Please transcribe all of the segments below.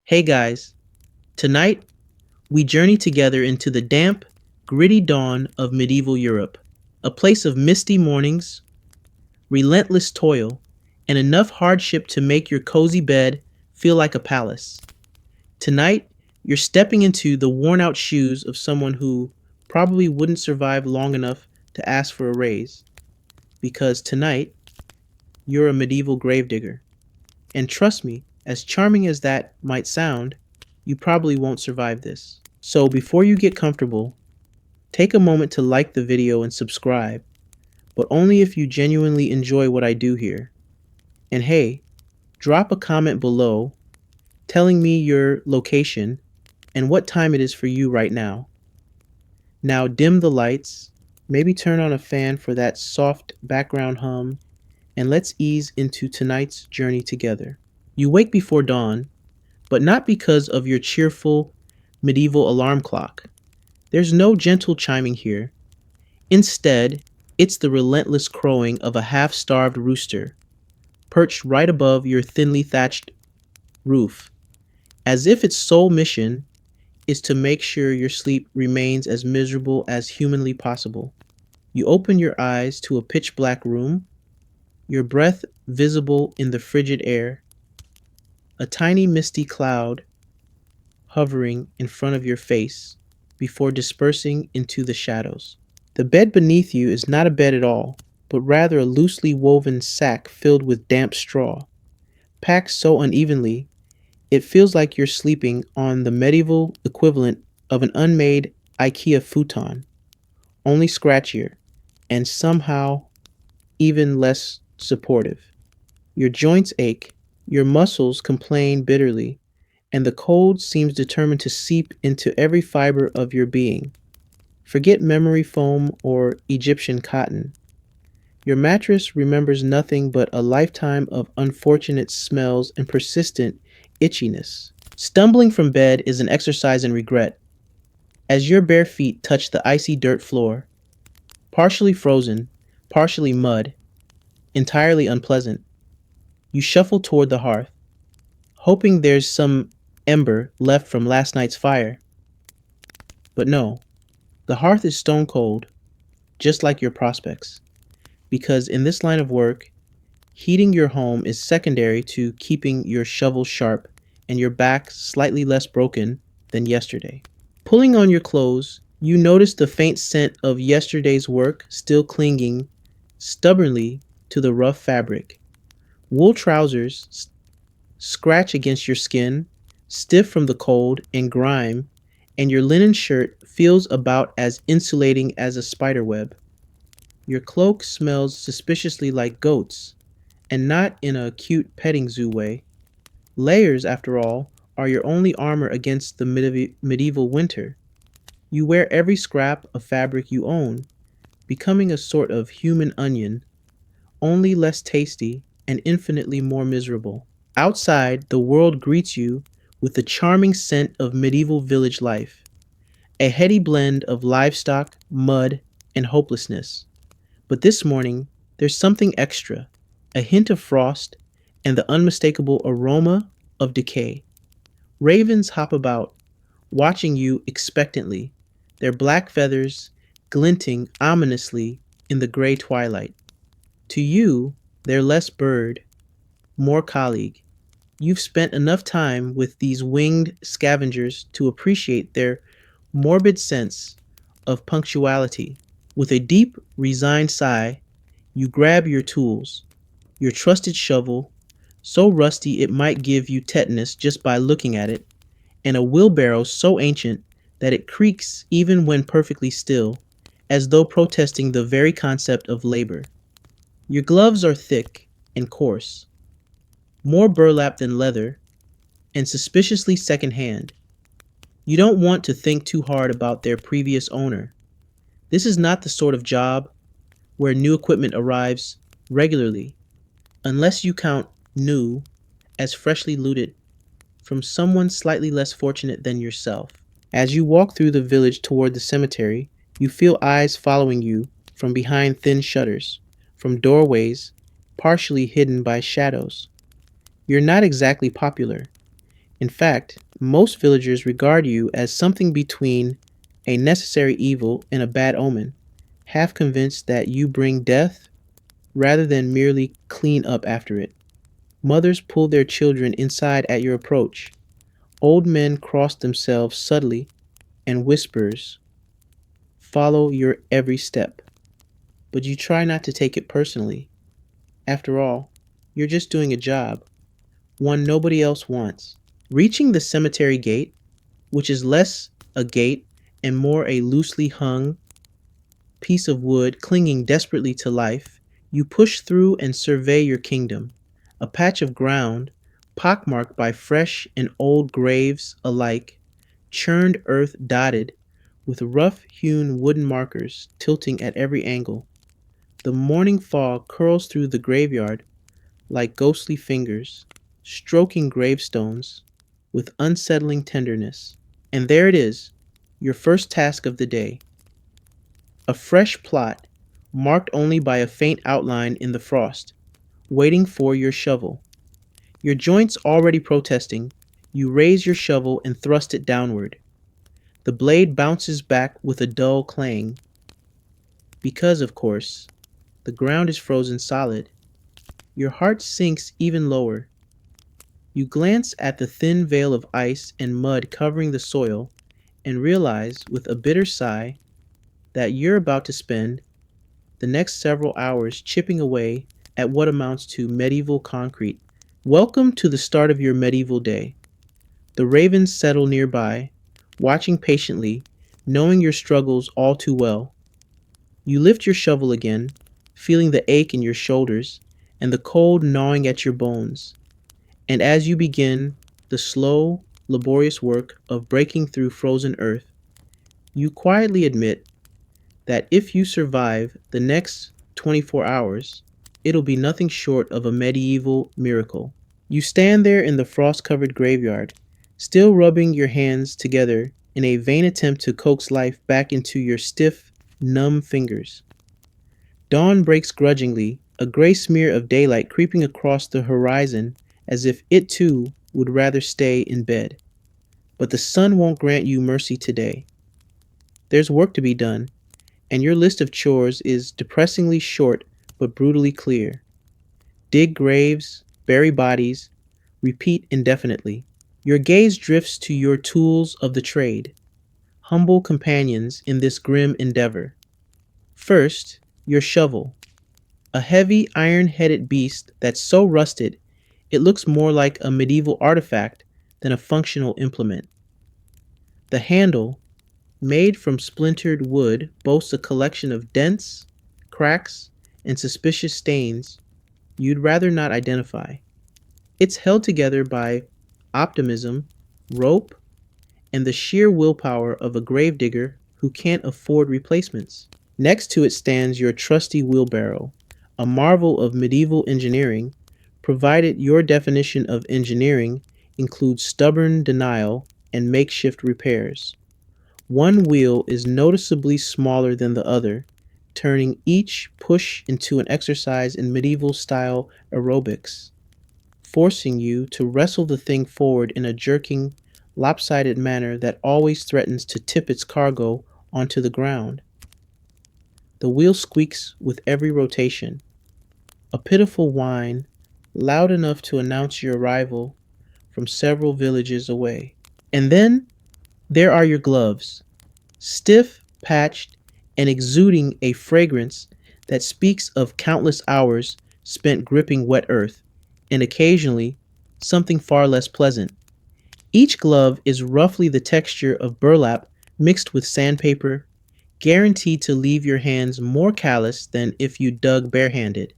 Hey guys, tonight we journey together into the damp, gritty dawn of medieval Europe, a place of misty mornings, relentless toil, and enough hardship to make your cozy bed feel like a palace. Tonight, you're stepping into the worn out shoes of someone who probably wouldn't survive long enough to ask for a raise, because tonight, you're a medieval gravedigger. And trust me, as charming as that might sound, you probably won't survive this. So before you get comfortable, take a moment to like the video and subscribe, but only if you genuinely enjoy what I do here. And hey, drop a comment below telling me your location and what time it is for you right now. Now dim the lights, maybe turn on a fan for that soft background hum, and let's ease into tonight's journey together. You wake before dawn, but not because of your cheerful medieval alarm clock. There's no gentle chiming here. Instead, it's the relentless crowing of a half-starved rooster perched right above your thinly thatched roof, as if its sole mission is to make sure your sleep remains as miserable as humanly possible. You open your eyes to a pitch black room, your breath visible in the frigid air, a tiny misty cloud hovering in front of your face before dispersing into the shadows. The bed beneath you is not a bed at all, but rather a loosely woven sack filled with damp straw, packed so unevenly it feels like you're sleeping on the medieval equivalent of an unmade IKEA futon, only scratchier and somehow even less supportive. Your joints ache, your muscles complain bitterly, and the cold seems determined to seep into every fiber of your being. Forget memory foam or Egyptian cotton. Your mattress remembers nothing but a lifetime of unfortunate smells and persistent itchiness. Stumbling from bed is an exercise in regret, as your bare feet touch the icy dirt floor, partially frozen, partially mud, entirely unpleasant. You shuffle toward the hearth, hoping there's some ember left from last night's fire. But no, the hearth is stone cold, just like your prospects, because in this line of work, heating your home is secondary to keeping your shovel sharp and your back slightly less broken than yesterday. Pulling on your clothes, you notice the faint scent of yesterday's work still clinging stubbornly to the rough fabric. Wool trousers scratch against your skin, stiff from the cold and grime, and your linen shirt feels about as insulating as a spider web. Your cloak smells suspiciously like goats, and not in a cute petting zoo way. Layers, after all, are your only armor against the medieval winter. You wear every scrap of fabric you own, becoming a sort of human onion, only less tasty and infinitely more miserable. Outside, the world greets you with the charming scent of medieval village life, a heady blend of livestock, mud, and hopelessness. But this morning, there's something extra, a hint of frost, and the unmistakable aroma of decay. Ravens hop about, watching you expectantly, their black feathers glinting ominously in the gray twilight. To you, they're less bird, more colleague. You've spent enough time with these winged scavengers to appreciate their morbid sense of punctuality. With a deep, resigned sigh, you grab your tools, your trusted shovel, so rusty it might give you tetanus just by looking at it, and a wheelbarrow so ancient that it creaks even when perfectly still, as though protesting the very concept of labor. Your gloves are thick and coarse, more burlap than leather, and suspiciously secondhand. You don't want to think too hard about their previous owner. This is not the sort of job where new equipment arrives regularly, unless you count new as freshly looted from someone slightly less fortunate than yourself. As you walk through the village toward the cemetery, you feel eyes following you from behind thin shutters, from doorways partially hidden by shadows. You're not exactly popular. In fact, most villagers regard you as something between a necessary evil and a bad omen, half convinced that you bring death rather than merely clean up after it. Mothers pull their children inside at your approach. Old men cross themselves subtly, and whispers follow your every step. But you try not to take it personally. After all, you're just doing a job, one nobody else wants. Reaching the cemetery gate, which is less a gate and more a loosely hung piece of wood clinging desperately to life, you push through and survey your kingdom, a patch of ground pockmarked by fresh and old graves alike, churned earth dotted with rough hewn wooden markers tilting at every angle. The morning fog curls through the graveyard like ghostly fingers, stroking gravestones with unsettling tenderness. And there it is, your first task of the day, a fresh plot marked only by a faint outline in the frost, waiting for your shovel. Your joints already protesting, you raise your shovel and thrust it downward. The blade bounces back with a dull clang, because, of course, the ground is frozen solid. Your heart sinks even lower. You glance at the thin veil of ice and mud covering the soil and realize with a bitter sigh that you're about to spend the next several hours chipping away at what amounts to medieval concrete. Welcome to the start of your medieval day. The ravens settle nearby, watching patiently, knowing your struggles all too well. You lift your shovel again, feeling the ache in your shoulders and the cold gnawing at your bones. And as you begin the slow, laborious work of breaking through frozen earth, you quietly admit that if you survive the next 24 hours, it'll be nothing short of a medieval miracle. You stand there in the frost covered graveyard, still rubbing your hands together in a vain attempt to coax life back into your stiff, numb fingers. Dawn breaks grudgingly, a gray smear of daylight creeping across the horizon as if it too would rather stay in bed. But the sun won't grant you mercy today. There's work to be done, and your list of chores is depressingly short but brutally clear. Dig graves, bury bodies, repeat indefinitely. Your gaze drifts to your tools of the trade, humble companions in this grim endeavor. First, your shovel, a heavy iron-headed beast that's so rusted it looks more like a medieval artifact than a functional implement. The handle, made from splintered wood, boasts a collection of dents, cracks, and suspicious stains you'd rather not identify. It's held together by optimism, rope, and the sheer willpower of a gravedigger who can't afford replacements. Next to it stands your trusty wheelbarrow, a marvel of medieval engineering, provided your definition of engineering includes stubborn denial and makeshift repairs. One wheel is noticeably smaller than the other, turning each push into an exercise in medieval style aerobics, forcing you to wrestle the thing forward in a jerking, lopsided manner that always threatens to tip its cargo onto the ground. The wheel squeaks with every rotation, a pitiful whine loud enough to announce your arrival from several villages away. And then there are your gloves, stiff, patched, and exuding a fragrance that speaks of countless hours spent gripping wet earth, and occasionally something far less pleasant. Each glove is roughly the texture of burlap mixed with sandpaper, guaranteed to leave your hands more callous than if you dug barehanded.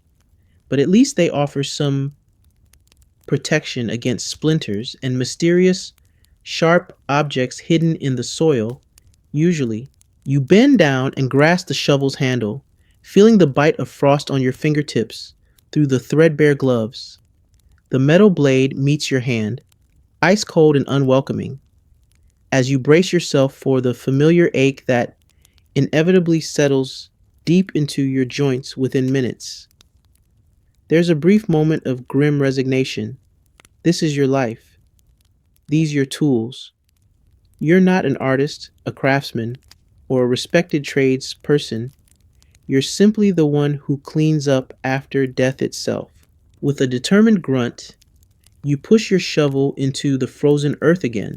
But at least they offer some protection against splinters and mysterious, sharp objects hidden in the soil. Usually, you bend down and grasp the shovel's handle, feeling the bite of frost on your fingertips through the threadbare gloves. The metal blade meets your hand, ice cold and unwelcoming, as you brace yourself for the familiar ache that inevitably settles deep into your joints within minutes. There's a brief moment of grim resignation. This is your life. these your tools. You're not an artist, a craftsman, or a respected trades person. You're simply the one who cleans up after death itself. With a determined grunt, you push your shovel into the frozen earth again.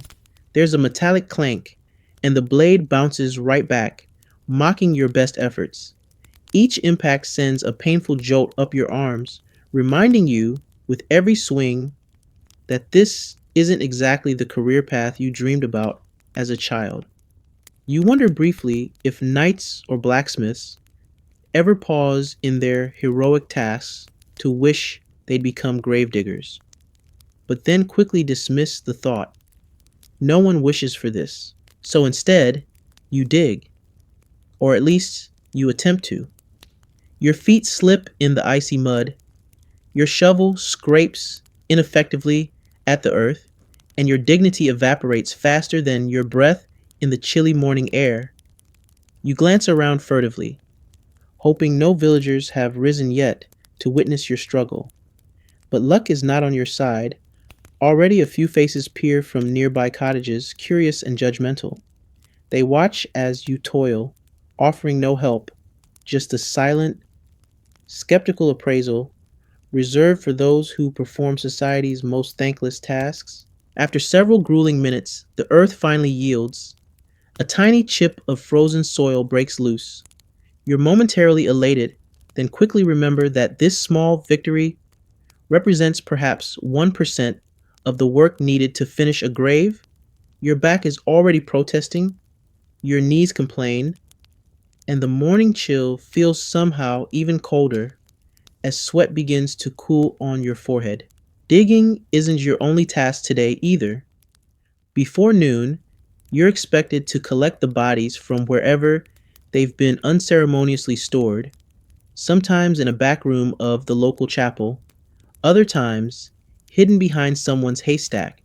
There's a metallic clank, and the blade bounces right back, mocking your best efforts. Each impact sends a painful jolt up your arms, reminding you with every swing that this isn't exactly the career path you dreamed about as a child. You wonder briefly if knights or blacksmiths ever pause in their heroic tasks to wish they'd become gravediggers, but then quickly dismiss the thought. No one wishes for this. So instead, you dig, or at least you attempt to. Your feet slip in the icy mud, your shovel scrapes ineffectively at the earth, and your dignity evaporates faster than your breath in the chilly morning air. You glance around furtively, hoping no villagers have risen yet to witness your struggle. But luck is not on your side. Already a few faces peer from nearby cottages, curious and judgmental. They watch as you toil, offering no help, just a silent, skeptical appraisal reserved for those who perform society's most thankless tasks. After several grueling minutes, the earth finally yields. A tiny chip of frozen soil breaks loose. You're momentarily elated, then quickly remember that this small victory represents perhaps 1% of the work needed to finish a grave. Your back is already protesting, your knees complain, and the morning chill feels somehow even colder as sweat begins to cool on your forehead. Digging isn't your only task today either. Before noon, you're expected to collect the bodies from wherever they've been unceremoniously stored, sometimes in a back room of the local chapel, other times hidden behind someone's haystack,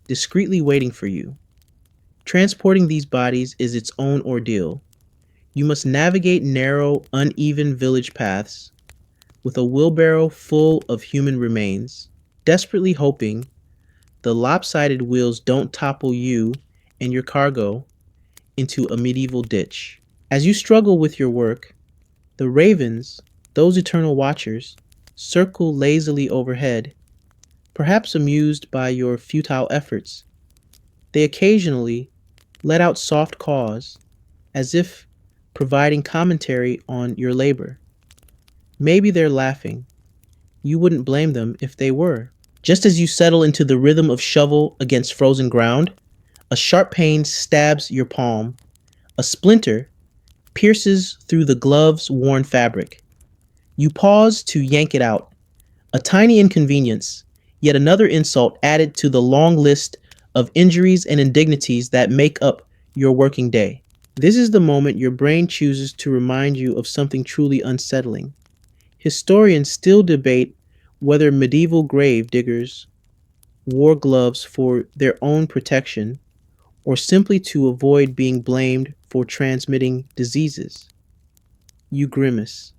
discreetly waiting for you. Transporting these bodies is its own ordeal. You must navigate narrow, uneven village paths with a wheelbarrow full of human remains, desperately hoping the lopsided wheels don't topple you and your cargo into a medieval ditch. As you struggle with your work, the ravens, those eternal watchers, circle lazily overhead, perhaps amused by your futile efforts. They occasionally let out soft caws, as if providing commentary on your labor. Maybe they're laughing. You wouldn't blame them if they were. Just as you settle into the rhythm of shovel against frozen ground, a sharp pain stabs your palm. A splinter pierces through the glove's worn fabric. You pause to yank it out. A tiny inconvenience, yet another insult added to the long list of injuries and indignities that make up your working day. This is the moment your brain chooses to remind you of something truly unsettling. Historians still debate whether medieval grave diggers wore gloves for their own protection or simply to avoid being blamed for transmitting diseases. You grimace,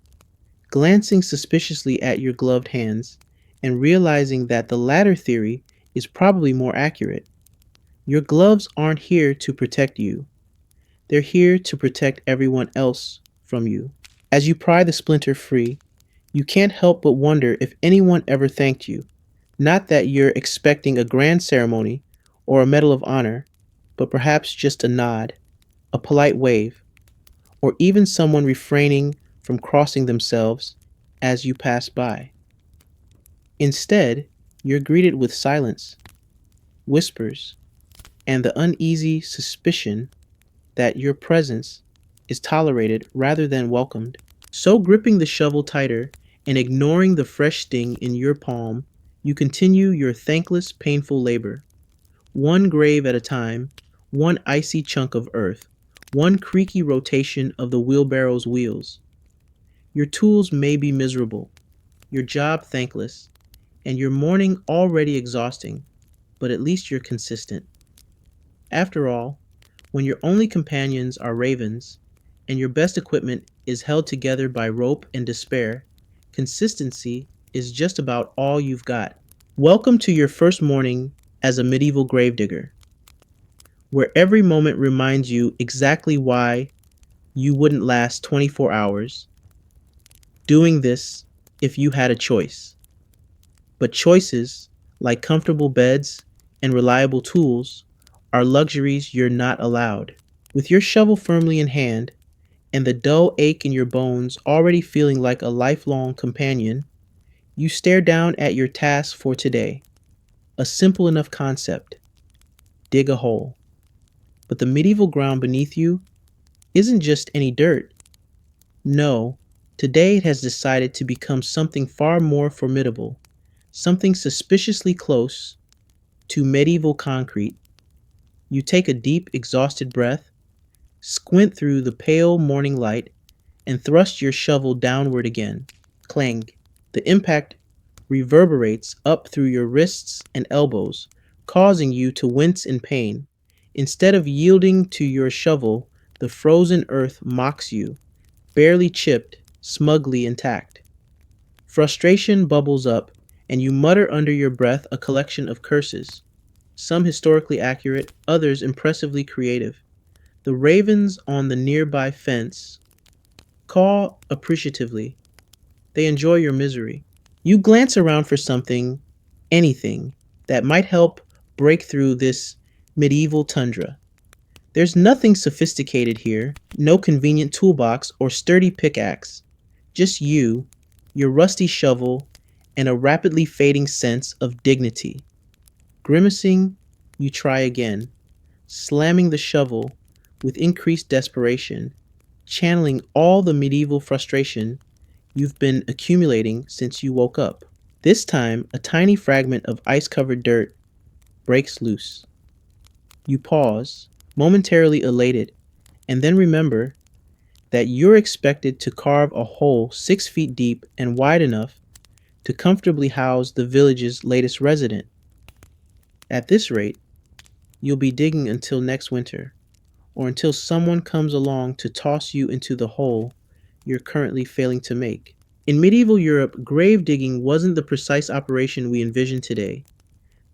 glancing suspiciously at your gloved hands and realizing that the latter theory is probably more accurate. Your gloves aren't here to protect you. They're here to protect everyone else from you. As you pry the splinter free, you can't help but wonder if anyone ever thanked you. Not that you're expecting a grand ceremony or a medal of honor, but perhaps just a nod, a polite wave, or even someone refraining from crossing themselves as you pass by. Instead, you're greeted with silence, whispers, and the uneasy suspicion that your presence is tolerated rather than welcomed. So gripping the shovel tighter and ignoring the fresh sting in your palm, you continue your thankless, painful labor. One grave at a time, one icy chunk of earth, one creaky rotation of the wheelbarrow's wheels. Your tools may be miserable, your job thankless, and your morning already exhausting, but at least you're consistent. After all, when your only companions are ravens, and your best equipment is held together by rope and despair, consistency is just about all you've got. Welcome to your first morning as a medieval gravedigger, where every moment reminds you exactly why you wouldn't last 24 hours doing this if you had a choice. But choices, like comfortable beds and reliable tools, are luxuries you're not allowed. With your shovel firmly in hand and the dull ache in your bones already feeling like a lifelong companion, you stare down at your task for today. A simple enough concept: dig a hole. But the medieval ground beneath you isn't just any dirt. No, today it has decided to become something far more formidable, something suspiciously close to medieval concrete. You take a deep, exhausted breath, squint through the pale morning light, and thrust your shovel downward again. Clang. The impact reverberates up through your wrists and elbows, causing you to wince in pain. Instead of yielding to your shovel, the frozen earth mocks you, barely chipped, smugly intact. Frustration bubbles up, and you mutter under your breath a collection of curses, some historically accurate, others impressively creative. The ravens on the nearby fence caw appreciatively. They enjoy your misery. You glance around for something, anything, that might help break through this medieval tundra. There's nothing sophisticated here, no convenient toolbox or sturdy pickaxe. Just you, your rusty shovel, and a rapidly fading sense of dignity. Grimacing, you try again, slamming the shovel with increased desperation, channeling all the medieval frustration you've been accumulating since you woke up. This time, a tiny fragment of ice covered dirt breaks loose. You pause, momentarily elated, and then remember that you're expected to carve a hole 6 feet deep and wide enough to comfortably house the village's latest resident. At this rate, you'll be digging until next winter, or until someone comes along to toss you into the hole you're currently failing to make. In medieval Europe, grave digging wasn't the precise operation we envision today.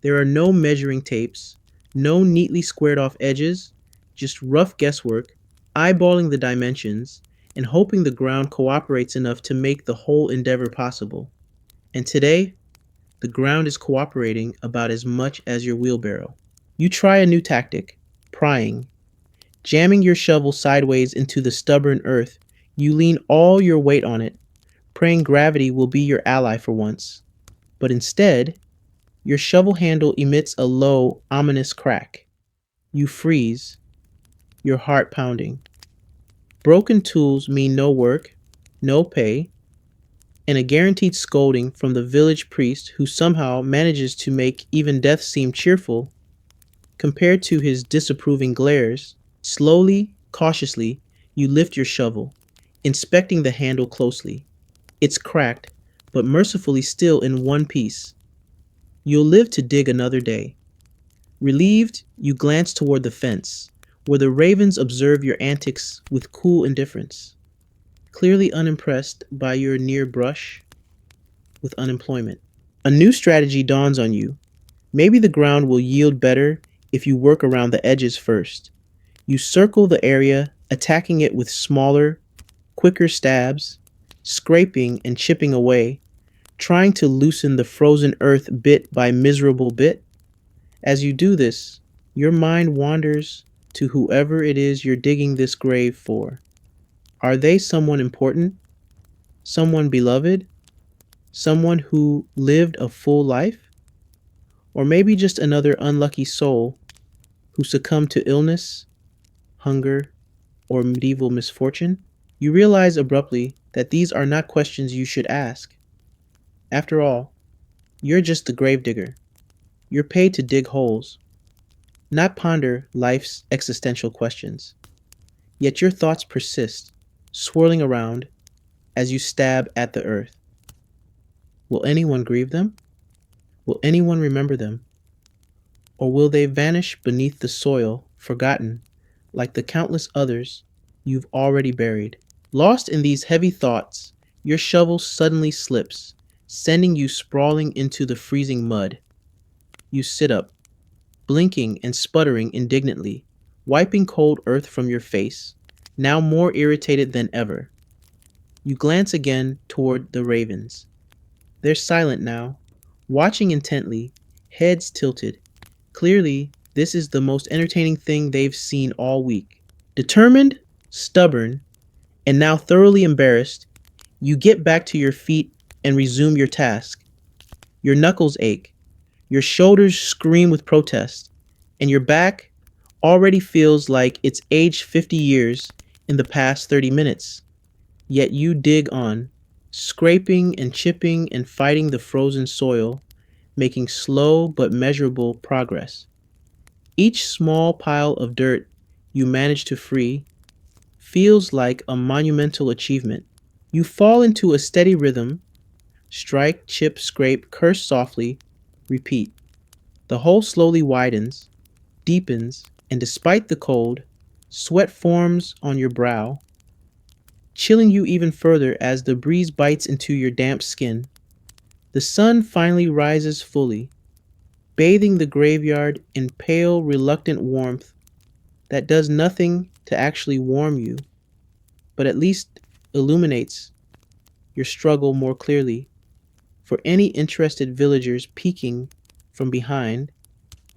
There are no measuring tapes, no neatly squared off edges, just rough guesswork, eyeballing the dimensions, and hoping the ground cooperates enough to make the whole endeavor possible. And today, the ground is cooperating about as much as your wheelbarrow. You try a new tactic: prying. Jamming your shovel sideways into the stubborn earth, you lean all your weight on it, praying gravity will be your ally for once. But instead, your shovel handle emits a low, ominous crack. You freeze, your heart pounding. Broken tools mean no work, no pay, and a guaranteed scolding from the village priest who somehow manages to make even death seem cheerful compared to his disapproving glares. Slowly, cautiously, you lift your shovel, inspecting the handle closely. It's cracked, but mercifully still in one piece. You'll live to dig another day. Relieved, you glance toward the fence, where the ravens observe your antics with cool indifference, clearly unimpressed by your near brush with unemployment. A new strategy dawns on you. Maybe the ground will yield better if you work around the edges first. You circle the area, attacking it with smaller, quicker stabs, scraping and chipping away, trying to loosen the frozen earth bit by miserable bit. As you do this, your mind wanders to whoever it is you're digging this grave for. Are they someone important? Someone beloved? Someone who lived a full life? Or maybe just another unlucky soul who succumbed to illness, hunger, or medieval misfortune? You realize abruptly that these are not questions you should ask. After all, you're just the gravedigger. You're paid to dig holes, not ponder life's existential questions. Yet your thoughts persist, swirling around as you stab at the earth. Will anyone grieve them? Will anyone remember them? Or will they vanish beneath the soil, forgotten, like the countless others you've already buried? Lost in these heavy thoughts, your shovel suddenly slips, sending you sprawling into the freezing mud. You sit up, blinking and sputtering indignantly, wiping cold earth from your face, now more irritated than ever. You glance again toward the ravens. They're silent now, watching intently, heads tilted. Clearly, this is the most entertaining thing they've seen all week. Determined, stubborn, and now thoroughly embarrassed, you get back to your feet and resume your task. Your knuckles ache, your shoulders scream with protest, and your back already feels like it's aged 50 years in the past 30 minutes. Yet you dig on, scraping and chipping and fighting the frozen soil, making slow but measurable progress. Each small pile of dirt you manage to free feels like a monumental achievement. You fall into a steady rhythm, strike, chip, scrape, curse softly, repeat. The hole slowly widens, deepens, and despite the cold, sweat forms on your brow, chilling you even further as the breeze bites into your damp skin. The sun finally rises fully, bathing the graveyard in pale, reluctant warmth that does nothing to actually warm you, but at least illuminates your struggle more clearly. For any interested villagers peeking from behind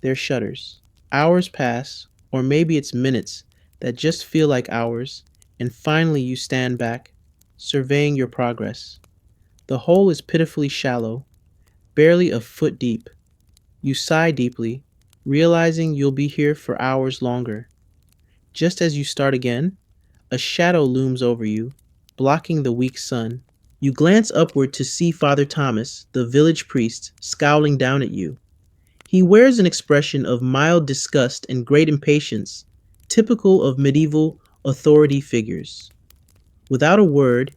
their shutters. Hours pass, or maybe it's minutes that just feel like hours, and finally you stand back, surveying your progress. The hole is pitifully shallow, barely a foot deep. You sigh deeply, realizing you'll be here for hours longer. Just as you start again, a shadow looms over you, blocking the weak sun. You glance upward to see Father Thomas, the village priest, scowling down at you. He wears an expression of mild disgust and great impatience, typical of medieval authority figures. Without a word,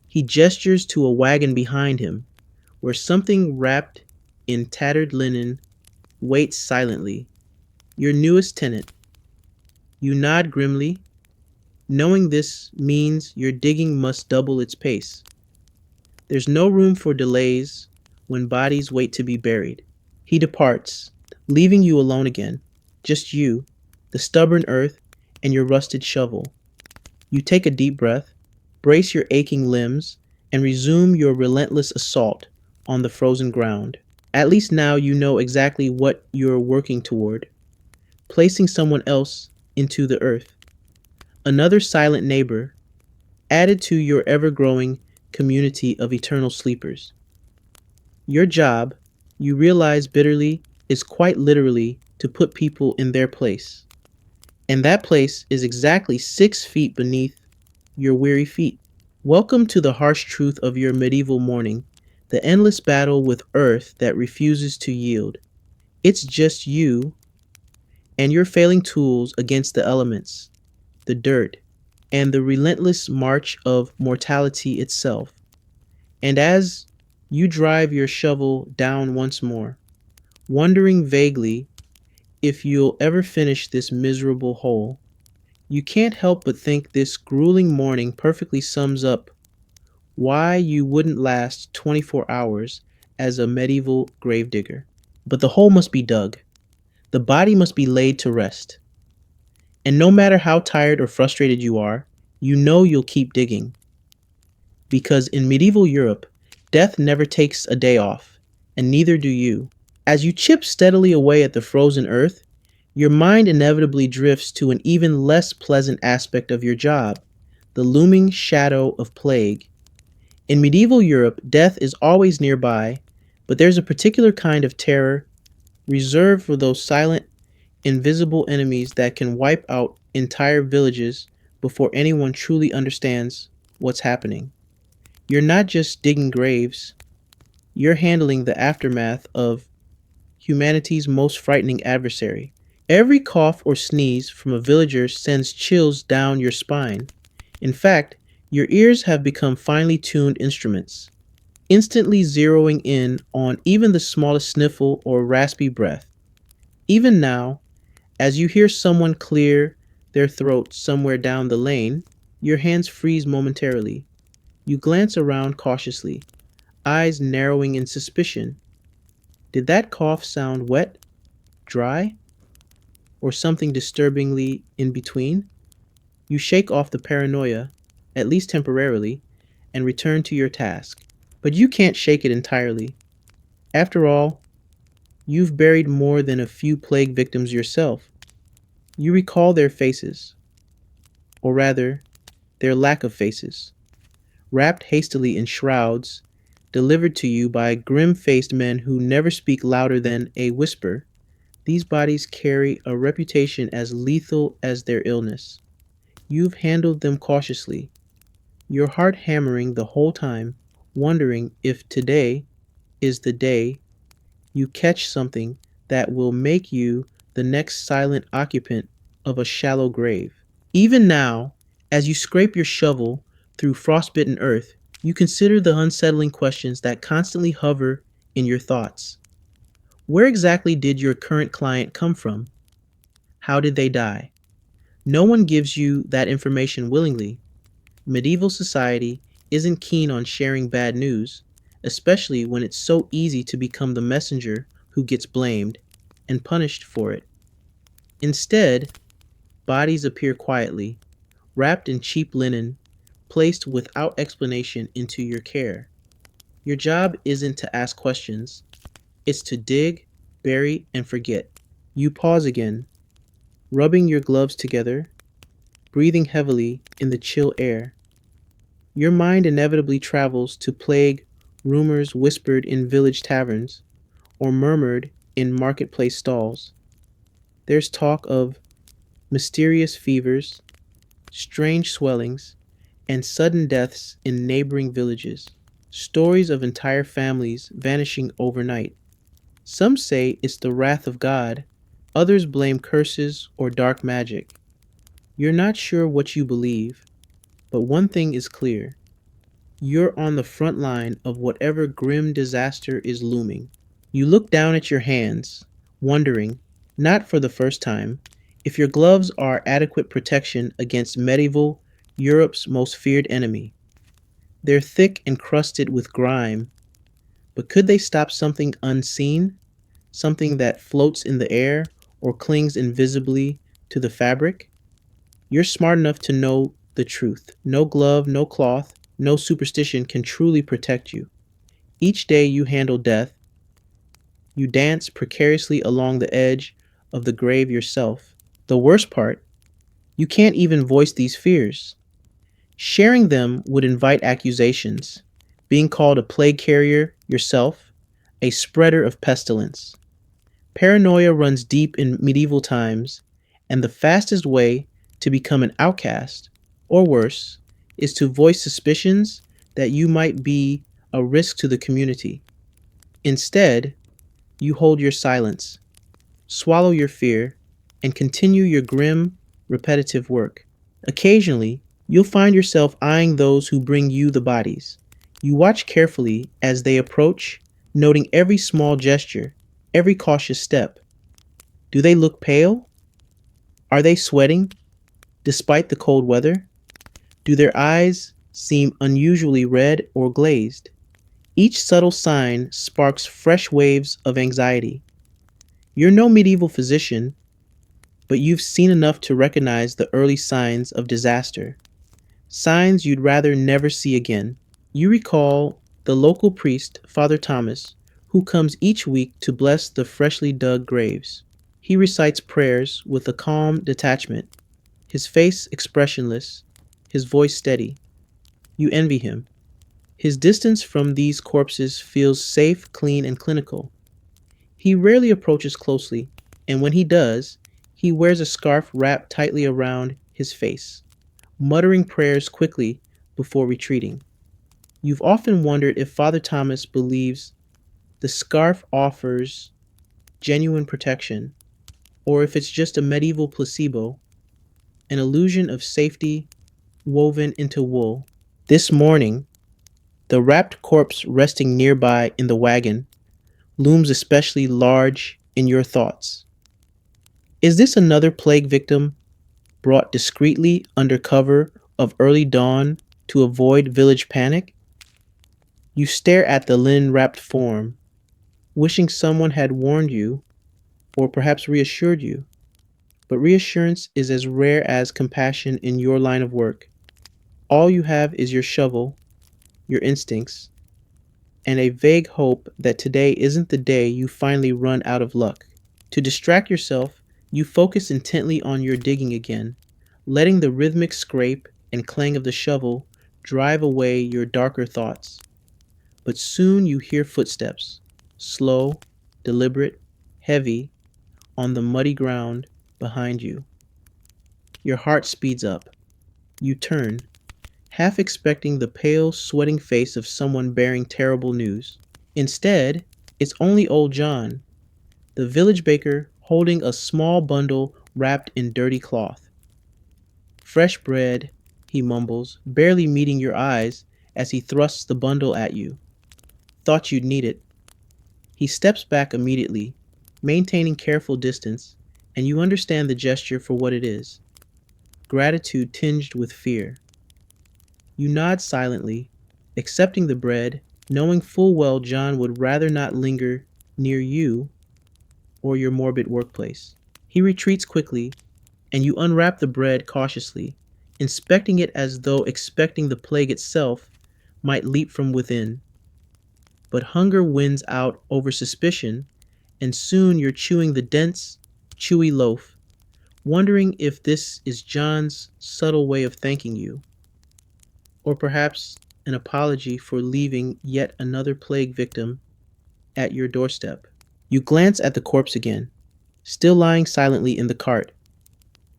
he gestures to a wagon behind him, where something wrapped in tattered linen waits silently. Your newest tenant. You nod grimly, knowing this means your digging must double its pace. There's no room for delays when bodies wait to be buried. He departs, leaving you alone again. Just you, the stubborn earth, and your rusted shovel. You take a deep breath, brace your aching limbs, and resume your relentless assault on the frozen ground. At least now you know exactly what you're working toward, placing someone else into the earth. Another silent neighbor, added to your ever-growing community of eternal sleepers. Your job, you realize bitterly, is quite literally to put people in their place. And that place is exactly 6 feet beneath your weary feet. Welcome to the harsh truth of your medieval morning, the endless battle with earth that refuses to yield. It's just you and your failing tools against the elements, the dirt, and the relentless march of mortality itself. And as you drive your shovel down once more, wondering vaguely if you'll ever finish this miserable hole, you can't help but think this grueling morning perfectly sums up why you wouldn't last 24 hours as a medieval gravedigger. But the hole must be dug. The body must be laid to rest. And no matter how tired or frustrated you are, you know you'll keep digging. Because in medieval Europe, death never takes a day off, and neither do you. As you chip steadily away at the frozen earth, your mind inevitably drifts to an even less pleasant aspect of your job, the looming shadow of plague. In medieval Europe, death is always nearby, but there's a particular kind of terror reserved for those silent, invisible enemies that can wipe out entire villages before anyone truly understands what's happening. You're not just digging graves, you're handling the aftermath of humanity's most frightening adversary. Every cough or sneeze from a villager sends chills down your spine. In fact, your ears have become finely tuned instruments, instantly zeroing in on even the smallest sniffle or raspy breath. Even now, as you hear someone clear their throat somewhere down the lane, your hands freeze momentarily. You glance around cautiously, eyes narrowing in suspicion. Did that cough sound wet? Dry? or something disturbingly in between? You shake off the paranoia, at least temporarily, and return to your task. But you can't shake it entirely. After all, you've buried more than a few plague victims yourself. You recall their faces, or rather, their lack of faces, wrapped hastily in shrouds, delivered to you by grim faced men who never speak louder than a whisper. These bodies carry a reputation as lethal as their illness. You've handled them cautiously, your heart hammering the whole time, wondering if today is the day you catch something that will make you the next silent occupant of a shallow grave. Even now, as you scrape your shovel through frostbitten earth, you consider the unsettling questions that constantly hover in your thoughts. Where exactly did your current client come from? How did they die? No one gives you that information willingly. Medieval society isn't keen on sharing bad news, especially when it's so easy to become the messenger who gets blamed and punished for it. Instead, bodies appear quietly, wrapped in cheap linen, placed without explanation into your care. Your job isn't to ask questions, it's to dig, bury, and forget. You pause again, rubbing your gloves together, breathing heavily in the chill air. Your mind inevitably travels to plague rumors whispered in village taverns or murmured in marketplace stalls. There's talk of mysterious fevers, strange swellings, and sudden deaths in neighboring villages. Stories of entire families vanishing overnight. Some say it's the wrath of God, others blame curses or dark magic. You're not sure what you believe, but one thing is clear. You're on the front line of whatever grim disaster is looming. You look down at your hands, wondering, not for the first time, if your gloves are adequate protection against medieval Europe's most feared enemy. They're thick and crusted with grime, but could they stop something unseen? Something that floats in the air or clings invisibly to the fabric? You're smart enough to know the truth. No glove, no cloth, no superstition can truly protect you. Each day you handle death, you dance precariously along the edge of the grave yourself. The worst part, you can't even voice these fears. Sharing them would invite accusations, being called a plague carrier yourself, a spreader of pestilence. Paranoia runs deep in medieval times, and the fastest way to become an outcast, or worse, is to voice suspicions that you might be a risk to the community. Instead, you hold your silence, swallow your fear, and continue your grim, repetitive work. Occasionally, you'll find yourself eyeing those who bring you the bodies. You watch carefully as they approach, noting every small gesture, every cautious step. Do they look pale? Are they sweating, despite the cold weather? Do their eyes seem unusually red or glazed? Each subtle sign sparks fresh waves of anxiety. You're no medieval physician, but you've seen enough to recognize the early signs of disaster, signs you'd rather never see again. You recall the local priest, Father Thomas, who comes each week to bless the freshly dug graves. He recites prayers with a calm detachment, his face expressionless, his voice steady. You envy him. His distance from these corpses feels safe, clean, and clinical. He rarely approaches closely, and when he does, he wears a scarf wrapped tightly around his face, muttering prayers quickly before retreating. You've often wondered if Father Thomas believes the scarf offers genuine protection, or if it's just a medieval placebo, an illusion of safety woven into wool. This morning, the wrapped corpse resting nearby in the wagon looms especially large in your thoughts. Is this another plague victim brought discreetly under cover of early dawn to avoid village panic? You stare at the linen wrapped form, wishing someone had warned you or perhaps reassured you. but reassurance is as rare as compassion in your line of work. All you have is your shovel, your instincts, and a vague hope that today isn't the day you finally run out of luck. To distract yourself, you focus intently on your digging again, letting the rhythmic scrape and clang of the shovel drive away your darker thoughts. But soon you hear footsteps, slow, deliberate, heavy, on the muddy ground behind you. Your heart speeds up. You turn, half expecting the pale, sweating face of someone bearing terrible news. Instead, it's only old John, the village baker, holding a small bundle wrapped in dirty cloth. Fresh bread, he mumbles, barely meeting your eyes as he thrusts the bundle at you. Thought you'd need it. He steps back immediately, maintaining careful distance, and you understand the gesture for what it is: gratitude tinged with fear. You nod silently, accepting the bread, knowing full well John would rather not linger near you or your morbid workplace. He retreats quickly, and you unwrap the bread cautiously, inspecting it as though expecting the plague itself might leap from within. But hunger wins out over suspicion, and soon you're chewing the dense, chewy loaf, wondering if this is John's subtle way of thanking you, or perhaps an apology for leaving yet another plague victim at your doorstep. You glance at the corpse again, still lying silently in the cart,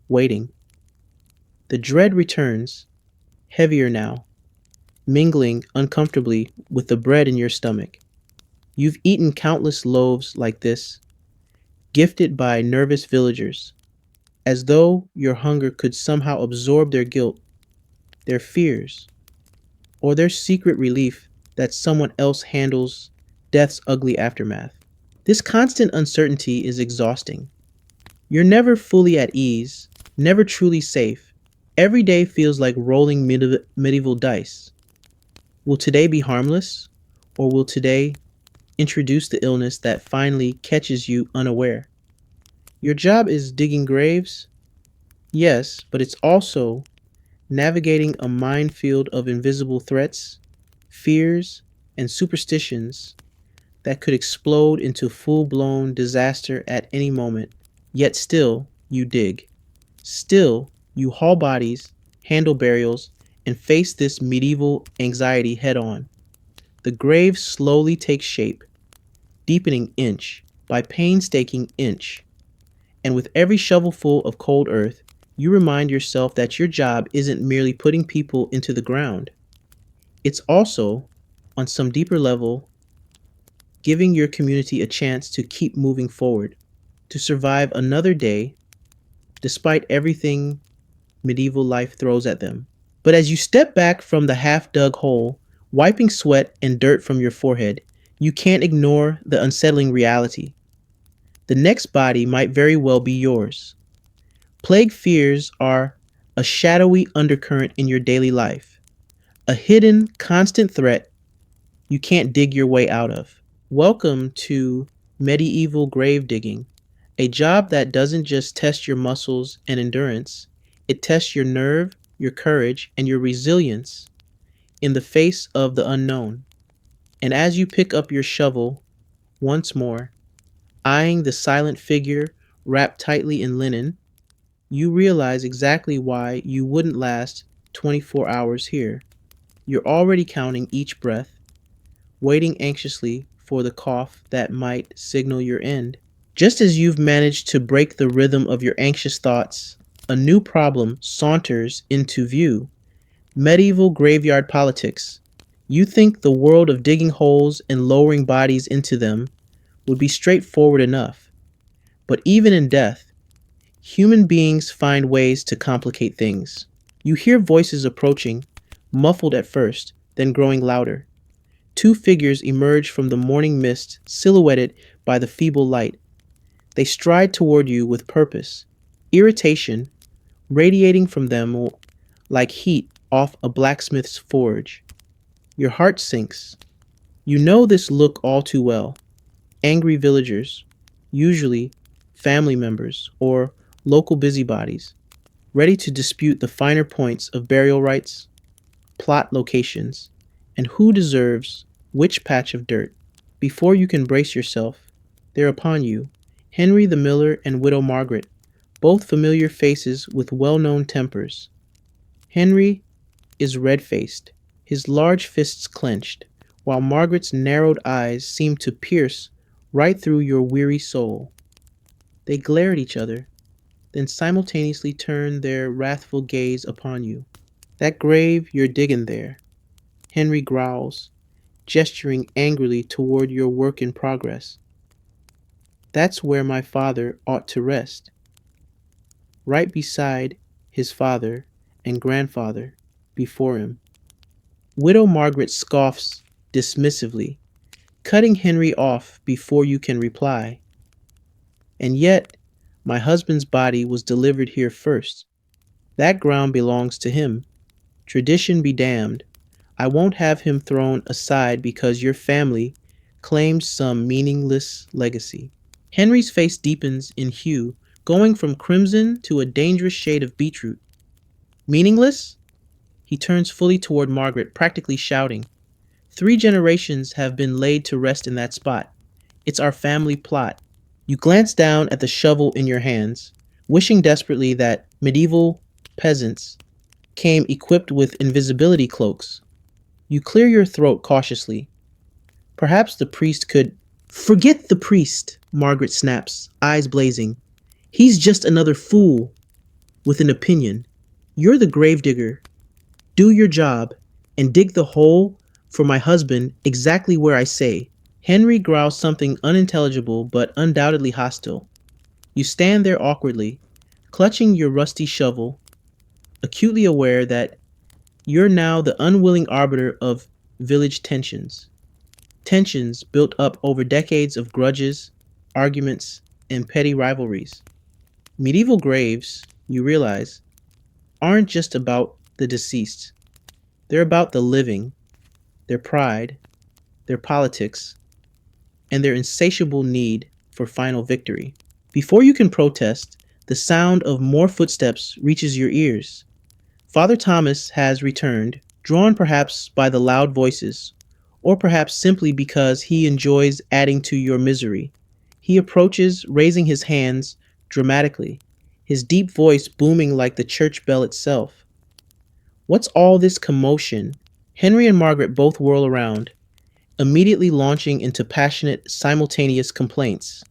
waiting. The dread returns, heavier now, mingling uncomfortably with the bread in your stomach. You've eaten countless loaves like this, gifted by nervous villagers, as though your hunger could somehow absorb their guilt, their fears, or their secret relief that someone else handles death's ugly aftermath. This constant uncertainty is exhausting. You're never fully at ease, never truly safe. Every day feels like rolling medieval dice. Will today be harmless, or will today introduce the illness that finally catches you unaware? Your job is digging graves, yes, but it's also navigating a minefield of invisible threats, fears, and superstitions that could explode into full-blown disaster at any moment. Yet still, you dig. Still, you haul bodies, handle burials, and face this medieval anxiety head-on. The grave slowly takes shape, deepening inch by painstaking inch. And with every shovelful of cold earth, you remind yourself that your job isn't merely putting people into the ground. It's also, on some deeper level, giving your community a chance to keep moving forward, to survive another day despite everything medieval life throws at them. But as you step back from the half-dug hole, wiping sweat and dirt from your forehead, you can't ignore the unsettling reality. The next body might very well be yours. Plague fears are a shadowy undercurrent in your daily life, a hidden, constant threat you can't dig your way out of. Welcome to medieval grave digging, a job that doesn't just test your muscles and endurance, it tests your nerve, your courage, and your resilience in the face of the unknown. And as you pick up your shovel once more, eyeing the silent figure wrapped tightly in linen, you realize exactly why you wouldn't last 24 hours here. You're already counting each breath, waiting anxiously for the cough that might signal your end. Just as you've managed to break the rhythm of your anxious thoughts, a new problem saunters into view: medieval graveyard politics. You think the world of digging holes and lowering bodies into them would be straightforward enough. But even in death, human beings find ways to complicate things. You hear voices approaching, muffled at first, then growing louder. Two figures emerge from the morning mist, silhouetted by the feeble light. They stride toward you with purpose, irritation radiating from them like heat off a blacksmith's forge. Your heart sinks. You know this look all too well. Angry villagers, usually family members or local busybodies, ready to dispute the finer points of burial rites, plot locations, and who deserves which patch of dirt. Before you can brace yourself, they're upon you, Henry the Miller and Widow Margaret, both familiar faces with well known tempers. Henry is red faced, his large fists clenched, while Margaret's narrowed eyes seem to pierce right through your weary soul. They glare at each other, then simultaneously turn their wrathful gaze upon you. That grave you're digging there, Henry growls, gesturing angrily toward your work in progress. That's where my father ought to rest, right beside his father and grandfather before him. Widow Margaret scoffs dismissively, cutting Henry off before you can reply. And yet, my husband's body was delivered here first. That ground belongs to him. Tradition be damned. I won't have him thrown aside because your family claims some meaningless legacy. Henry's face deepens in hue, going from crimson to a dangerous shade of beetroot. Meaningless? He turns fully toward Margaret, practically shouting. 3 generations have been laid to rest in that spot. It's our family plot. You glance down at the shovel in your hands, wishing desperately that medieval peasants came equipped with invisibility cloaks. You clear your throat cautiously. Perhaps the priest could. Forget the priest, Margaret snaps, eyes blazing. He's just another fool with an opinion. You're the gravedigger. Do your job and dig the hole for my husband exactly where I say. Henry growls something unintelligible but undoubtedly hostile. You stand there awkwardly, clutching your rusty shovel, acutely aware that you're now the unwilling arbiter of village tensions. Tensions built up over decades of grudges, arguments, and petty rivalries. Medieval graves, you realize, aren't just about the deceased. They're about the living, their pride, their politics, and their insatiable need for final victory. Before you can protest, the sound of more footsteps reaches your ears. Father Thomas has returned, drawn perhaps by the loud voices, or perhaps simply because he enjoys adding to your misery. He approaches, raising his hands dramatically, his deep voice booming like the church bell itself. What's all this commotion? Henry and Margaret both whirl around, immediately launching into passionate, simultaneous complaints.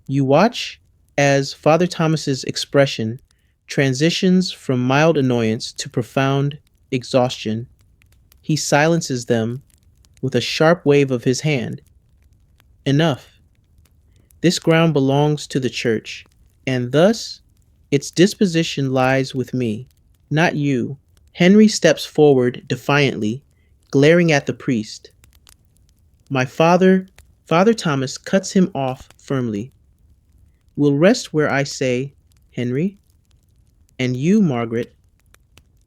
You watch as Father Thomas's expression transitions from mild annoyance to profound exhaustion. He silences them with a sharp wave of his hand. Enough. This ground belongs to the church, and thus its disposition lies with me, not you. Henry steps forward defiantly, glaring at the priest. Father Thomas cuts him off firmly. We'll rest where I say, Henry, and you, Margaret,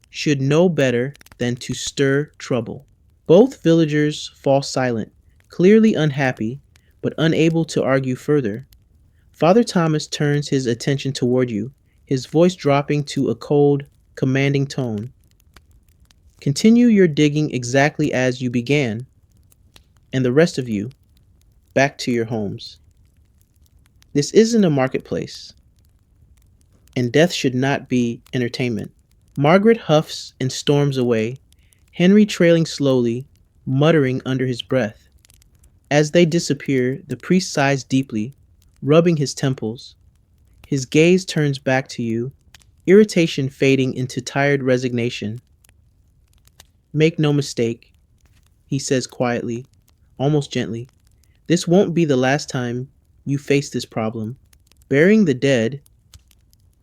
should know better than to stir trouble. Both villagers fall silent, clearly unhappy, but unable to argue further. Father Thomas turns his attention toward you, his voice dropping to a cold, commanding tone. Continue your digging exactly as you began, and the rest of you, back to your homes. This isn't a marketplace, and death should not be entertainment. Margaret huffs and storms away, Henry trailing slowly, muttering under his breath. As they disappear, the priest sighs deeply, rubbing his temples. His gaze turns back to you, irritation fading into tired resignation. Make no mistake, he says quietly, almost gently. This won't be the last time you face this problem. Burying the dead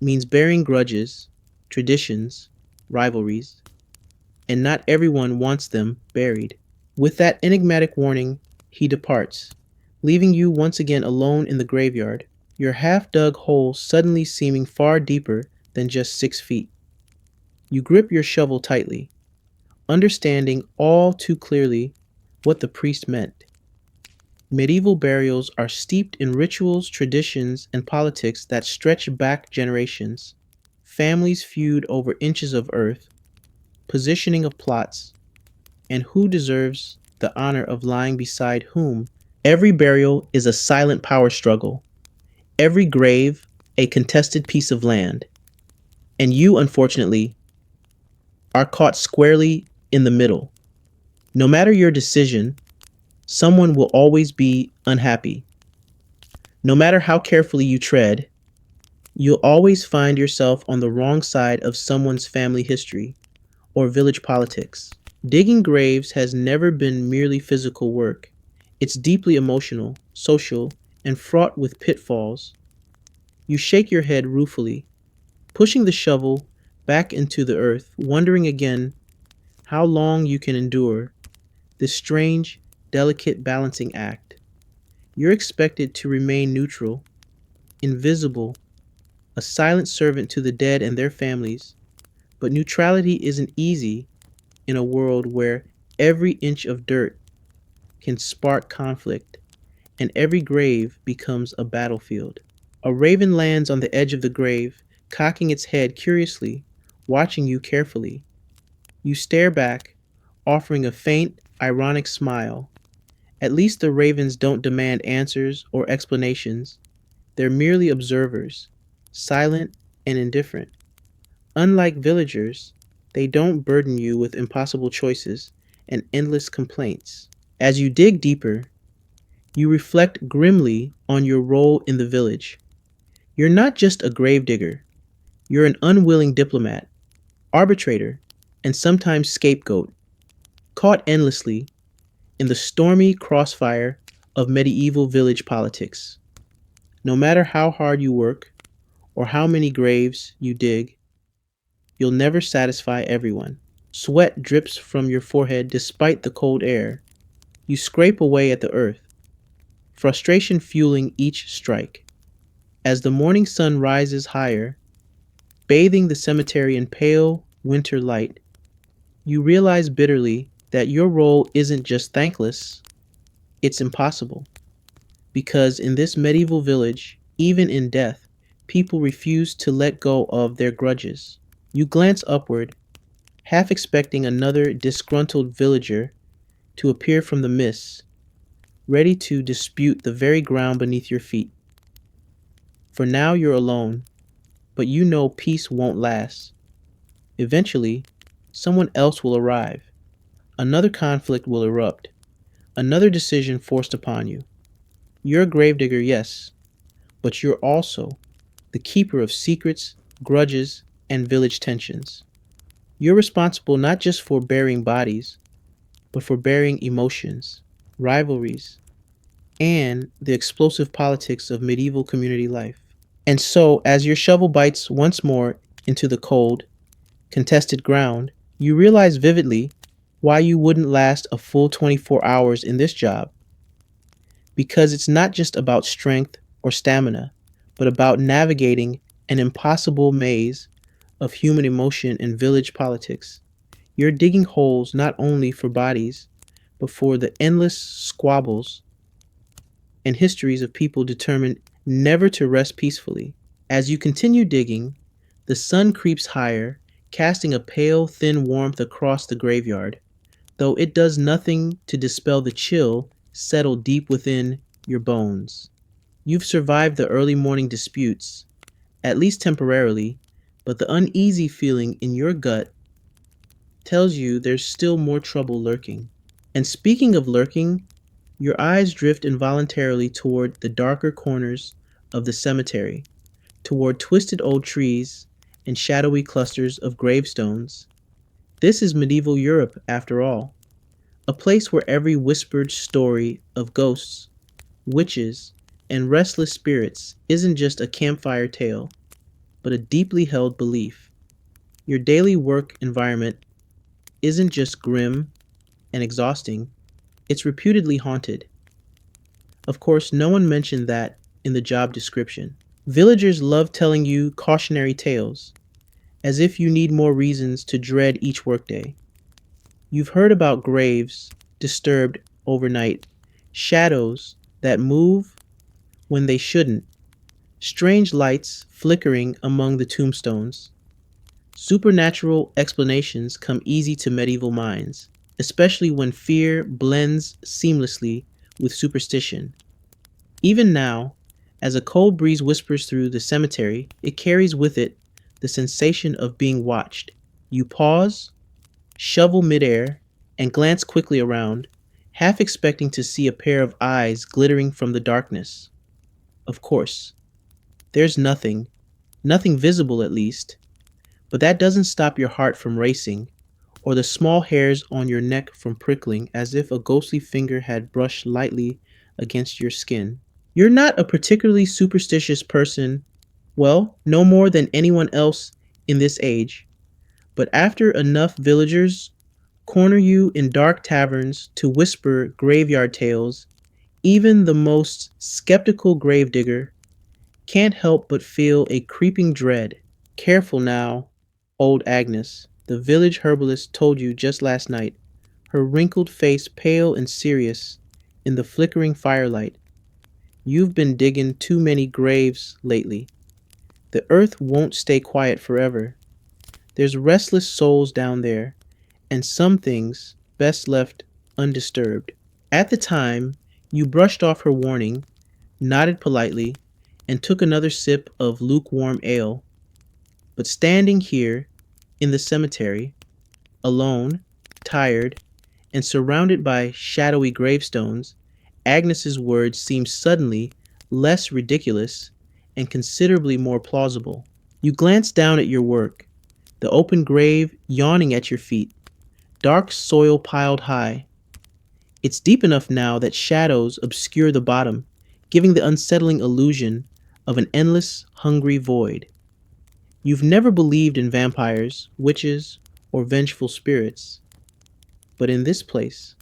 means burying grudges, traditions, rivalries, and not everyone wants them buried. With that enigmatic warning, he departs, leaving you once again alone in the graveyard, your half-dug hole suddenly seeming far deeper than just 6 feet. You grip your shovel tightly, understanding all too clearly what the priest meant. Medieval burials are steeped in rituals, traditions, and politics that stretch back generations. Families feud over inches of earth, positioning of plots, and who deserves the honor of lying beside whom. Every burial is a silent power struggle, every grave a contested piece of land, and you, unfortunately, are caught squarely in the middle. No matter your decision, someone will always be unhappy. No matter how carefully you tread, you'll always find yourself on the wrong side of someone's family history or village politics. Digging graves has never been merely physical work. It's deeply emotional, social, and fraught with pitfalls. You shake your head ruefully, pushing the shovel back into the earth, wondering again how long you can endure this strange, delicate balancing act. You're expected to remain neutral, invisible, a silent servant to the dead and their families, but neutrality isn't easy in a world where every inch of dirt can spark conflict and every grave becomes a battlefield. A raven lands on the edge of the grave, cocking its head curiously, watching you carefully. You stare back, offering a faint, ironic smile. At least the ravens don't demand answers or explanations. They're merely observers, silent and indifferent. Unlike villagers, they don't burden you with impossible choices and endless complaints. As you dig deeper, you reflect grimly on your role in the village. You're not just a gravedigger, you're an unwilling diplomat, arbitrator, and sometimes scapegoat, caught endlessly in the stormy crossfire of medieval village politics. No matter how hard you work or how many graves you dig, you'll never satisfy everyone. Sweat drips from your forehead despite the cold air. You scrape away at the earth, frustration fueling each strike. As the morning sun rises higher, bathing the cemetery in pale winter light, you realize bitterly that your role isn't just thankless, it's impossible. Because in this medieval village, even in death, people refuse to let go of their grudges. You glance upward, half expecting another disgruntled villager to appear from the mists, ready to dispute the very ground beneath your feet. For now you're alone, but you know peace won't last. Eventually, someone else will arrive. Another conflict will erupt, another decision forced upon you. You're a gravedigger, yes, but you're also the keeper of secrets, grudges, and village tensions. You're responsible not just for burying bodies, but for burying emotions, rivalries, and the explosive politics of medieval community life. And so, as your shovel bites once more into the cold, contested ground, you realize vividly why you wouldn't last a full 24 hours in this job. Because it's not just about strength or stamina, but about navigating an impossible maze of human emotion and village politics. You're digging holes not only for bodies, but for the endless squabbles and histories of people determined never to rest peacefully. As you continue digging, the sun creeps higher, casting a pale, thin warmth across the graveyard, though it does nothing to dispel the chill settled deep within your bones. You've survived the early morning disputes, at least temporarily, but the uneasy feeling in your gut tells you there's still more trouble lurking. And speaking of lurking, your eyes drift involuntarily toward the darker corners of the cemetery, toward twisted old trees and shadowy clusters of gravestones. This is medieval Europe, after all, a place where every whispered story of ghosts, witches, and restless spirits isn't just a campfire tale, but a deeply held belief. Your daily work environment isn't just grim and exhausting, it's reputedly haunted. Of course, no one mentioned that in the job description. Villagers love telling you cautionary tales, as if you need more reasons to dread each workday. You've heard about graves disturbed overnight, shadows that move when they shouldn't, strange lights flickering among the tombstones. Supernatural explanations come easy to medieval minds, especially when fear blends seamlessly with superstition. Even now, as a cold breeze whispers through the cemetery, it carries with it the sensation of being watched. You pause, shovel midair, and glance quickly around, half expecting to see a pair of eyes glittering from the darkness. Of course, there's nothing, nothing visible at least, but that doesn't stop your heart from racing, or the small hairs on your neck from prickling as if a ghostly finger had brushed lightly against your skin. You're not a particularly superstitious person, well, no more than anyone else in this age, but after enough villagers corner you in dark taverns to whisper graveyard tales, even the most skeptical gravedigger can't help but feel a creeping dread. Careful now, old Agnes, the village herbalist told you just last night, her wrinkled face pale and serious in the flickering firelight. You've been digging too many graves lately. The earth won't stay quiet forever. There's restless souls down there, and some things best left undisturbed. At the time, you brushed off her warning, nodded politely, and took another sip of lukewarm ale. But standing here in the cemetery, alone, tired, and surrounded by shadowy gravestones, Agnes's words seemed suddenly less ridiculous and considerably more plausible. You glanced down at your work, the open grave yawning at your feet, dark soil piled high. It's deep enough now that shadows obscure the bottom, giving the unsettling illusion of an endless, hungry void. You've never believed in vampires, witches, or vengeful spirits, but in this place,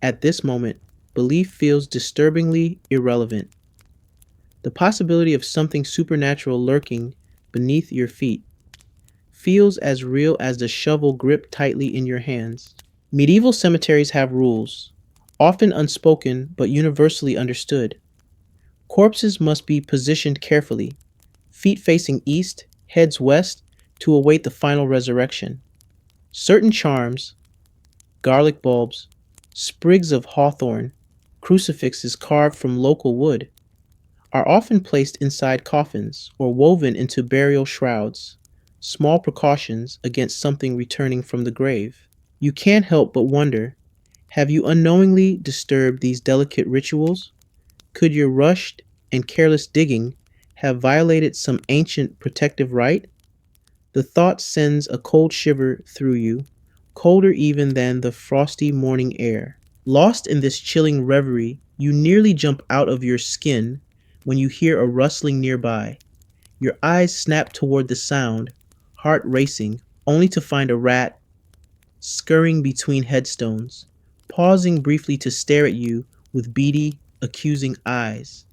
at this moment, belief feels disturbingly irrelevant. The possibility of something supernatural lurking beneath your feet feels as real as the shovel gripped tightly in your hands. Medieval cemeteries have rules, often unspoken but universally understood. Corpses must be positioned carefully, feet facing east, heads west, to await the final resurrection. Certain charms, garlic bulbs, sprigs of hawthorn, crucifixes carved from local wood, are often placed inside coffins or woven into burial shrouds, small precautions against something returning from the grave. You can't help but wonder, have you unknowingly disturbed these delicate rituals? Could your rushed and careless digging have violated some ancient protective right? The thought sends a cold shiver through you, colder even than the frosty morning air. Lost in this chilling reverie, you nearly jump out of your skin when you hear a rustling nearby. Your eyes snap toward the sound, heart racing, only to find a rat scurrying between headstones, pausing briefly to stare at you with beady, accusing eyes.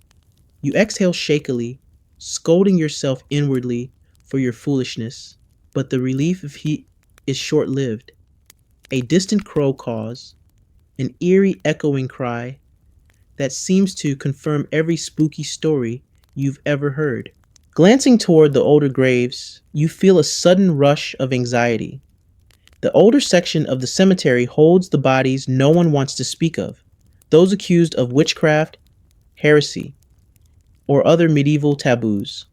You exhale shakily, scolding yourself inwardly for your foolishness, but the relief of heat is short lived. A distant crow caws, an eerie echoing cry that seems to confirm every spooky story you've ever heard. Glancing toward the older graves, you feel a sudden rush of anxiety. The older section of the cemetery holds the bodies no one wants to speak of, those accused of witchcraft, heresy, or other medieval taboos.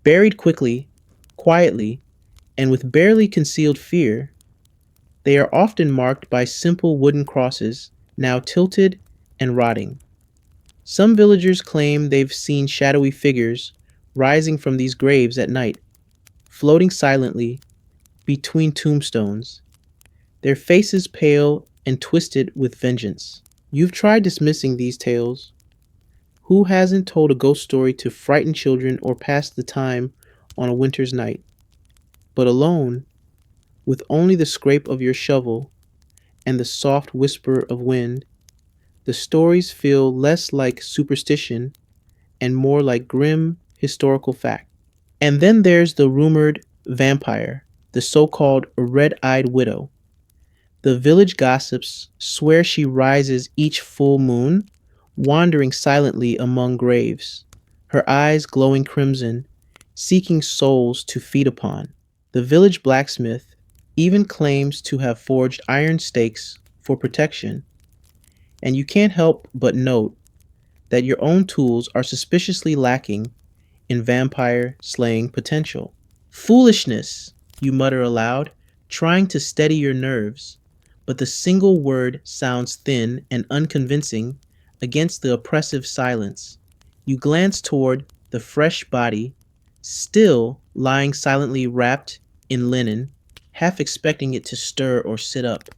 Buried quickly, quietly, and with barely concealed fear, they are often marked by simple wooden crosses, now tilted and rotting. Some villagers claim they've seen shadowy figures rising from these graves at night, floating silently between tombstones, their faces pale and twisted with vengeance. You've tried dismissing these tales. Who hasn't told a ghost story to frighten children or pass the time on a winter's night? But alone, with only the scrape of your shovel and the soft whisper of wind, the stories feel less like superstition and more like grim historical fact. And then there's the rumored vampire, the so-called red-eyed widow. The village gossips swear she rises each full moon, wandering silently among graves, her eyes glowing crimson, seeking souls to feed upon. The village blacksmith even claims to have forged iron stakes for protection, and you can't help but note that your own tools are suspiciously lacking in vampire slaying potential. Foolishness, you mutter aloud, trying to steady your nerves, but the single word sounds thin and unconvincing against the oppressive silence. You glance toward the fresh body, still lying silently wrapped in linen, half expecting it to stir or sit up.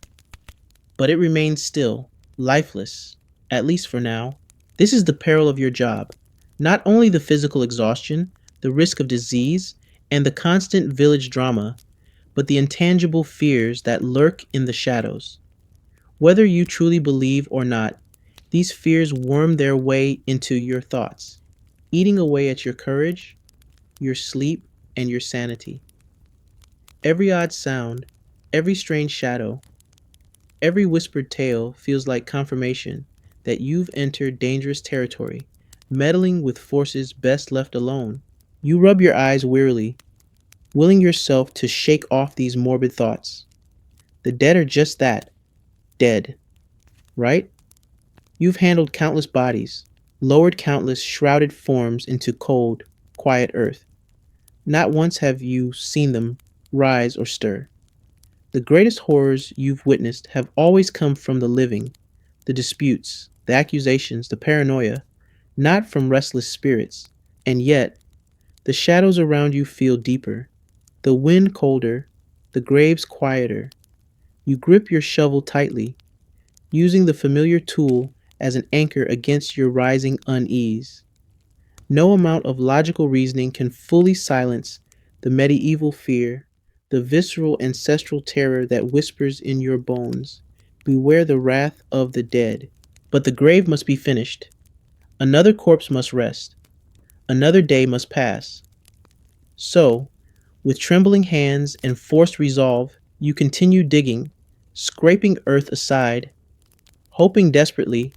But it remains still, lifeless, at least for now. This is the peril of your job. Not only the physical exhaustion, the risk of disease, and the constant village drama, but the intangible fears that lurk in the shadows. Whether you truly believe or not, these fears worm their way into your thoughts, eating away at your courage, your sleep, and your sanity. Every odd sound, every strange shadow, every whispered tale feels like confirmation that you've entered dangerous territory, meddling with forces best left alone. You rub your eyes wearily, willing yourself to shake off these morbid thoughts. The dead are just that, dead, right? You've handled countless bodies, lowered countless shrouded forms into cold, quiet earth. Not once have you seen them rise or stir. The greatest horrors you've witnessed have always come from the living, the disputes, the accusations, the paranoia, not from restless spirits. And yet, the shadows around you feel deeper, the wind colder, the graves quieter. You grip your shovel tightly, using the familiar tool as an anchor against your rising unease. No amount of logical reasoning can fully silence the medieval fear, the visceral ancestral terror that whispers in your bones. Beware the wrath of the dead. But the grave must be finished. Another corpse must rest. Another day must pass. So, with trembling hands and forced resolve, you continue digging, scraping earth aside, hoping desperately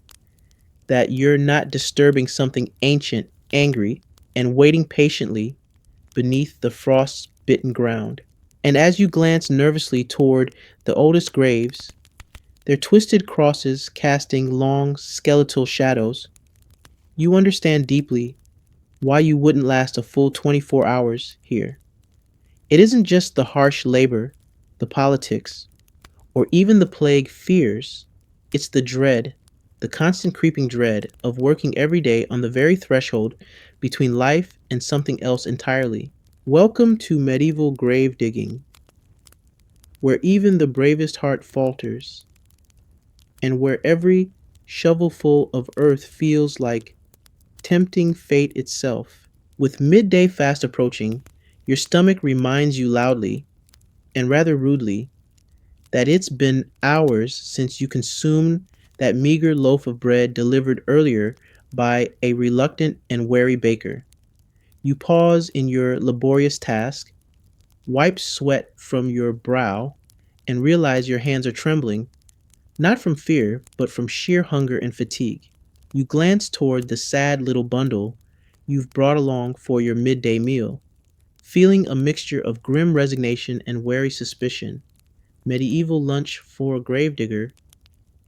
that you're not disturbing something ancient, angry, and waiting patiently beneath the frost-bitten ground. And as you glance nervously toward the oldest graves, their twisted crosses casting long, skeletal shadows, you understand deeply why you wouldn't last a full 24 hours here. It isn't just the harsh labor, the politics, or even the plague fears. It's the dread, the constant creeping dread of working every day on the very threshold between life and something else entirely. Welcome to medieval grave digging, where even the bravest heart falters, and where every shovelful of earth feels like tempting fate itself. With midday fast approaching, your stomach reminds you loudly, and rather rudely, that it's been hours since you consumed that meager loaf of bread delivered earlier by a reluctant and wary baker. You pause in your laborious task, wipe sweat from your brow, and realize your hands are trembling, not from fear, but from sheer hunger and fatigue. You glance toward the sad little bundle you've brought along for your midday meal, feeling a mixture of grim resignation and wary suspicion. Medieval lunch for a gravedigger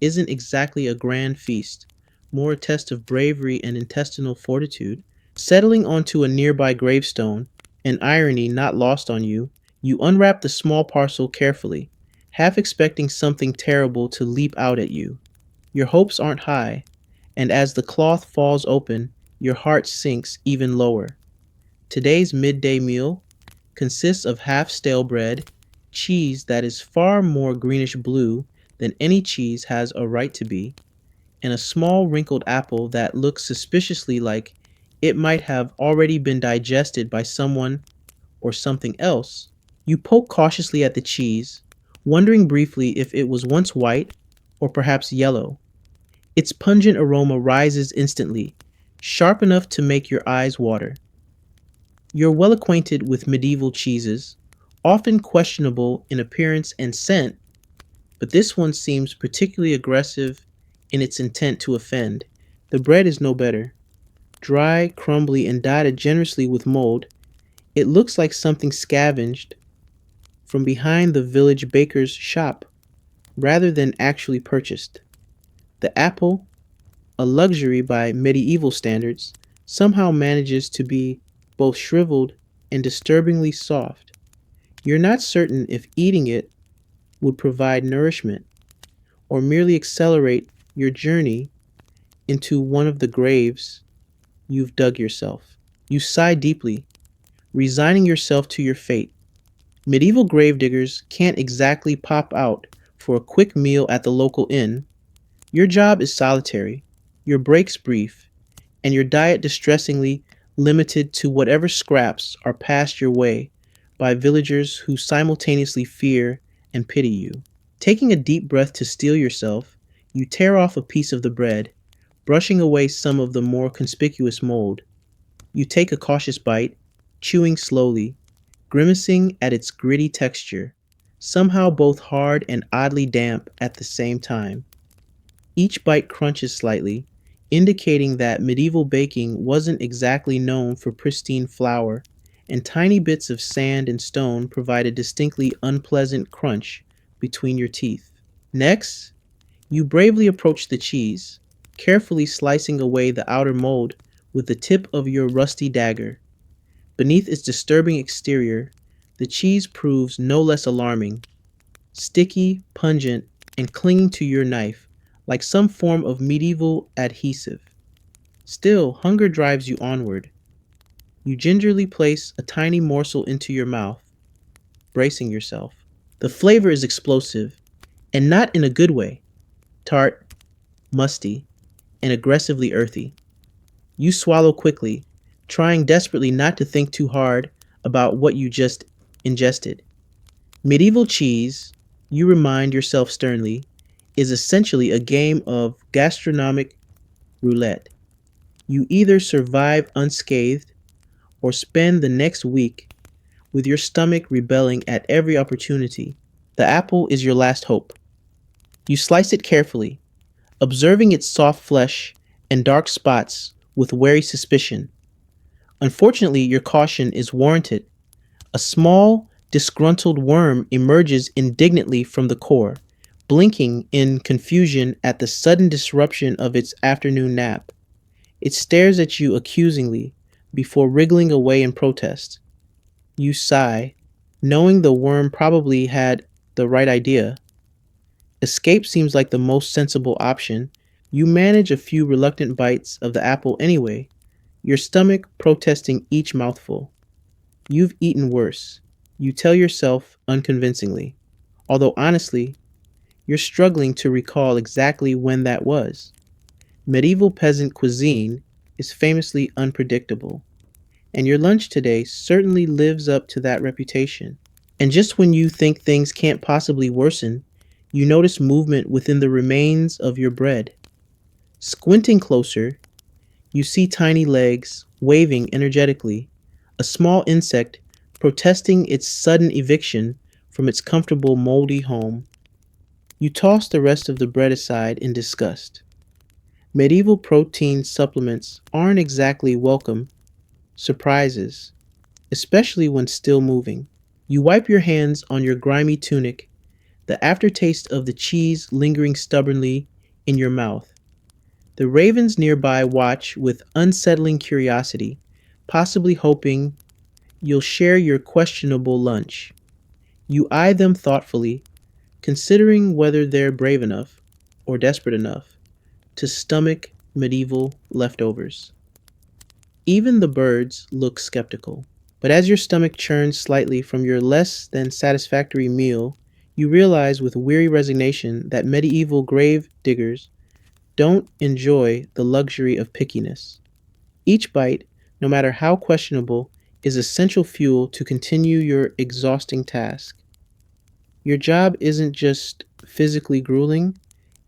isn't exactly a grand feast, more a test of bravery and intestinal fortitude. Settling onto a nearby gravestone, an irony not lost on you, you unwrap the small parcel carefully, half expecting something terrible to leap out at you. Your hopes aren't high, and as the cloth falls open, your heart sinks even lower. Today's midday meal consists of half stale bread, cheese that is far more greenish blue than any cheese has a right to be, and a small wrinkled apple that looks suspiciously like it might have already been digested by someone or something else. You poke cautiously at the cheese, wondering briefly if it was once white or perhaps yellow. Its pungent aroma rises instantly, sharp enough to make your eyes water. You're well acquainted with medieval cheeses, often questionable in appearance and scent, but this one seems particularly aggressive in its intent to offend. The bread is no better. Dry, crumbly, and dotted generously with mold, it looks like something scavenged from behind the village baker's shop rather than actually purchased. The apple, a luxury by medieval standards, somehow manages to be both shriveled and disturbingly soft. You're not certain if eating it would provide nourishment or merely accelerate your journey into one of the graves you've dug yourself. You sigh deeply, resigning yourself to your fate. Medieval gravediggers can't exactly pop out for a quick meal at the local inn. Your job is solitary, your breaks brief, and your diet distressingly limited to whatever scraps are passed your way by villagers who simultaneously fear and pity you. Taking a deep breath to steel yourself, you tear off a piece of the bread, brushing away some of the more conspicuous mold. You take a cautious bite, chewing slowly, grimacing at its gritty texture, somehow both hard and oddly damp at the same time. Each bite crunches slightly, indicating that medieval baking wasn't exactly known for pristine flour, and tiny bits of sand and stone provide a distinctly unpleasant crunch between your teeth. Next, you bravely approach the cheese, carefully slicing away the outer mold with the tip of your rusty dagger. Beneath its disturbing exterior, the cheese proves no less alarming, sticky, pungent, and clinging to your knife like some form of medieval adhesive. Still, hunger drives you onward. You gingerly place a tiny morsel into your mouth, bracing yourself. The flavor is explosive, and not in a good way. Tart, musty, and aggressively earthy. You swallow quickly, trying desperately not to think too hard about what you just ingested. Medieval cheese, you remind yourself sternly, is essentially a game of gastronomic roulette. You either survive unscathed or spend the next week with your stomach rebelling at every opportunity. The apple is your last hope. You slice it carefully, observing its soft flesh and dark spots with wary suspicion. Unfortunately, your caution is warranted. A small, disgruntled worm emerges indignantly from the core, blinking in confusion at the sudden disruption of its afternoon nap. It stares at you accusingly before wriggling away in protest. You sigh, knowing the worm probably had the right idea. Escape seems like the most sensible option. You manage a few reluctant bites of the apple anyway, your stomach protesting each mouthful. You've eaten worse, you tell yourself unconvincingly, although honestly, you're struggling to recall exactly when that was. Medieval peasant cuisine is famously unpredictable, and your lunch today certainly lives up to that reputation. And just when you think things can't possibly worsen, you notice movement within the remains of your bread. Squinting closer, you see tiny legs waving energetically, a small insect protesting its sudden eviction from its comfortable moldy home. You toss the rest of the bread aside in disgust. Medieval protein supplements aren't exactly welcome surprises, especially when still moving. You wipe your hands on your grimy tunic, the aftertaste of the cheese lingering stubbornly in your mouth. The ravens nearby watch with unsettling curiosity, possibly hoping you'll share your questionable lunch. You eye them thoughtfully, considering whether they're brave enough or desperate enough to stomach medieval leftovers. Even the birds look skeptical. But as your stomach churns slightly from your less than satisfactory meal, you realize with weary resignation that medieval grave diggers don't enjoy the luxury of pickiness. Each bite, no matter how questionable, is essential fuel to continue your exhausting task. Your job isn't just physically grueling,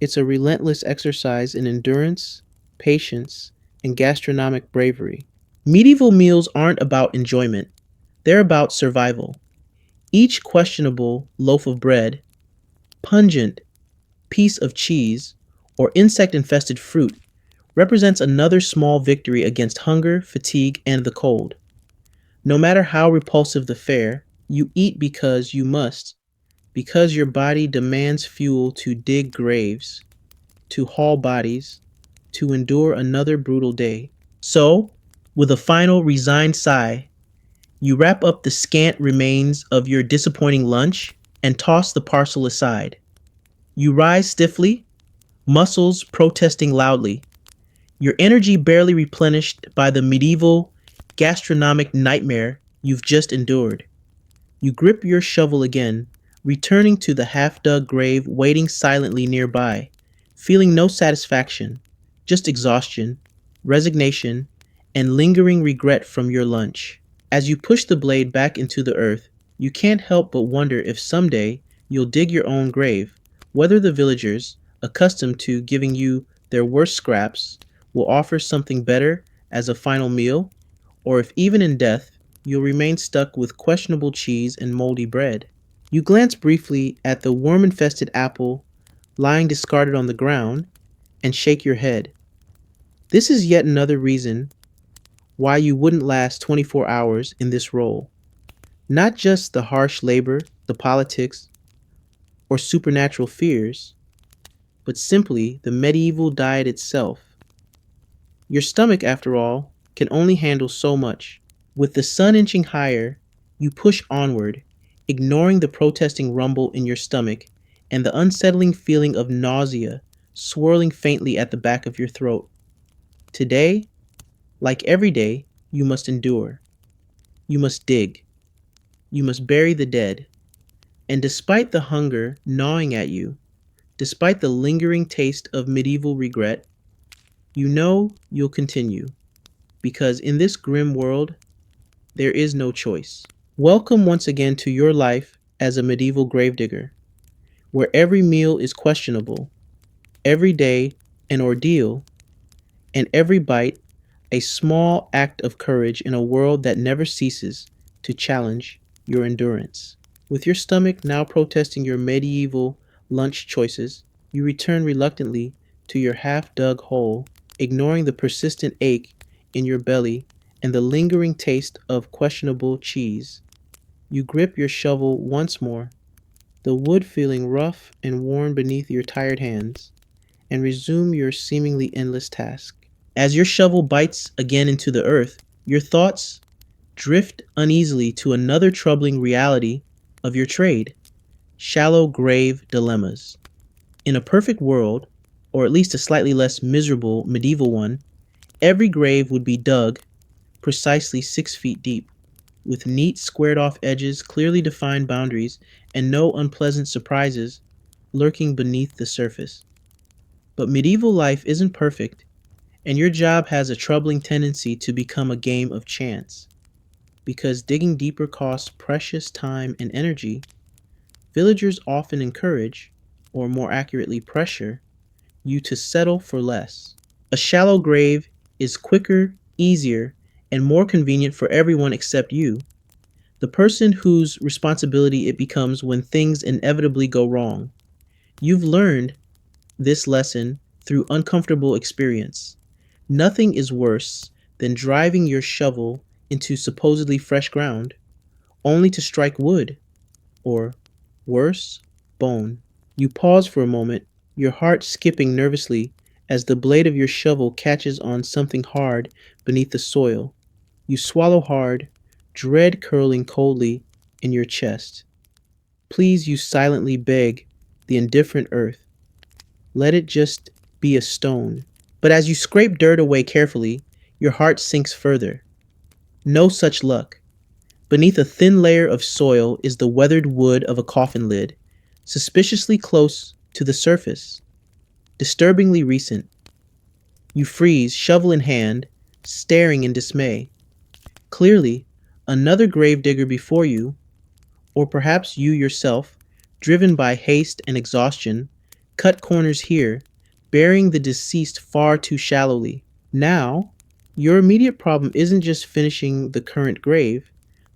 it's a relentless exercise in endurance, patience, and gastronomic bravery. Medieval meals aren't about enjoyment, they're about survival. Each questionable loaf of bread, pungent piece of cheese, or insect infested fruit represents another small victory against hunger, fatigue, and the cold. No matter how repulsive the fare, you eat because you must, because your body demands fuel to dig graves, to haul bodies, to endure another brutal day. So, with a final resigned sigh, you wrap up the scant remains of your disappointing lunch and toss the parcel aside. You rise stiffly, muscles protesting loudly, your energy barely replenished by the medieval gastronomic nightmare you've just endured. You grip your shovel again, returning to the half dug grave waiting silently nearby, feeling no satisfaction, just exhaustion, resignation, and lingering regret from your lunch. As you push the blade back into the earth, you can't help but wonder if someday you'll dig your own grave, whether the villagers, accustomed to giving you their worst scraps, will offer something better as a final meal, or if even in death you'll remain stuck with questionable cheese and moldy bread. You glance briefly at the worm infested apple lying discarded on the ground and shake your head. This is yet another reason why you wouldn't last 24 hours in this role. Not just the harsh labor, the politics, or supernatural fears, but simply the medieval diet itself. Your stomach, after all, can only handle so much. With the sun inching higher, you push onward, ignoring the protesting rumble in your stomach and the unsettling feeling of nausea swirling faintly at the back of your throat. Today, like every day, you must endure. You must dig. You must bury the dead. And despite the hunger gnawing at you, despite the lingering taste of medieval regret, you know you'll continue. Because in this grim world, there is no choice. Welcome once again to your life as a medieval gravedigger, where every meal is questionable, every day an ordeal, and every bite a small act of courage in a world that never ceases to challenge your endurance. With your stomach now protesting your medieval lunch choices, you return reluctantly to your half dug hole, ignoring the persistent ache in your belly and the lingering taste of questionable cheese. You grip your shovel once more, the wood feeling rough and worn beneath your tired hands, and resume your seemingly endless task. As your shovel bites again into the earth, your thoughts drift uneasily to another troubling reality of your trade: shallow grave dilemmas. In a perfect world, or at least a slightly less miserable medieval one, every grave would be dug precisely 6 feet deep, with neat squared off edges, clearly defined boundaries, and no unpleasant surprises lurking beneath the surface. But medieval life isn't perfect, and your job has a troubling tendency to become a game of chance. Because digging deeper costs precious time and energy, villagers often encourage, or more accurately pressure, you to settle for less. A shallow grave is quicker, easier, and more convenient for everyone except you, the person whose responsibility it becomes when things inevitably go wrong. You've learned this lesson through uncomfortable experience. Nothing is worse than driving your shovel into supposedly fresh ground, only to strike wood, or worse, bone. You pause for a moment, your heart skipping nervously as the blade of your shovel catches on something hard beneath the soil. You swallow hard, dread curling coldly in your chest. Please, you silently beg the indifferent earth. Let it just be a stone. But as you scrape dirt away carefully, your heart sinks further. No such luck. Beneath a thin layer of soil is the weathered wood of a coffin lid, suspiciously close to the surface, disturbingly recent. You freeze, shovel in hand, staring in dismay. Clearly, another gravedigger before you, or perhaps you yourself, driven by haste and exhaustion, cut corners here, burying the deceased far too shallowly. Now, your immediate problem isn't just finishing the current grave,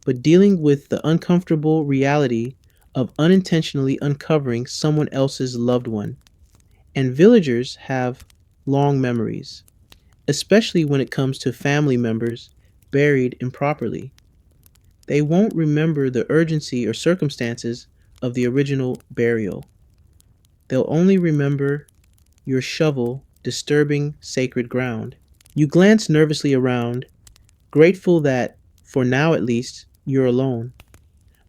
but dealing with the uncomfortable reality of unintentionally uncovering someone else's loved one. And villagers have long memories. especially when it comes to family members buried improperly. They won't remember the urgency or circumstances of the original burial. They'll only remember your shovel disturbing sacred ground. You glance nervously around, grateful that, for now at least, you're alone.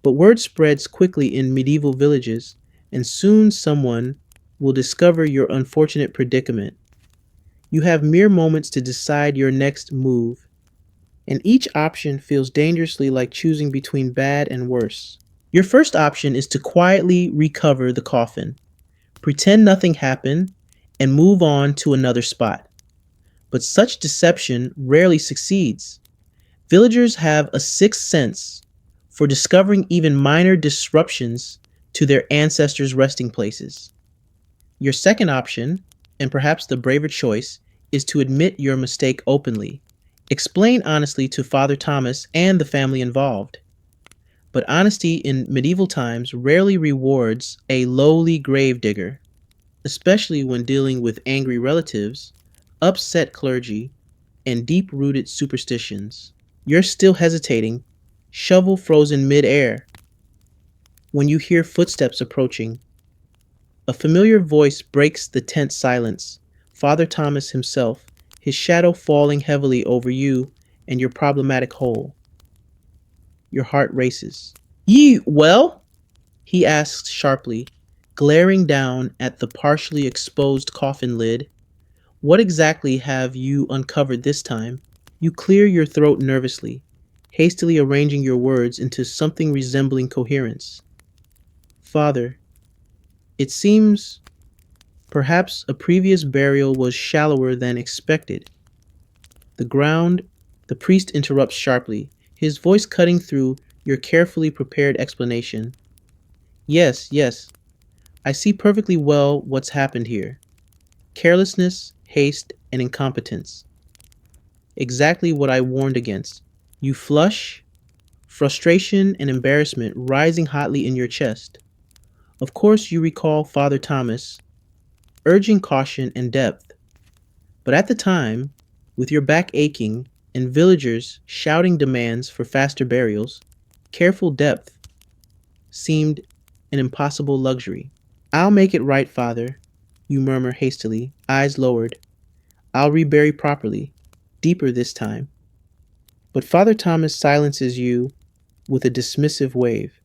But word spreads quickly in medieval villages, and soon someone will discover your unfortunate predicament. You have mere moments to decide your next move, and each option feels dangerously like choosing between bad and worse. Your first option is to quietly recover the coffin, pretend nothing happened, and move on to another spot. But such deception rarely succeeds. Villagers have a sixth sense for discovering even minor disruptions to their ancestors' resting places. Your second option, and perhaps the braver choice, is to admit your mistake openly. Explain honestly to Father Thomas and the family involved. But honesty in medieval times rarely rewards a lowly gravedigger, especially when dealing with angry relatives, upset clergy, and deep rooted superstitions. You're still hesitating, shovel frozen mid-air, when you hear footsteps approaching. A familiar voice breaks the tense silence. Father Thomas himself, his shadow falling heavily over you and your problematic hole. Your heart races. Ye well? He asks sharply, glaring down at the partially exposed coffin lid. What exactly have you uncovered this time? You clear your throat nervously, hastily arranging your words into something resembling coherence. Father, it seems perhaps a previous burial was shallower than expected. The ground, the priest interrupts sharply, his voice cutting through your carefully prepared explanation. Yes, yes, I see perfectly well what's happened here. Carelessness, haste, and incompetence. Exactly what I warned against. You flush, frustration and embarrassment rising hotly in your chest. Of course, you recall Father Thomas urging caution and depth, but at the time, with your back aching and villagers shouting demands for faster burials, careful depth seemed an impossible luxury. I'll make it right, Father, you murmur hastily, eyes lowered. I'll rebury properly, deeper this time. But Father Thomas silences you with a dismissive wave.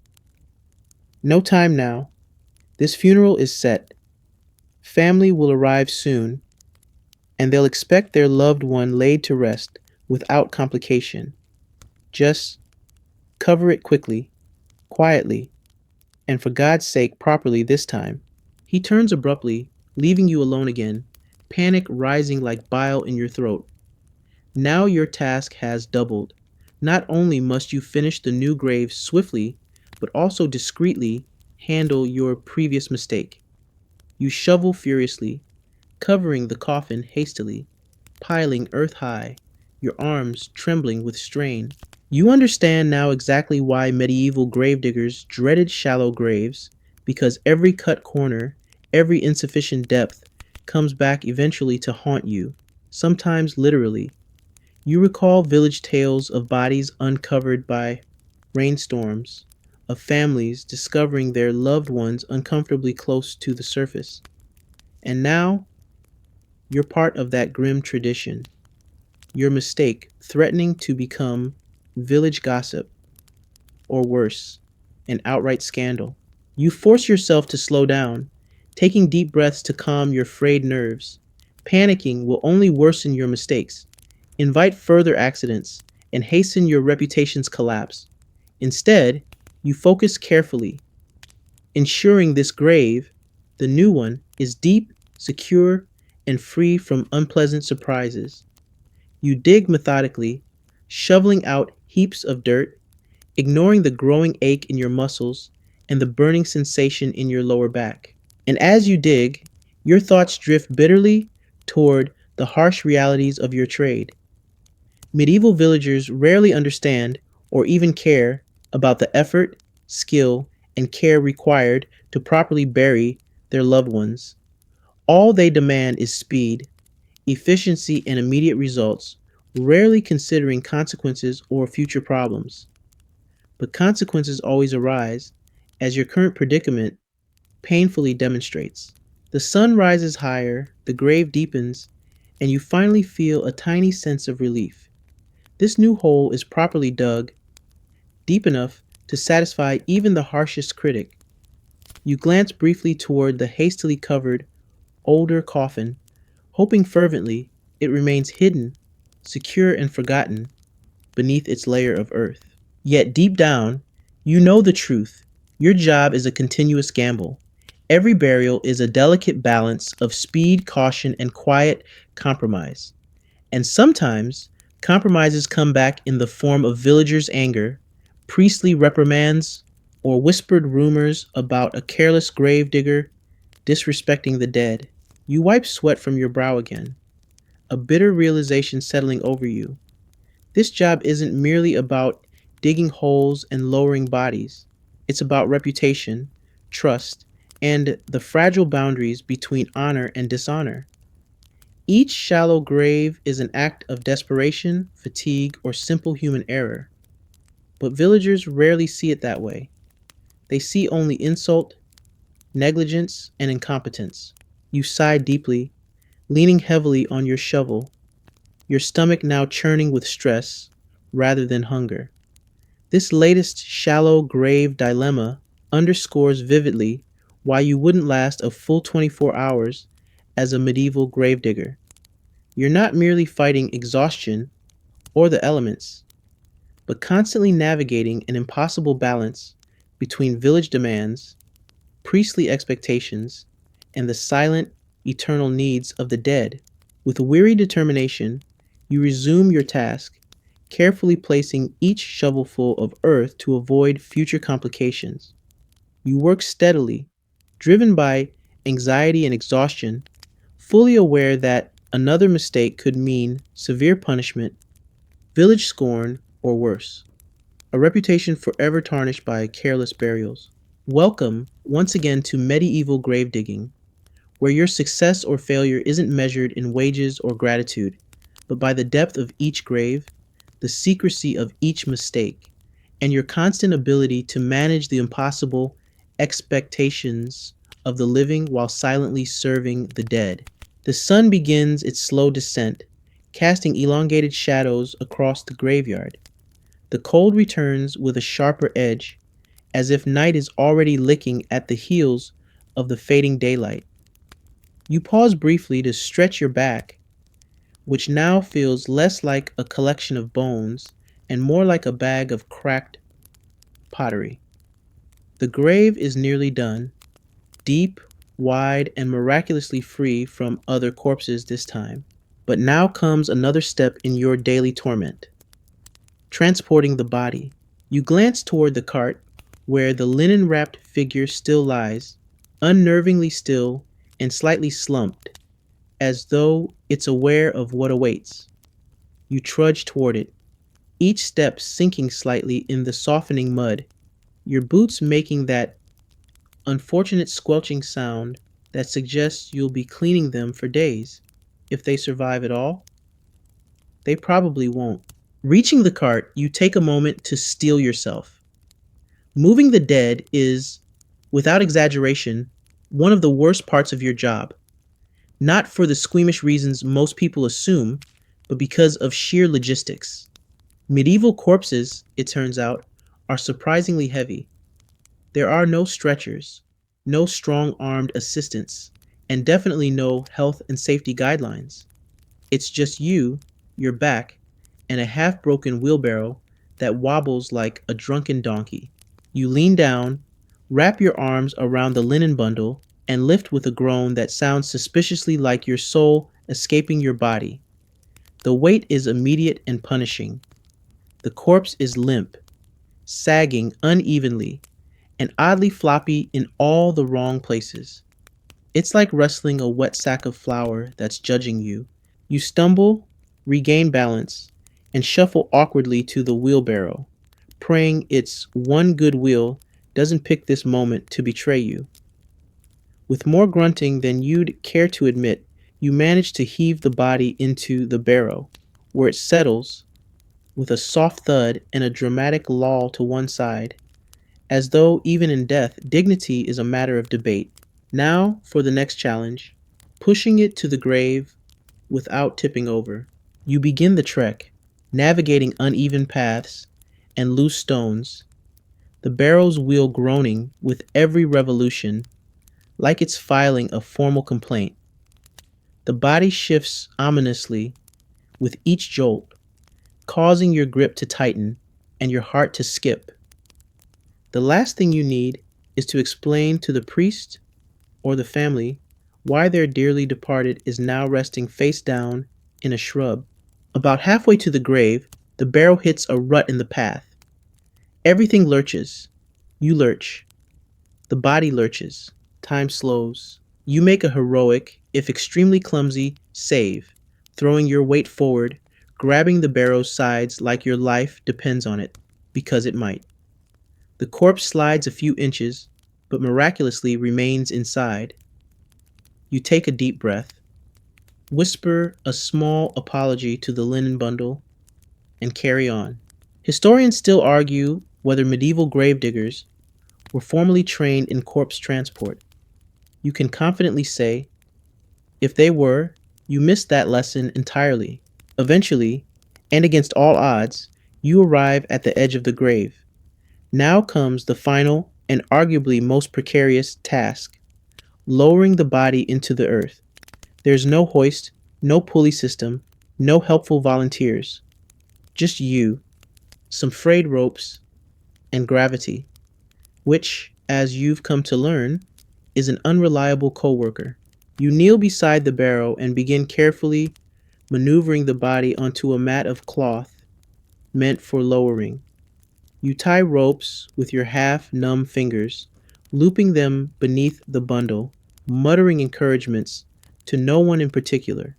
No time now. This funeral is set. Family will arrive soon, and they'll expect their loved one laid to rest without complication. Just cover it quickly, quietly, and for God's sake, properly this time. He turns abruptly, leaving you alone again, panic rising like bile in your throat. Now your task has doubled. Not only must you finish the new grave swiftly, but also discreetly handle your previous mistake. You shovel furiously, covering the coffin hastily, piling earth high, your arms trembling with strain. You understand now exactly why medieval gravediggers dreaded shallow graves, because every cut corner, every insufficient depth, comes back eventually to haunt you, sometimes literally. You recall village tales of bodies uncovered by rainstorms, of families discovering their loved ones uncomfortably close to the surface. And now, you're part of that grim tradition. Your mistake threatening to become village gossip, or worse, an outright scandal. You force yourself to slow down, taking deep breaths to calm your frayed nerves. Panicking will only worsen your mistakes, invite further accidents, and hasten your reputation's collapse. Instead, you focus carefully, ensuring this grave, the new one, is deep, secure, and free from unpleasant surprises. You dig methodically, shoveling out heaps of dirt, ignoring the growing ache in your muscles and the burning sensation in your lower back. And as you dig, your thoughts drift bitterly toward the harsh realities of your trade. Medieval villagers rarely understand or even care about the effort, skill, and care required to properly bury their loved ones. All they demand is speed, efficiency, and immediate results, rarely considering consequences or future problems. But consequences always arise, as your current predicament painfully demonstrates. The sun rises higher, the grave deepens, and you finally feel a tiny sense of relief. This new hole is properly dug, deep enough to satisfy even the harshest critic. You glance briefly toward the hastily covered, older coffin, hoping fervently it remains hidden, secure, and forgotten beneath its layer of earth. Yet deep down, you know the truth. Your job is a continuous gamble. Every burial is a delicate balance of speed, caution, and quiet compromise. And sometimes, compromises come back in the form of villagers' anger, priestly reprimands, or whispered rumors about a careless gravedigger disrespecting the dead. You wipe sweat from your brow again, a bitter realization settling over you. This job isn't merely about digging holes and lowering bodies. It's about reputation, trust, and the fragile boundaries between honor and dishonor. Each shallow grave is an act of desperation, fatigue, or simple human error. But villagers rarely see it that way. They see only insult, negligence, and incompetence. You sigh deeply, leaning heavily on your shovel, your stomach now churning with stress rather than hunger. This latest shallow grave dilemma underscores vividly why you wouldn't last a full 24 hours as a medieval gravedigger. You're not merely fighting exhaustion or the elements, but constantly navigating an impossible balance between village demands, priestly expectations, and the silent, eternal needs of the dead. With weary determination, you resume your task, carefully placing each shovelful of earth to avoid future complications. You work steadily, driven by anxiety and exhaustion, fully aware that another mistake could mean severe punishment, village scorn, or worse, a reputation forever tarnished by careless burials. Welcome once again to medieval grave digging, where your success or failure isn't measured in wages or gratitude, but by the depth of each grave, the secrecy of each mistake, and your constant ability to manage the impossible expectations of the living while silently serving the dead. The sun begins its slow descent, casting elongated shadows across the graveyard. The cold returns with a sharper edge, as if night is already licking at the heels of the fading daylight. You pause briefly to stretch your back, which now feels less like a collection of bones and more like a bag of cracked pottery. The grave is nearly done, deep, wide, and miraculously free from other corpses this time. But now comes another step in your daily torment, transporting the body. You glance toward the cart, where the linen wrapped figure still lies, unnervingly still and slightly slumped, as though it's aware of what awaits. You trudge toward it, each step sinking slightly in the softening mud, your boots making that unfortunate squelching sound that suggests you'll be cleaning them for days. If they survive at all, they probably won't. Reaching the cart, you take a moment to steel yourself. Moving the dead is, without exaggeration, one of the worst parts of your job. Not for the squeamish reasons most people assume, but because of sheer logistics. Medieval corpses, it turns out, are surprisingly heavy. There are no stretchers, no strong armed assistants, and definitely no health and safety guidelines. It's just you, your back, and a half broken wheelbarrow that wobbles like a drunken donkey. You lean down, wrap your arms around the linen bundle, and lift with a groan that sounds suspiciously like your soul escaping your body. The weight is immediate and punishing. The corpse is limp, sagging unevenly, and oddly floppy in all the wrong places. It's like wrestling a wet sack of flour that's judging you. You stumble, regain balance, and shuffle awkwardly to the wheelbarrow, praying its one good wheel doesn't pick this moment to betray you. With more grunting than you'd care to admit, You manage to heave the body into the barrow, where it settles with a soft thud and a dramatic loll to one side, as though even in death, dignity is a matter of debate. Now for the next challenge, pushing it to the grave without tipping over. You begin the trek, navigating uneven paths and loose stones, the barrow's wheel groaning with every revolution like it's filing a formal complaint. The body shifts ominously with each jolt, causing your grip to tighten and your heart to skip. The last thing you need is to explain to the priest or the family why their dearly departed is now resting face down in a shrub. About halfway to the grave, the barrow hits a rut in the path. Everything lurches. You lurch. The body lurches. Time slows. You make a heroic, if extremely clumsy, save, throwing your weight forward, grabbing the barrow's sides like your life depends on it, because it might. The corpse slides a few inches, but miraculously remains inside. You take a deep breath, whisper a small apology to the linen bundle, and carry on. Historians still argue whether medieval gravediggers were formally trained in corpse transport. You can confidently say, if they were, you missed that lesson entirely. Eventually, and against all odds, you arrive at the edge of the grave. Now comes the final and arguably most precarious task, lowering the body into the earth. There's no hoist, no pulley system, no helpful volunteers. Just you, some frayed ropes, and gravity, which, as you've come to learn, is an unreliable coworker. You kneel beside the barrow and begin carefully maneuvering the body onto a mat of cloth meant for lowering. You tie ropes with your half-numb fingers, looping them beneath the bundle, muttering encouragements to no one in particular.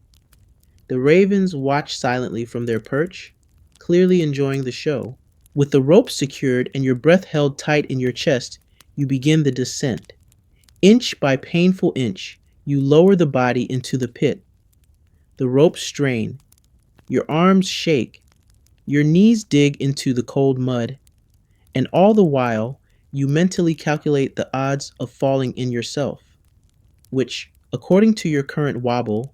The ravens watch silently from their perch, clearly enjoying the show. With the rope secured and your breath held tight in your chest, you begin the descent. Inch by painful inch, you lower the body into the pit. The ropes strain. Your arms shake. Your knees dig into the cold mud. And all the while, you mentally calculate the odds of falling in yourself, which, according to your current wobble,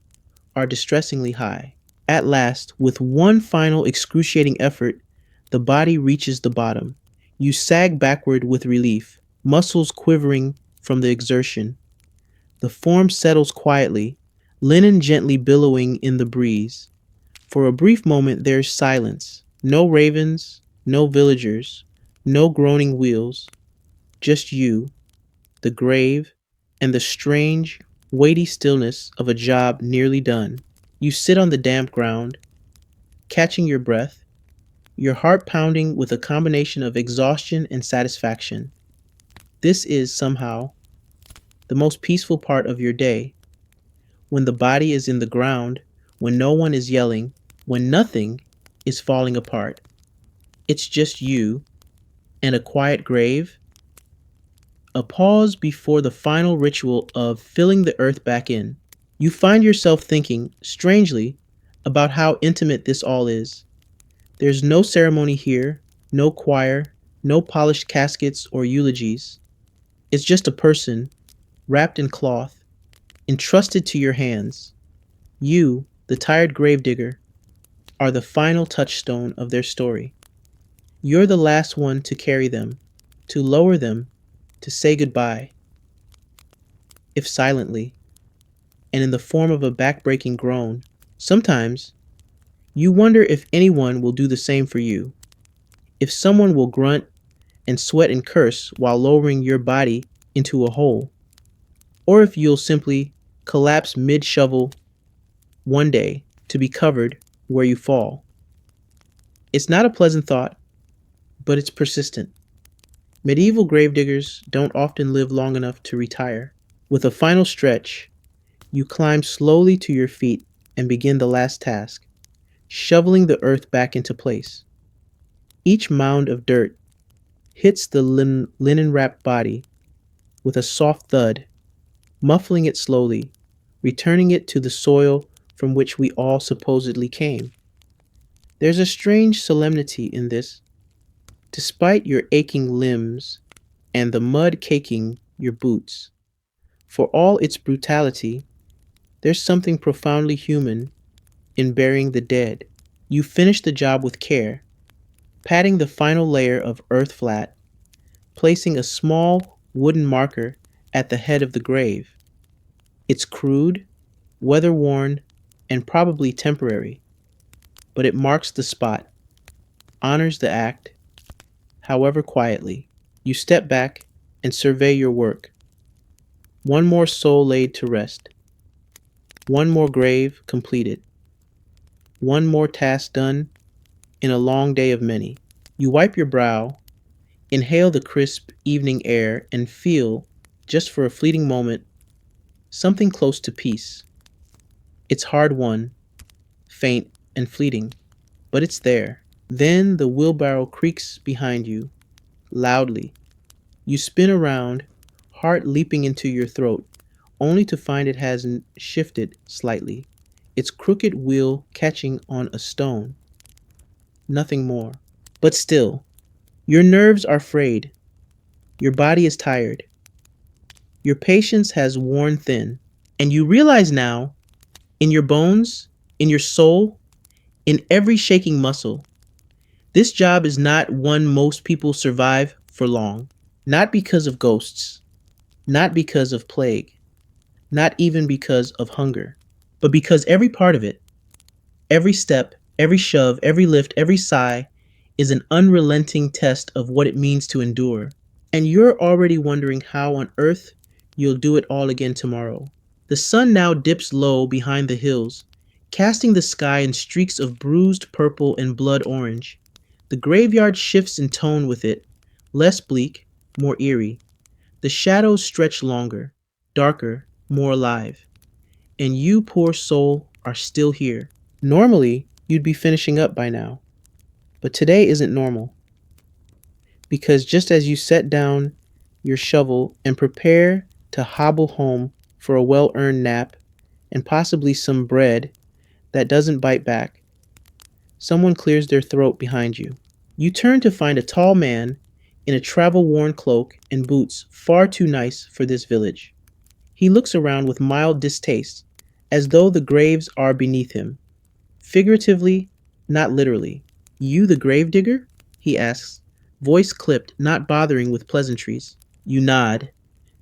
are distressingly high. At last, with one final excruciating effort, the body reaches the bottom. You sag backward with relief, muscles quivering from the exertion. The form settles quietly, linen gently billowing in the breeze. For a brief moment there's silence. No ravens, no villagers, no groaning wheels. Just you, the grave, and the strange, weighty stillness of a job nearly done. You sit on the damp ground, catching your breath, your heart pounding with a combination of exhaustion and satisfaction. This is, somehow, the most peaceful part of your day, when the body is in the ground, when no one is yelling, when nothing is falling apart. It's just you and a quiet grave, a pause before the final ritual of filling the earth back in. You find yourself thinking, strangely, about how intimate this all is. There's no ceremony here, no choir, no polished caskets or eulogies. It's just a person, wrapped in cloth, entrusted to your hands. You, the tired gravedigger, are the final touchstone of their story. You're the last one to carry them, to lower them, to say goodbye, if silently, and in the form of a back-breaking groan. Sometimes, you wonder if anyone will do the same for you, if someone will grunt and sweat and curse while lowering your body into a hole, or if you'll simply collapse mid-shovel one day to be covered where you fall. It's not a pleasant thought, but it's persistent. Medieval gravediggers don't often live long enough to retire. With a final stretch, you climb slowly to your feet and begin the last task, shoveling the earth back into place. Each mound of dirt hits the linen-wrapped body with a soft thud, muffling it slowly, returning it to the soil from which we all supposedly came. There's a strange solemnity in this. Despite your aching limbs and the mud caking your boots, for all its brutality, there's something profoundly human in burying the dead. You finish the job with care, patting the final layer of earth flat, placing a small wooden marker at the head of the grave. It's crude, weather worn, and probably temporary, but it marks the spot, honors the act, however quietly. You step back and survey your work. One more soul laid to rest, one more grave completed, one more task done in a long day of many. You wipe your brow, inhale the crisp evening air, and feel, just for a fleeting moment, something close to peace. It's hard won, faint, and fleeting, but it's there. Then the wheelbarrow creaks behind you, loudly. You spin around, heart leaping into your throat, only to find it has shifted slightly, its crooked wheel catching on a stone. Nothing more. But still, your nerves are frayed, your body is tired, your patience has worn thin, and you realize now, in your bones, in your soul, in every shaking muscle, this job is not one most people survive for long. Not because of ghosts, not because of plague, not even because of hunger, but because every part of it, every step, every shove, every lift, every sigh, is an unrelenting test of what it means to endure. And you're already wondering how on earth you'll do it all again tomorrow. The sun now dips low behind the hills, casting the sky in streaks of bruised purple and blood orange. The graveyard shifts in tone with it, less bleak, more eerie. The shadows stretch longer, darker, more alive. And you, poor soul, are still here. Normally, you'd be finishing up by now. But today isn't normal. Because just as you set down your shovel and prepare to hobble home for a well-earned nap and possibly some bread that doesn't bite back, someone clears their throat behind you. You turn to find a tall man in a travel-worn cloak and boots far too nice for this village. He looks around with mild distaste, as though the graves are beneath him. Figuratively, not literally. You the gravedigger? He asks, voice clipped, not bothering with pleasantries. You nod,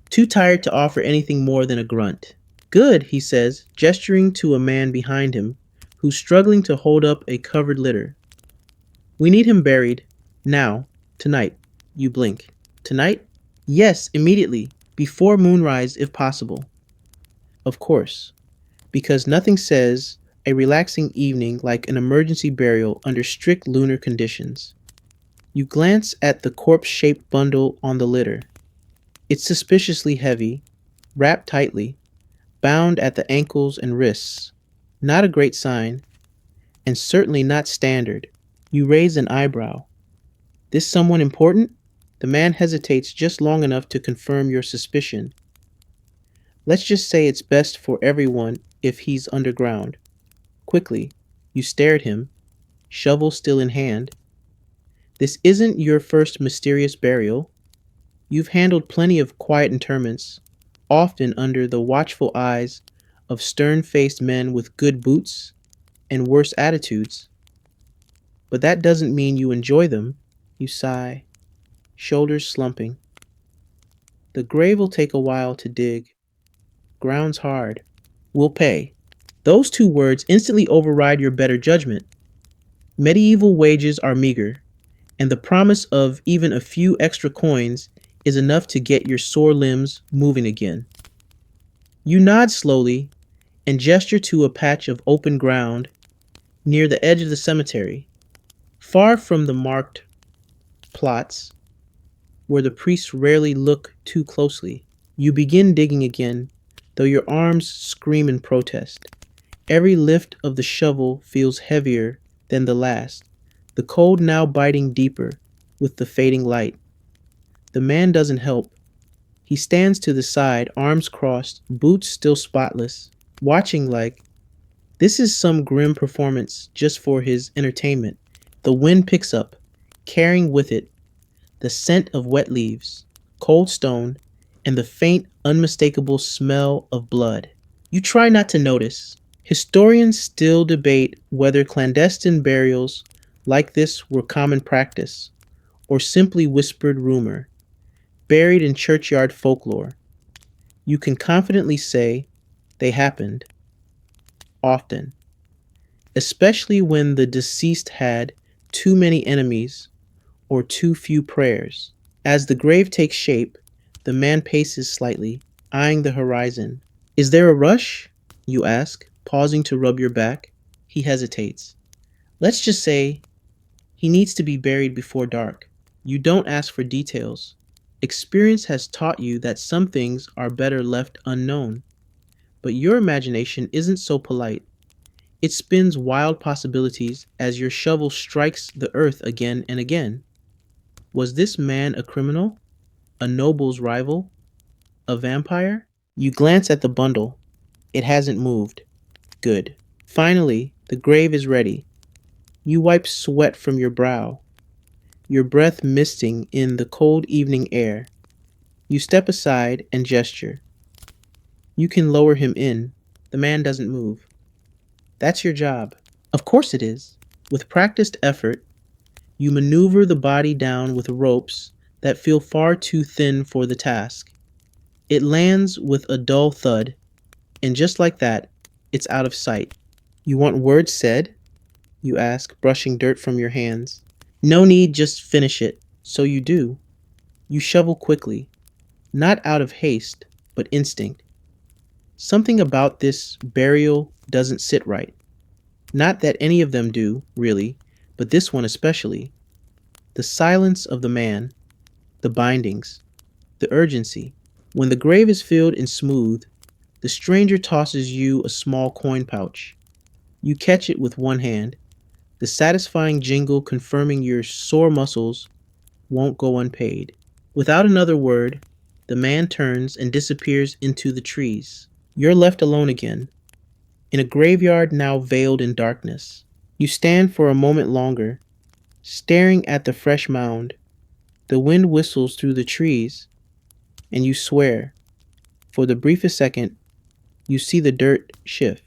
too tired to offer anything more than a grunt. Good, he says, gesturing to a man behind him, who's struggling to hold up a covered litter. We need him buried. Now. Tonight. You blink. Tonight? Yes, immediately. Before moonrise, if possible. Of course. Because nothing says a relaxing evening like an emergency burial under strict lunar conditions. You glance at the corpse-shaped bundle on the litter. It's suspiciously heavy, wrapped tightly, bound at the ankles and wrists. Not a great sign, and certainly not standard. You raise an eyebrow. This someone important? The man hesitates just long enough to confirm your suspicion. Let's just say it's best for everyone if he's underground. Quickly, you stare at him, shovel still in hand. This isn't your first mysterious burial. You've handled plenty of quiet interments, often under the watchful eyes of stern-faced men with good boots and worse attitudes. But that doesn't mean you enjoy them. You sigh, shoulders slumping. The grave will take a while to dig. Ground's hard. We'll pay. Those two words instantly override your better judgment. Medieval wages are meager, and the promise of even a few extra coins is enough to get your sore limbs moving again. You nod slowly and gesture to a patch of open ground near the edge of the cemetery, far from the marked plots where the priests rarely look too closely. You begin digging again, though your arms scream in protest. Every lift of the shovel feels heavier than the last, the cold now biting deeper with the fading light. The man doesn't help. He stands to the side, arms crossed, boots still spotless. watching like this is some grim performance just for his entertainment. The wind picks up, carrying with it the scent of wet leaves, cold stone, and the faint, unmistakable smell of blood. You try not to notice. Historians still debate whether clandestine burials like this were common practice or simply whispered rumor, buried in churchyard folklore. You can confidently say they happened often, especially when the deceased had too many enemies or too few prayers. As the grave takes shape, the man paces slightly, eyeing the horizon. Is there a rush? You ask, pausing to rub your back. He hesitates. Let's just say he needs to be buried before dark. You don't ask for details. Experience has taught you that some things are better left unknown. But your imagination isn't so polite. It spins wild possibilities as your shovel strikes the earth again and again. Was this man a criminal? A noble's rival? A vampire? You glance at the bundle. It hasn't moved. Good. Finally, the grave is ready. You wipe sweat from your brow, your breath misting in the cold evening air. You step aside and gesture. You can lower him in. The man doesn't move. That's your job. Of course it is. With practiced effort, you maneuver the body down with ropes that feel far too thin for the task. It lands with a dull thud, and just like that, it's out of sight. You want words said? You ask, brushing dirt from your hands. No need, just finish it. So you do. You shovel quickly, not out of haste, but instinct. Something about this burial doesn't sit right. Not that any of them do, really, but this one especially. The silence of the man, the bindings, the urgency. When the grave is filled and smooth, the stranger tosses you a small coin pouch. You catch it with one hand, the satisfying jingle confirming your sore muscles won't go unpaid. Without another word, the man turns and disappears into the trees. You're left alone again, in a graveyard now veiled in darkness. You stand for a moment longer, staring at the fresh mound. The wind whistles through the trees, and you swear, for the briefest second, you see the dirt shift.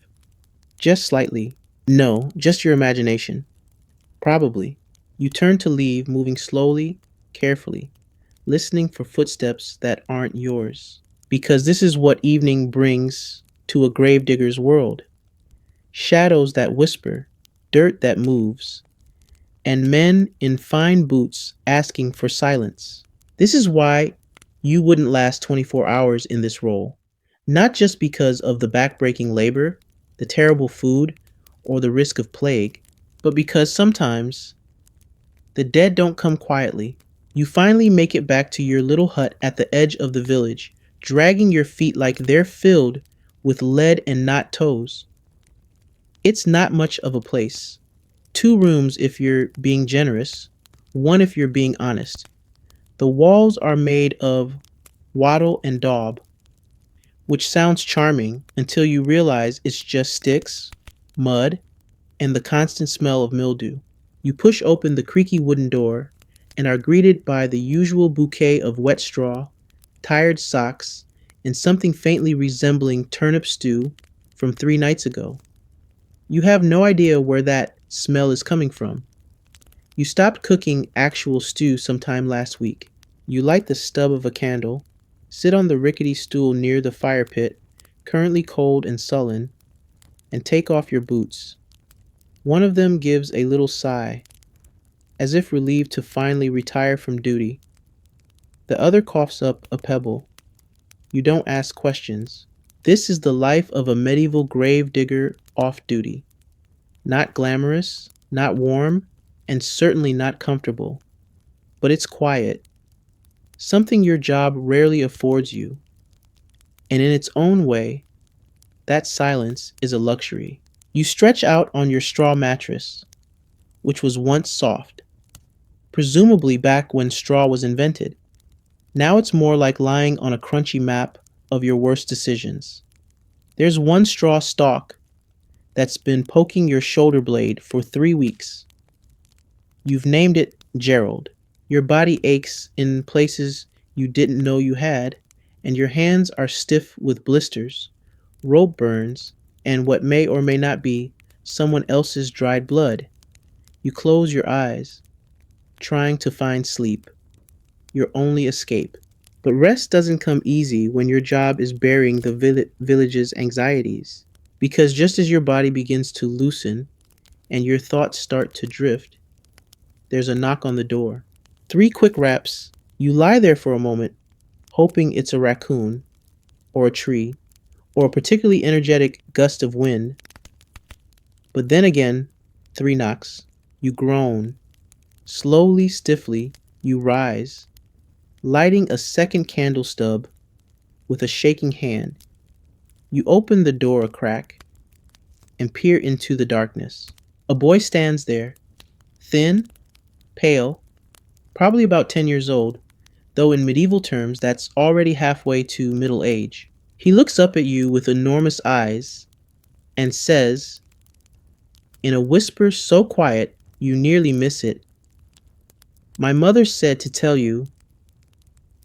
Just slightly. No, just your imagination. Probably. You turn to leave, moving slowly, carefully, listening for footsteps that aren't yours. Because this is what evening brings to a gravedigger's world. Shadows that whisper, dirt that moves, and men in fine boots asking for silence. This is why you wouldn't last 24 hours in this role. Not just because of the backbreaking labor, the terrible food, or the risk of plague, but because sometimes the dead don't come quietly. You finally make it back to your little hut at the edge of the village, dragging your feet like they're filled with lead and not toes. It's not much of a place. 2 rooms if you're being generous, one if you're being honest. The walls are made of wattle and daub, which sounds charming until you realize it's just sticks, mud, and the constant smell of mildew. You push open the creaky wooden door and are greeted by the usual bouquet of wet straw, tired socks, and something faintly resembling turnip stew from 3 nights ago. You have no idea where that smell is coming from. You stopped cooking actual stew sometime last week. You light the stub of a candle, sit on the rickety stool near the fire pit, currently cold and sullen, and take off your boots. One of them gives a little sigh, as if relieved to finally retire from duty. The other coughs up a pebble. You don't ask questions. This is the life of a medieval grave digger off duty. Not glamorous, not warm, and certainly not comfortable. But it's quiet, something your job rarely affords you. And in its own way, that silence is a luxury. You stretch out on your straw mattress, which was once soft, presumably back when straw was invented. Now it's more like lying on a crunchy map of your worst decisions. There's one straw stalk that's been poking your shoulder blade for 3 weeks. You've named it Gerald. Your body aches in places you didn't know you had, and your hands are stiff with blisters, rope burns, and what may or may not be someone else's dried blood. You close your eyes, trying to find sleep, your only escape. But rest doesn't come easy when your job is burying the village's anxieties. Because just as your body begins to loosen and your thoughts start to drift, there's a knock on the door. 3 quick raps. You lie there for a moment, hoping it's a raccoon, or a tree, or a particularly energetic gust of wind. But then again, 3 knocks. You groan. Slowly, stiffly, you rise, lighting a second candle stub with a shaking hand. You open the door a crack and peer into the darkness. A boy stands there, thin, pale, probably about 10 years old, though in medieval terms that's already halfway to middle age. He looks up at you with enormous eyes and says, in a whisper so quiet you nearly miss it, "My mother said to tell you,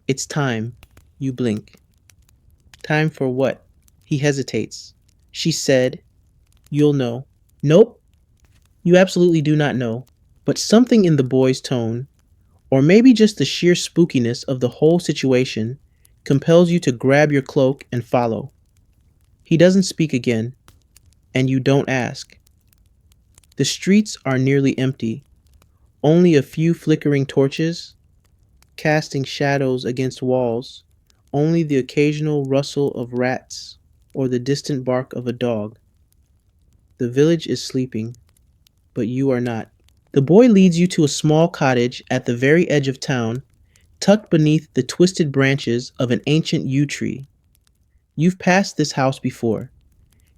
it's time." You blink. Time for what? He hesitates. She said, "You'll know." Nope, you absolutely do not know. But something in the boy's tone, or maybe just the sheer spookiness of the whole situation, compels you to grab your cloak and follow. He doesn't speak again, and you don't ask. The streets are nearly empty, only a few flickering torches, casting shadows against walls, only the occasional rustle of rats or the distant bark of a dog. The village is sleeping, but you are not. The boy leads you to a small cottage at the very edge of town, tucked beneath the twisted branches of an ancient yew tree. You've passed this house before.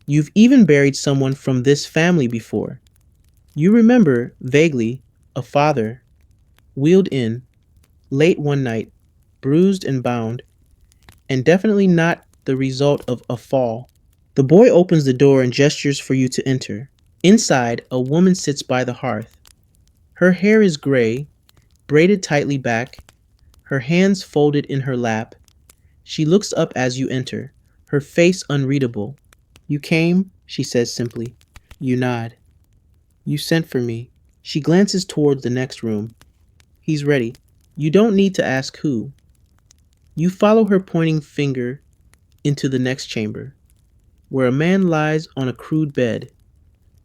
You've even buried someone from this family before. You remember, vaguely, a father, wheeled in, late one night, bruised and bound, and definitely not the result of a fall. The boy opens the door and gestures for you to enter. Inside, a woman sits by the hearth. Her hair is gray, braided tightly back, her hands folded in her lap. She looks up as you enter, her face unreadable. "You came?" she says simply. You nod. "You sent for me." She glances toward the next room. He's ready. You don't need to ask who. You follow her pointing finger into the next chamber, where a man lies on a crude bed,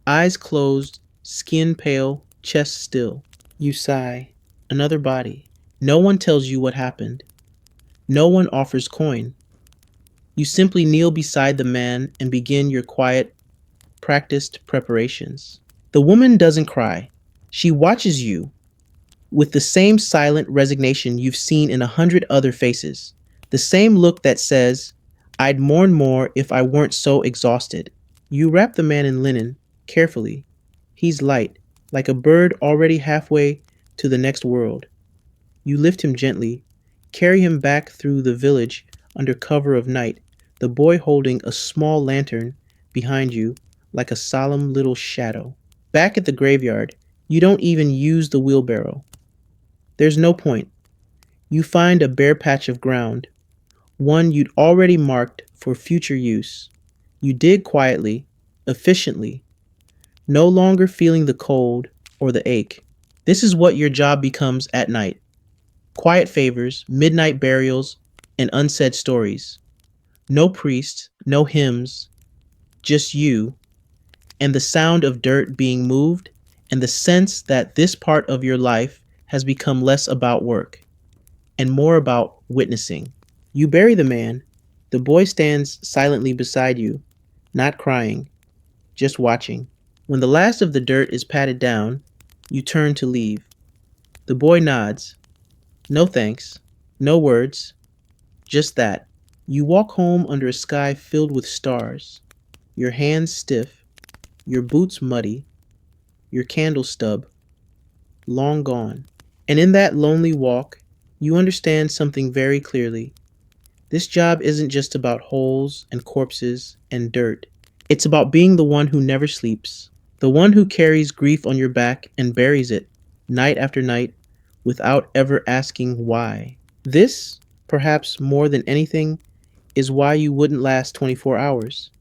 eyes closed, skin pale, chest still. You sigh. Another body. No one tells you what happened. No one offers coin. You simply kneel beside the man and begin your quiet, practiced preparations. The woman doesn't cry. She watches you with the same silent resignation you've seen in 100 other faces. The same look that says, "I'd mourn more if I weren't so exhausted." You wrap the man in linen, carefully. He's light, like a bird already halfway to the next world. You lift him gently, carry him back through the village under cover of night, the boy holding a small lantern behind you like a solemn little shadow. Back at the graveyard, you don't even use the wheelbarrow. There's no point. You find a bare patch of ground, one you'd already marked for future use. You dig quietly, efficiently, no longer feeling the cold or the ache. This is what your job becomes at night. Quiet favors, midnight burials, and unsaid stories. No priest, no hymns, just you, and the sound of dirt being moved, and the sense that this part of your life has become less about work and more about witnessing. You bury the man. The boy stands silently beside you, not crying, just watching. When the last of the dirt is patted down, you turn to leave. The boy nods. No thanks, no words, just that. You walk home under a sky filled with stars, your hands stiff, your boots muddy, your candle stub long gone. And in that lonely walk, you understand something very clearly. This job isn't just about holes and corpses and dirt. It's about being the one who never sleeps, the one who carries grief on your back and buries it night after night without ever asking why. This, perhaps more than anything, is why you wouldn't last 24 hours.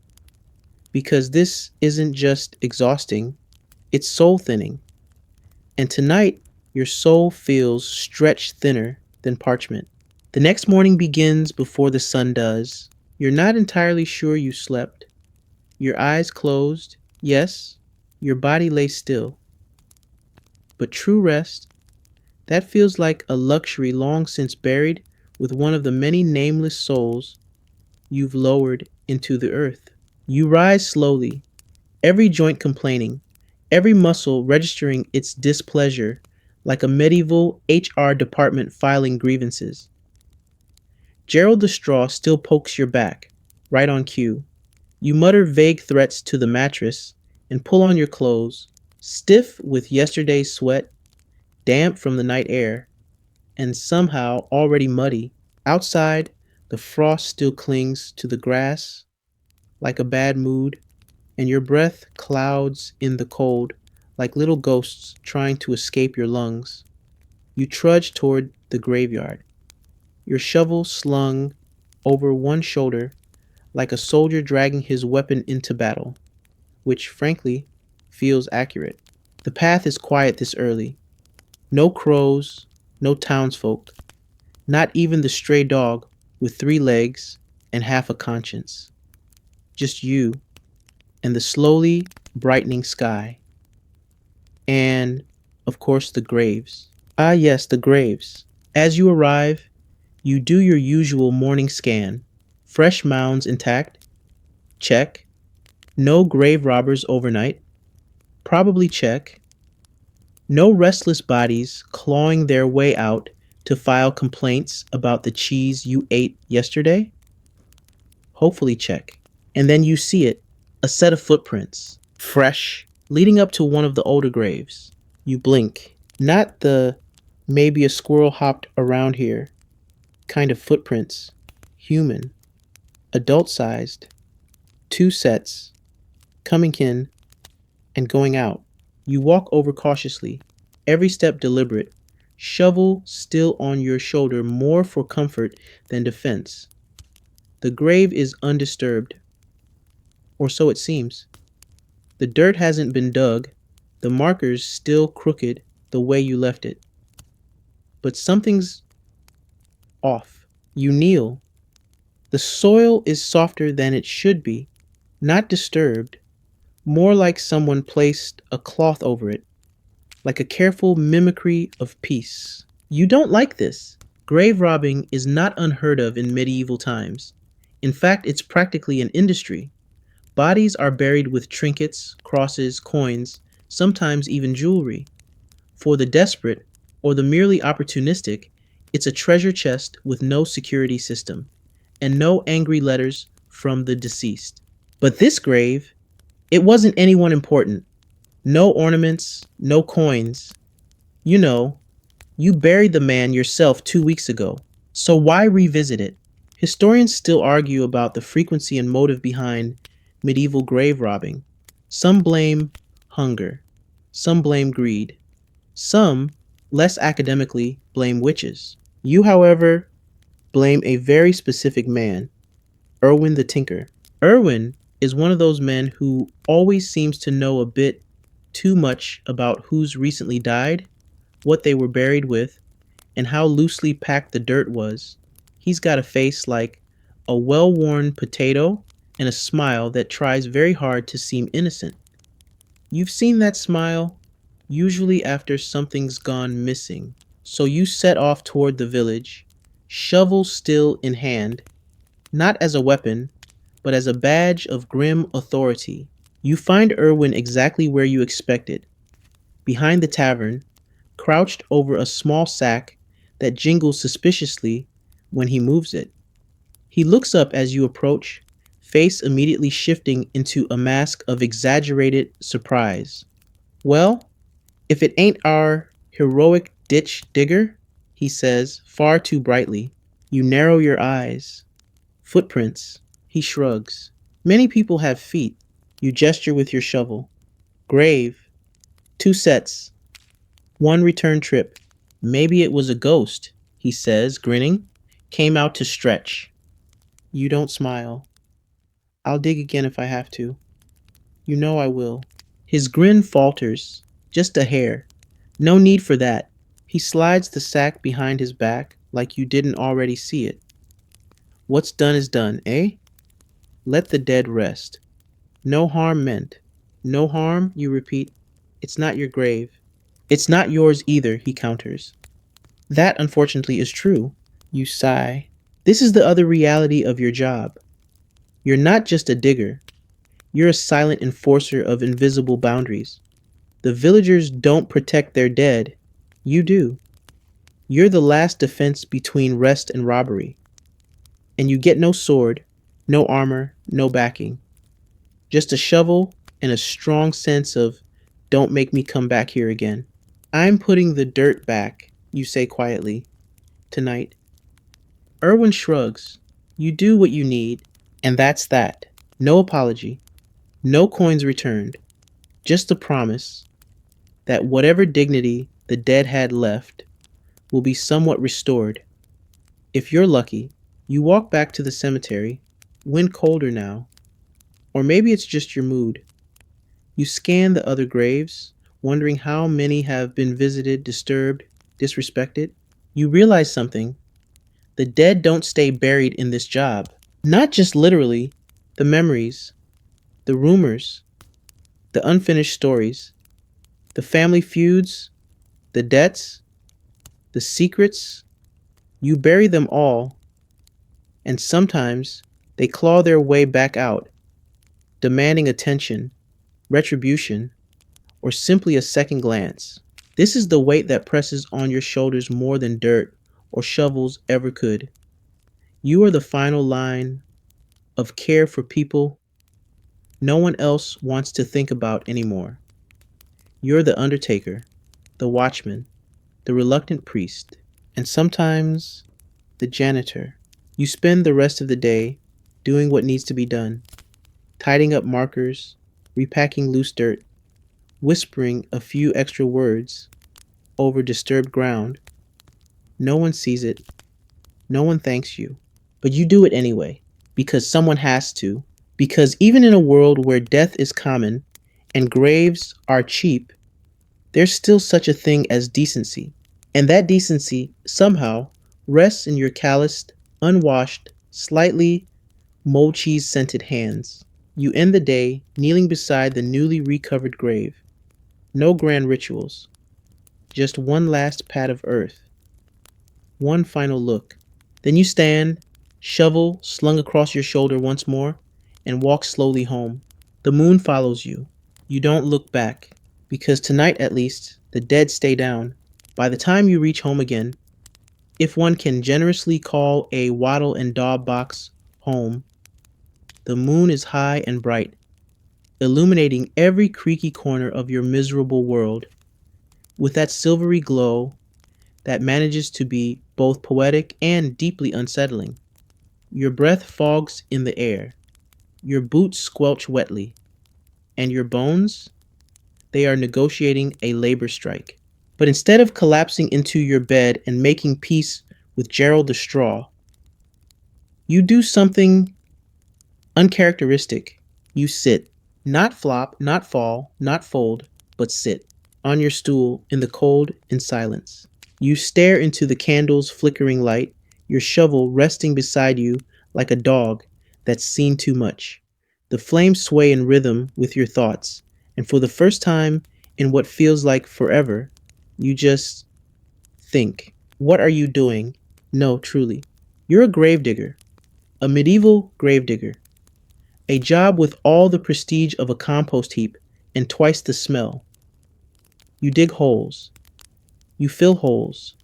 Because this isn't just exhausting, it's soul thinning. And tonight, your soul feels stretched thinner than parchment. The next morning begins before the sun does. You're not entirely sure you slept. Your eyes closed, yes, your body lay still. But true rest, that feels like a luxury long since buried with one of the many nameless souls you've lowered into the earth. You rise slowly, every joint complaining, every muscle registering its displeasure like a medieval HR department filing grievances. Gerald the Straw still pokes your back, right on cue. You mutter vague threats to the mattress and pull on your clothes, stiff with yesterday's sweat, damp from the night air, and somehow already muddy. Outside, the frost still clings to the grass like a bad mood, and your breath clouds in the cold like little ghosts trying to escape your lungs. You trudge toward the graveyard, your shovel slung over one shoulder like a soldier dragging his weapon into battle, which frankly feels accurate. The path is quiet this early. No crows, no townsfolk, not even the stray dog with 3 legs and half a conscience. Just you and the slowly brightening sky. And, of course, the graves. Ah, yes, the graves. As you arrive, you do your usual morning scan. Fresh mounds intact? Check. No grave robbers overnight? Probably check. No restless bodies clawing their way out to file complaints about the cheese you ate yesterday? Hopefully check. And then you see it, a set of footprints, fresh, leading up to one of the older graves. You blink. Not the maybe a squirrel hopped around here kind of footprints. Human, adult-sized, 2 sets, coming in and going out. You walk over cautiously, every step deliberate, shovel still on your shoulder more for comfort than defense. The grave is undisturbed, or so it seems. The dirt hasn't been dug, the marker's still crooked the way you left it. But something's off. You kneel. The soil is softer than it should be, not disturbed, more like someone placed a cloth over it, like a careful mimicry of peace. You don't like this. Grave robbing is not unheard of in medieval times. In fact, it's practically an industry. Bodies are buried with trinkets, crosses, coins, sometimes even jewelry. For the desperate, or the merely opportunistic, it's a treasure chest with no security system, and no angry letters from the deceased. But this grave, it wasn't anyone important. No ornaments, no coins. You know, you buried the man yourself 2 weeks ago, so why revisit it? Historians still argue about the frequency and motive behind medieval grave robbing. Some blame hunger, some blame greed, some, less academically, blame witches. You, however, blame a very specific man, Irwin the Tinker. Irwin is one of those men who always seems to know a bit too much about who's recently died, what they were buried with, and how loosely packed the dirt was. He's got a face like a well-worn potato and a smile that tries very hard to seem innocent. You've seen that smile, usually after something's gone missing. So you set off toward the village, shovel still in hand, not as a weapon, but as a badge of grim authority. You find Irwin exactly where you expected, behind the tavern, crouched over a small sack that jingles suspiciously when he moves it. He looks up as you approach, face immediately shifting into a mask of exaggerated surprise. Well, if it ain't our heroic ditch digger, he says, far too brightly. You narrow your eyes. Footprints. He shrugs. Many people have feet. You gesture with your shovel. Grave. 2 sets. One return trip. Maybe it was a ghost, he says, grinning. Came out to stretch. You don't smile. I'll dig again if I have to. You know I will. His grin falters. Just a hair. No need for that. He slides the sack behind his back like you didn't already see it. What's done is done, eh? Let the dead rest. No harm meant. No harm, you repeat. It's not your grave. It's not yours either, he counters. That, unfortunately, is true. You sigh. This is the other reality of your job. You're not just a digger. You're a silent enforcer of invisible boundaries. The villagers don't protect their dead. You do. You're the last defense between rest and robbery. And you get no sword, no armor, no backing. Just a shovel and a strong sense of, don't make me come back here again. I'm putting the dirt back, you say quietly. Tonight. Irwin shrugs. You do what you need, and that's that. No apology. No coins returned. Just a promise that whatever dignity the dead had left will be somewhat restored. If you're lucky, you walk back to the cemetery, wind colder now. Or maybe it's just your mood. You scan the other graves, wondering how many have been visited, disturbed, disrespected. You realize something. The dead don't stay buried in this job. Not just literally, the memories, the rumors, the unfinished stories, the family feuds, the debts, the secrets. You bury them all, and sometimes they claw their way back out, demanding attention, retribution, or simply a second glance. This is the weight that presses on your shoulders more than dirt or shovels ever could. You are the final line of care for people no one else wants to think about anymore. You're the undertaker, the watchman, the reluctant priest, and sometimes the janitor. You spend the rest of the day doing what needs to be done, tidying up markers, repacking loose dirt, whispering a few extra words over disturbed ground. No one sees it. No one thanks you. But you do it anyway, because someone has to. Because even in a world where death is common and graves are cheap, there's still such a thing as decency. And that decency, somehow, rests in your calloused, unwashed, slightly mold cheese scented hands. You end the day kneeling beside the newly recovered grave. No grand rituals. Just one last pat of earth. One final look. Then you stand, shovel slung across your shoulder once more, and walk slowly home. The moon follows you. You don't look back, because tonight at least, the dead stay down. By the time you reach home again, if one can generously call a wattle and daub box home, the moon is high and bright, illuminating every creaky corner of your miserable world with that silvery glow that manages to be both poetic and deeply unsettling. Your breath fogs in the air, your boots squelch wetly, and your bones, they are negotiating a labor strike. But instead of collapsing into your bed and making peace with Gerald the Straw, you do something uncharacteristic. You sit. Not flop, not fall, not fold, but sit on your stool in the cold and silence. You stare into the candle's flickering light, your shovel resting beside you like a dog that's seen too much. The flames sway in rhythm with your thoughts, and for the first time in what feels like forever, you just think. What are you doing? No, truly. You're a gravedigger, a medieval gravedigger. A job with all the prestige of a compost heap and twice the smell. You dig holes. You fill holes.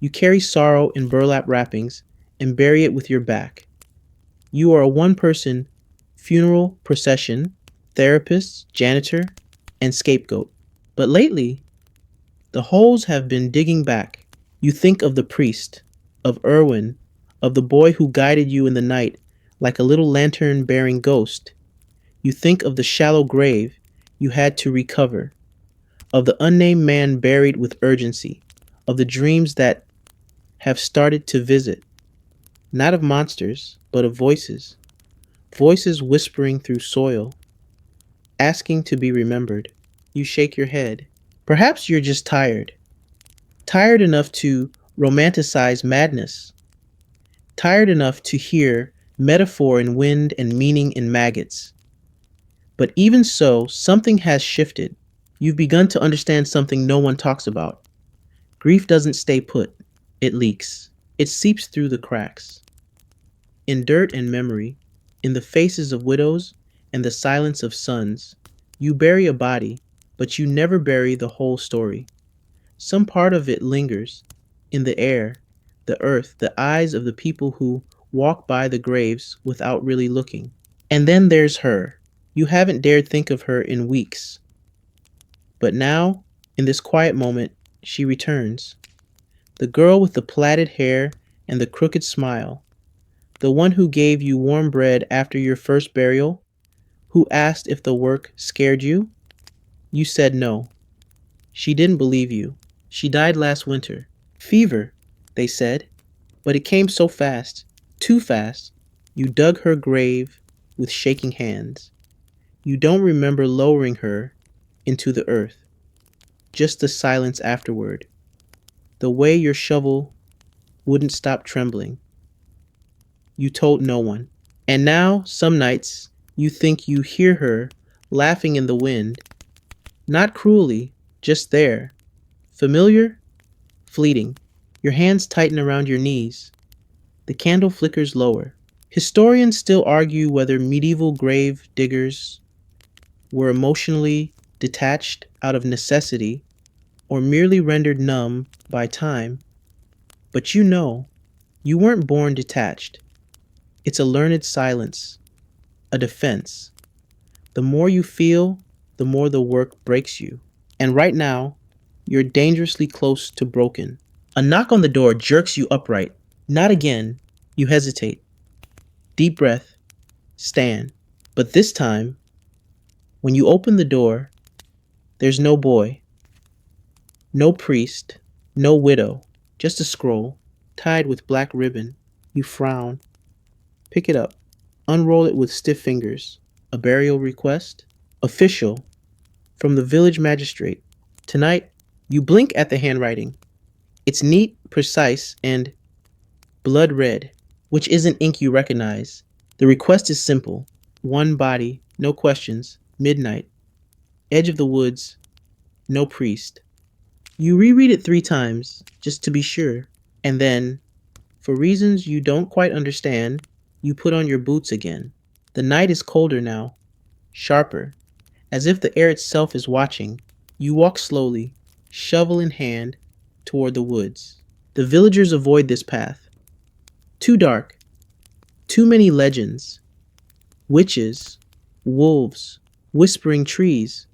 You carry sorrow in burlap wrappings and bury it with your back. You are a one-person funeral procession, therapist, janitor, and scapegoat. But lately, the holes have been digging back. You think of the priest, of Irwin, of the boy who guided you in the night like a little lantern bearing ghost. You think of the shallow grave you had to recover, of the unnamed man buried with urgency, of the dreams that have started to visit, not of monsters, but of voices, voices whispering through soil, asking to be remembered. You shake your head. Perhaps you're just tired, tired enough to romanticize madness, tired enough to hear metaphor in wind and meaning in maggots. But even so, something has shifted. You've begun to understand something no one talks about. Grief doesn't stay put, it leaks. It seeps through the cracks. In dirt and memory, in the faces of widows and the silence of sons, you bury a body, but you never bury the whole story. Some part of it lingers in the air, the earth, the eyes of the people who walk by the graves without really looking. And then there's her. You haven't dared think of her in weeks. But now, in this quiet moment, she returns. The girl with the plaited hair and the crooked smile. The one who gave you warm bread after your first burial. Who asked if the work scared you. You said no. She didn't believe you. She died last winter. Fever, they said. But it came so fast. Too fast. You dug her grave with shaking hands. You don't remember lowering her into the earth. Just the silence afterward. The way your shovel wouldn't stop trembling. You told no one. And now, some nights, you think you hear her laughing in the wind. Not cruelly, just there. Familiar? Fleeting. Your hands tighten around your knees. The candle flickers lower. Historians still argue whether medieval grave diggers were emotionally detached out of necessity or merely rendered numb by time. But you weren't born detached. It's a learned silence, a defense. The more you feel, the more the work breaks you. And right now, you're dangerously close to broken. A knock on the door jerks you upright. Not again. You hesitate. Deep breath. Stand. But this time, when you open the door, there's no boy, no priest, no widow, just a scroll tied with black ribbon. You frown. Pick it up. Unroll it with stiff fingers. A burial request? Official. From the village magistrate. Tonight, you blink at the handwriting. It's neat, precise, and blood red, which isn't ink you recognize. The request is simple. One body, no questions, midnight. Edge of the woods, no priest. You reread it 3 times, just to be sure, and then, for reasons you don't quite understand, you put on your boots again. The night is colder now, sharper, as if the air itself is watching. You walk slowly, shovel in hand, toward the woods. The villagers avoid this path. Too dark, too many legends, witches, wolves, whispering trees.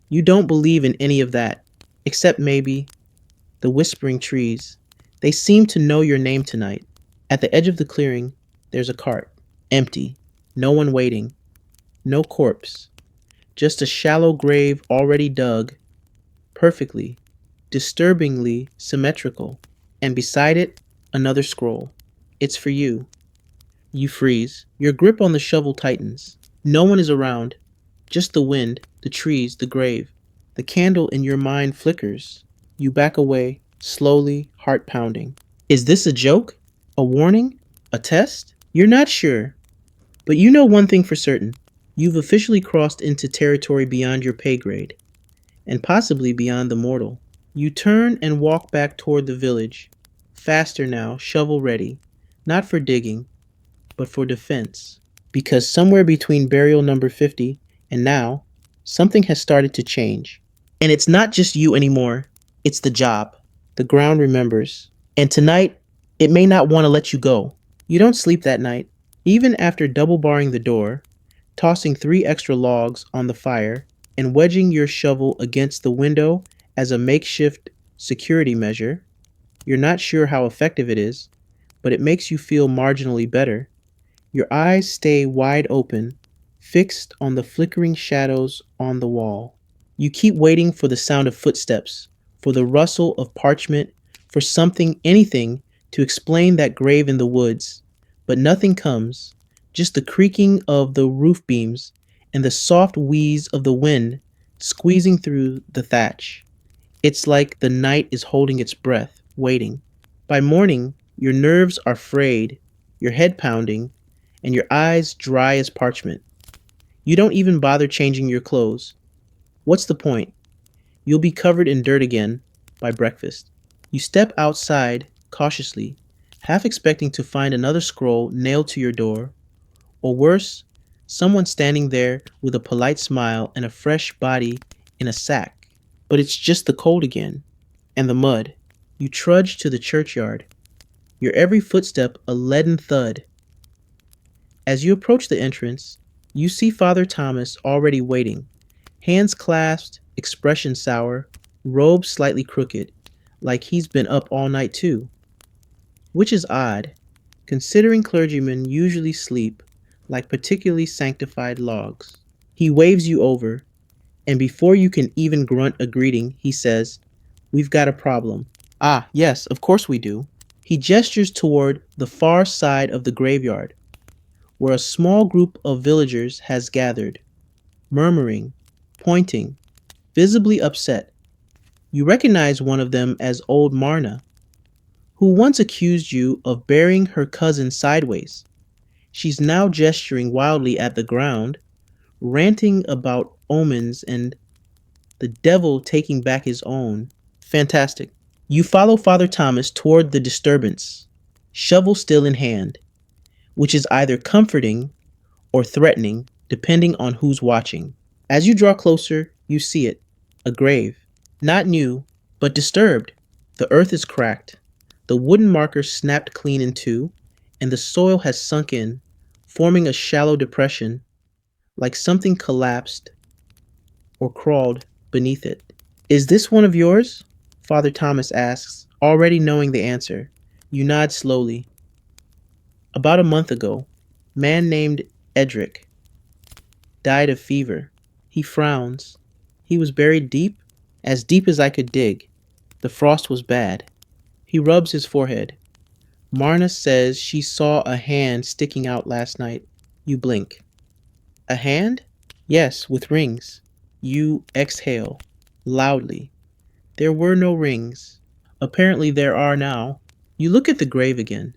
You don't believe in any of that, except maybe the whispering trees. They seem to know your name tonight. At the edge of the clearing, there's a cart, empty, no one waiting, no corpse, just a shallow grave already dug, perfectly, disturbingly symmetrical, and beside it, another scroll. It's for you. You freeze. Your grip on the shovel tightens. No one is around, just the wind, the trees, the grave. The candle in your mind flickers. You back away, slowly, heart pounding. Is this a joke? A warning? A test? You're not sure, but you know one thing for certain. You've officially crossed into territory beyond your pay grade, and possibly beyond the mortal. You turn and walk back toward the village, faster now, shovel ready, not for digging, but for defense. Because somewhere between burial number 50 and now, something has started to change. And it's not just you anymore, it's the job. The ground remembers. And tonight, it may not want to let you go. You don't sleep that night. Even after double barring the door, tossing 3 extra logs on the fire, and wedging your shovel against the window as a makeshift security measure, you're not sure how effective it is, but it makes you feel marginally better. Your eyes stay wide open, fixed on the flickering shadows on the wall. You keep waiting for the sound of footsteps, for the rustle of parchment, for something, anything, to explain that grave in the woods. But nothing comes, just the creaking of the roof beams and the soft wheeze of the wind squeezing through the thatch. It's like the night is holding its breath, waiting. By morning, your nerves are frayed, your head pounding, and your eyes dry as parchment. You don't even bother changing your clothes. What's the point? You'll be covered in dirt again by breakfast. You step outside cautiously, half expecting to find another scroll nailed to your door, or worse, someone standing there with a polite smile and a fresh body in a sack. But it's just the cold again, and the mud. You trudge to the churchyard, your every footstep a leaden thud. As you approach the entrance, you see Father Thomas already waiting, hands clasped, expression sour, robe slightly crooked, like he's been up all night too. Which is odd, considering clergymen usually sleep like particularly sanctified logs. He waves you over, and before you can even grunt a greeting, he says, "We've got a problem." "Ah, yes, of course we do." He gestures toward the far side of the graveyard, where a small group of villagers has gathered, murmuring, pointing, visibly upset. You recognize one of them as old Marna, who once accused you of burying her cousin sideways. She's now gesturing wildly at the ground, ranting about omens and the devil taking back his own. Fantastic. You follow Father Thomas toward the disturbance, shovel still in hand, which is either comforting or threatening, depending on who's watching. As you draw closer, you see it, a grave. Not new, but disturbed. The earth is cracked, the wooden marker snapped clean in two, and the soil has sunk in, forming a shallow depression, like something collapsed or crawled beneath it. "Is this one of yours?" Father Thomas asks, already knowing the answer. You nod slowly. "About a month ago, man named Edric died of fever." He frowns. "He was buried deep as I could dig. The frost was bad." He rubs his forehead. "Marna says she saw a hand sticking out last night." You blink. "A hand?" "Yes, with rings." You exhale, loudly. "There were no rings." "Apparently there are now." You look at the grave again.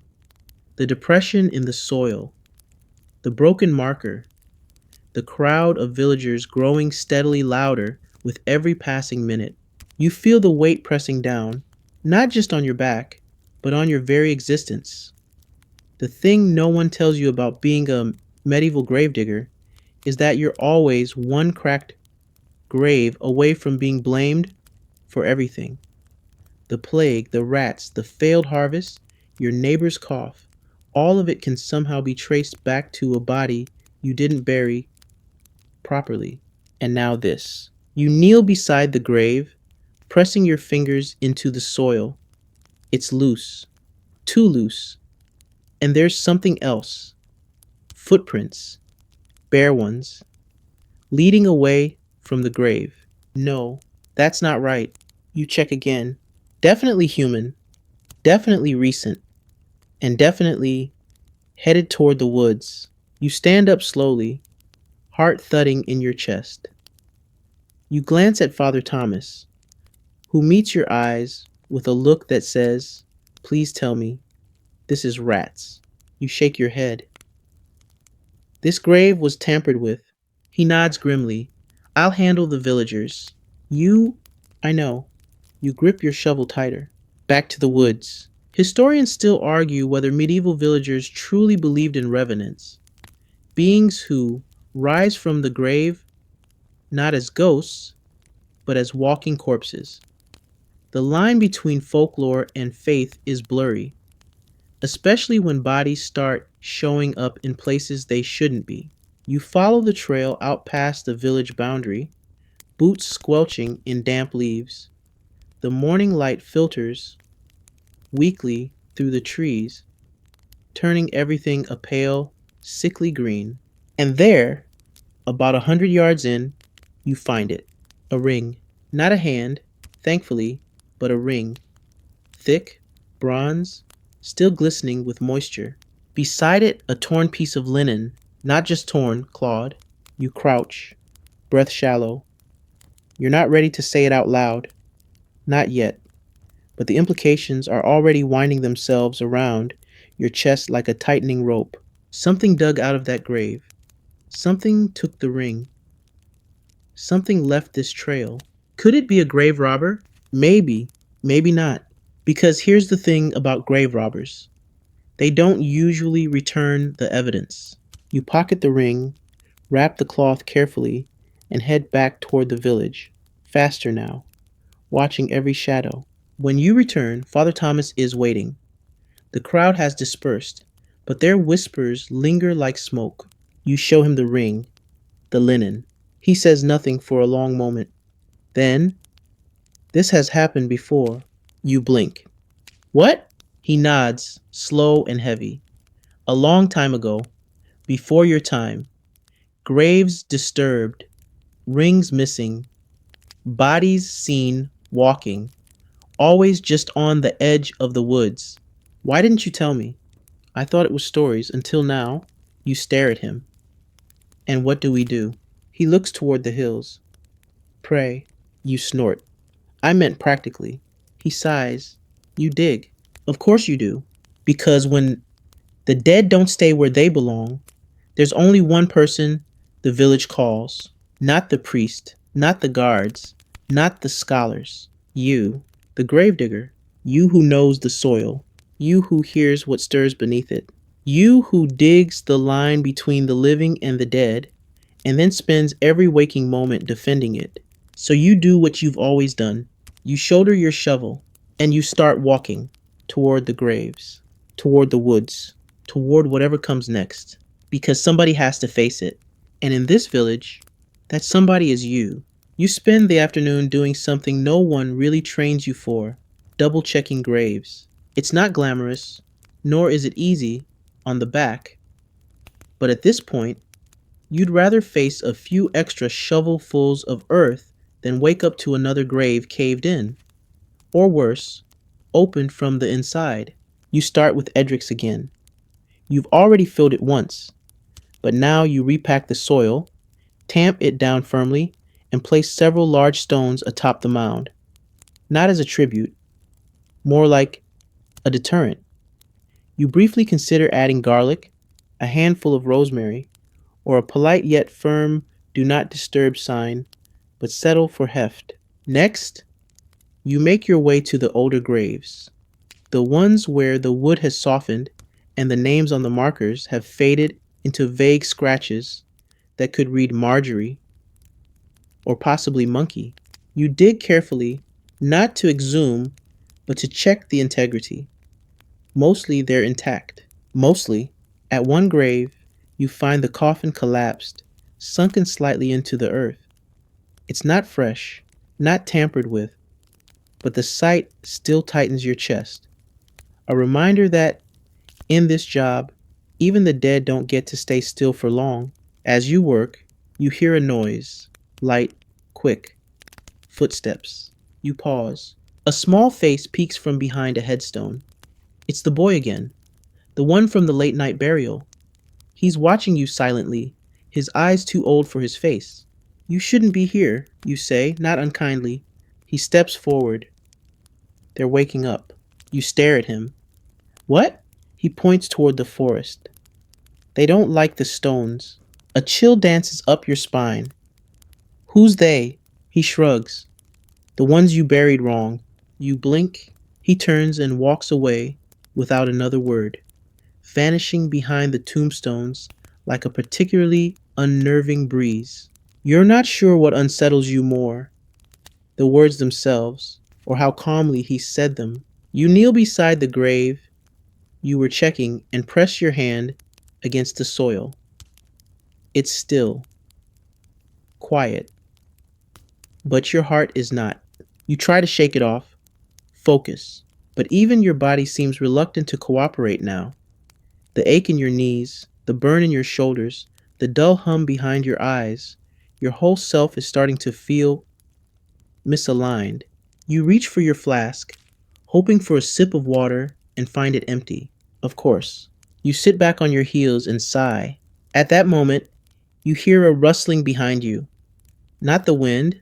The depression in the soil, the broken marker, the crowd of villagers growing steadily louder with every passing minute. You feel the weight pressing down, not just on your back, but on your very existence. The thing no one tells you about being a medieval gravedigger is that you're always one cracked grave away from being blamed for everything. The plague, the rats, the failed harvest, your neighbor's cough, all of it can somehow be traced back to a body you didn't bury properly. And now this. You kneel beside the grave, pressing your fingers into the soil. It's loose, too loose. And there's something else. Footprints, bare ones, leading away from the grave. No, that's not right. You check again. Definitely human, definitely recent, and definitely headed toward the woods. You stand up slowly, heart thudding in your chest. You glance at Father Thomas, who meets your eyes with a look that says, "Please tell me, this is rats." You shake your head. "This grave was tampered with." He nods grimly. "I'll handle the villagers." You, I know. You grip your shovel tighter. Back to the woods. Historians still argue whether medieval villagers truly believed in revenants, beings who rise from the grave not as ghosts, but as walking corpses. The line between folklore and faith is blurry, especially when bodies start showing up in places they shouldn't be. You follow the trail out past the village boundary, boots squelching in damp leaves. The morning light filters weakly through the trees. turning everything a pale, sickly green. And there, about 100 yards in, you find it. A ring. Not a hand, thankfully, but a ring. Thick, bronze, still glistening with moisture. Beside it, a torn piece of linen, not just torn, clawed. You crouch, breath shallow. You're not ready to say it out loud. Not yet. But the implications are already winding themselves around your chest like a tightening rope. Something dug out of that grave. Something took the ring. Something left this trail. Could it be a grave robber? Maybe, maybe not. Because here's the thing about grave robbers. They don't usually return the evidence. You pocket the ring, wrap the cloth carefully, and head back toward the village. Faster now, watching every shadow. When you return, Father Thomas is waiting. The crowd has dispersed, but their whispers linger like smoke. You show him the ring, the linen. He says nothing for a long moment. Then, "This has happened before." You blink. "What?" He nods, slow and heavy. "A long time ago, before your time. Graves disturbed, rings missing, bodies seen walking, always just on the edge of the woods. Why didn't you tell me? I thought it was stories until now." You stare at him. "And what do we do?" He looks toward the hills. "Pray." You snort. "I meant practically." He sighs. "You dig." "Of course you do. Because when the dead don't stay where they belong, there's only one person the village calls. Not the priest, not the guards, not the scholars. You, the gravedigger. You who knows the soil. You who hears what stirs beneath it. You who digs the line between the living and the dead, and then spends every waking moment defending it. So you do what you've always done. You shoulder your shovel, and you start walking toward the graves, toward the woods, toward whatever comes next. Because somebody has to face it. And in this village, that somebody is you. You spend the afternoon doing something no one really trains you for, double-checking graves. It's not glamorous, nor is it easy on the back. But at this point, you'd rather face a few extra shovelfuls of earth than wake up to another grave caved in. Or worse, opened from the inside. You start with Edric's again. You've already filled it once, but now you repack the soil, tamp it down firmly, and place several large stones atop the mound. Not as a tribute, more like a deterrent. You briefly consider adding garlic, a handful of rosemary, or a polite yet firm "do not disturb" sign, but settle for heft. Next, you make your way to the older graves, the ones where the wood has softened and the names on the markers have faded into vague scratches that could read Marjorie or possibly Monkey. You dig carefully, not to exhume, but to check the integrity. Mostly they're intact. Mostly, at one grave, you find the coffin collapsed, sunken slightly into the earth. It's not fresh, not tampered with, but the sight still tightens your chest. A reminder that, in this job, even the dead don't get to stay still for long. As you work, you hear a noise, light, quick, footsteps. You pause. A small face peeks from behind a headstone. It's the boy again, the one from the late night burial. He's watching you silently, his eyes too old for his face. "You shouldn't be here," you say, not unkindly. He steps forward. They're waking up. You stare at him. "What?" He points toward the forest. "They don't like the stones." A chill dances up your spine. "Who's they?" He shrugs. "The ones you buried wrong." You blink. He turns and walks away without another word, vanishing behind the tombstones like a particularly unnerving breeze. You're not sure what unsettles you more, the words themselves, or how calmly he said them. You kneel beside the grave you were checking and press your hand against the soil. It's still, quiet, but your heart is not. You try to shake it off, focus, but even your body seems reluctant to cooperate now. The ache in your knees, the burn in your shoulders, the dull hum behind your eyes. Your whole self is starting to feel misaligned. You reach for your flask, hoping for a sip of water, and find it empty. Of course. You sit back on your heels and sigh. At that moment, you hear a rustling behind you. Not the wind,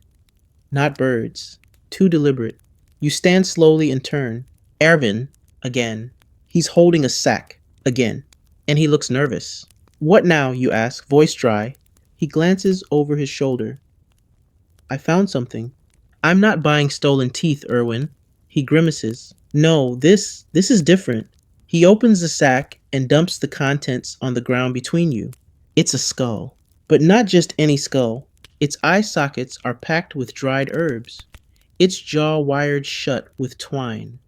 not birds. Too deliberate. You stand slowly and turn. Ervin, again. He's holding a sack, again. And he looks nervous. What now, you ask, voice dry. He glances over his shoulder. I found something. I'm not buying stolen teeth, Irwin. He grimaces. No, this is different. He opens the sack and dumps the contents on the ground between you. It's a skull. But not just any skull. Its eye sockets are packed with dried herbs. Its jaw wired shut with twine.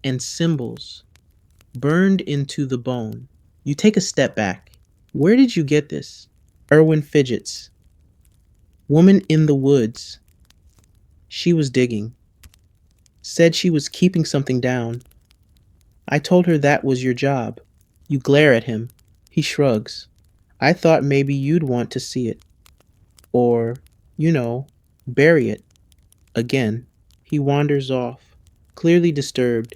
And symbols burned into the bone. You take a step back. Where did you get this? Irwin fidgets. Woman in the woods. She was digging. Said she was keeping something down. I told her that was your job. You glare at him. He shrugs. I thought maybe you'd want to see it. Or, bury it. Again, he wanders off, clearly disturbed,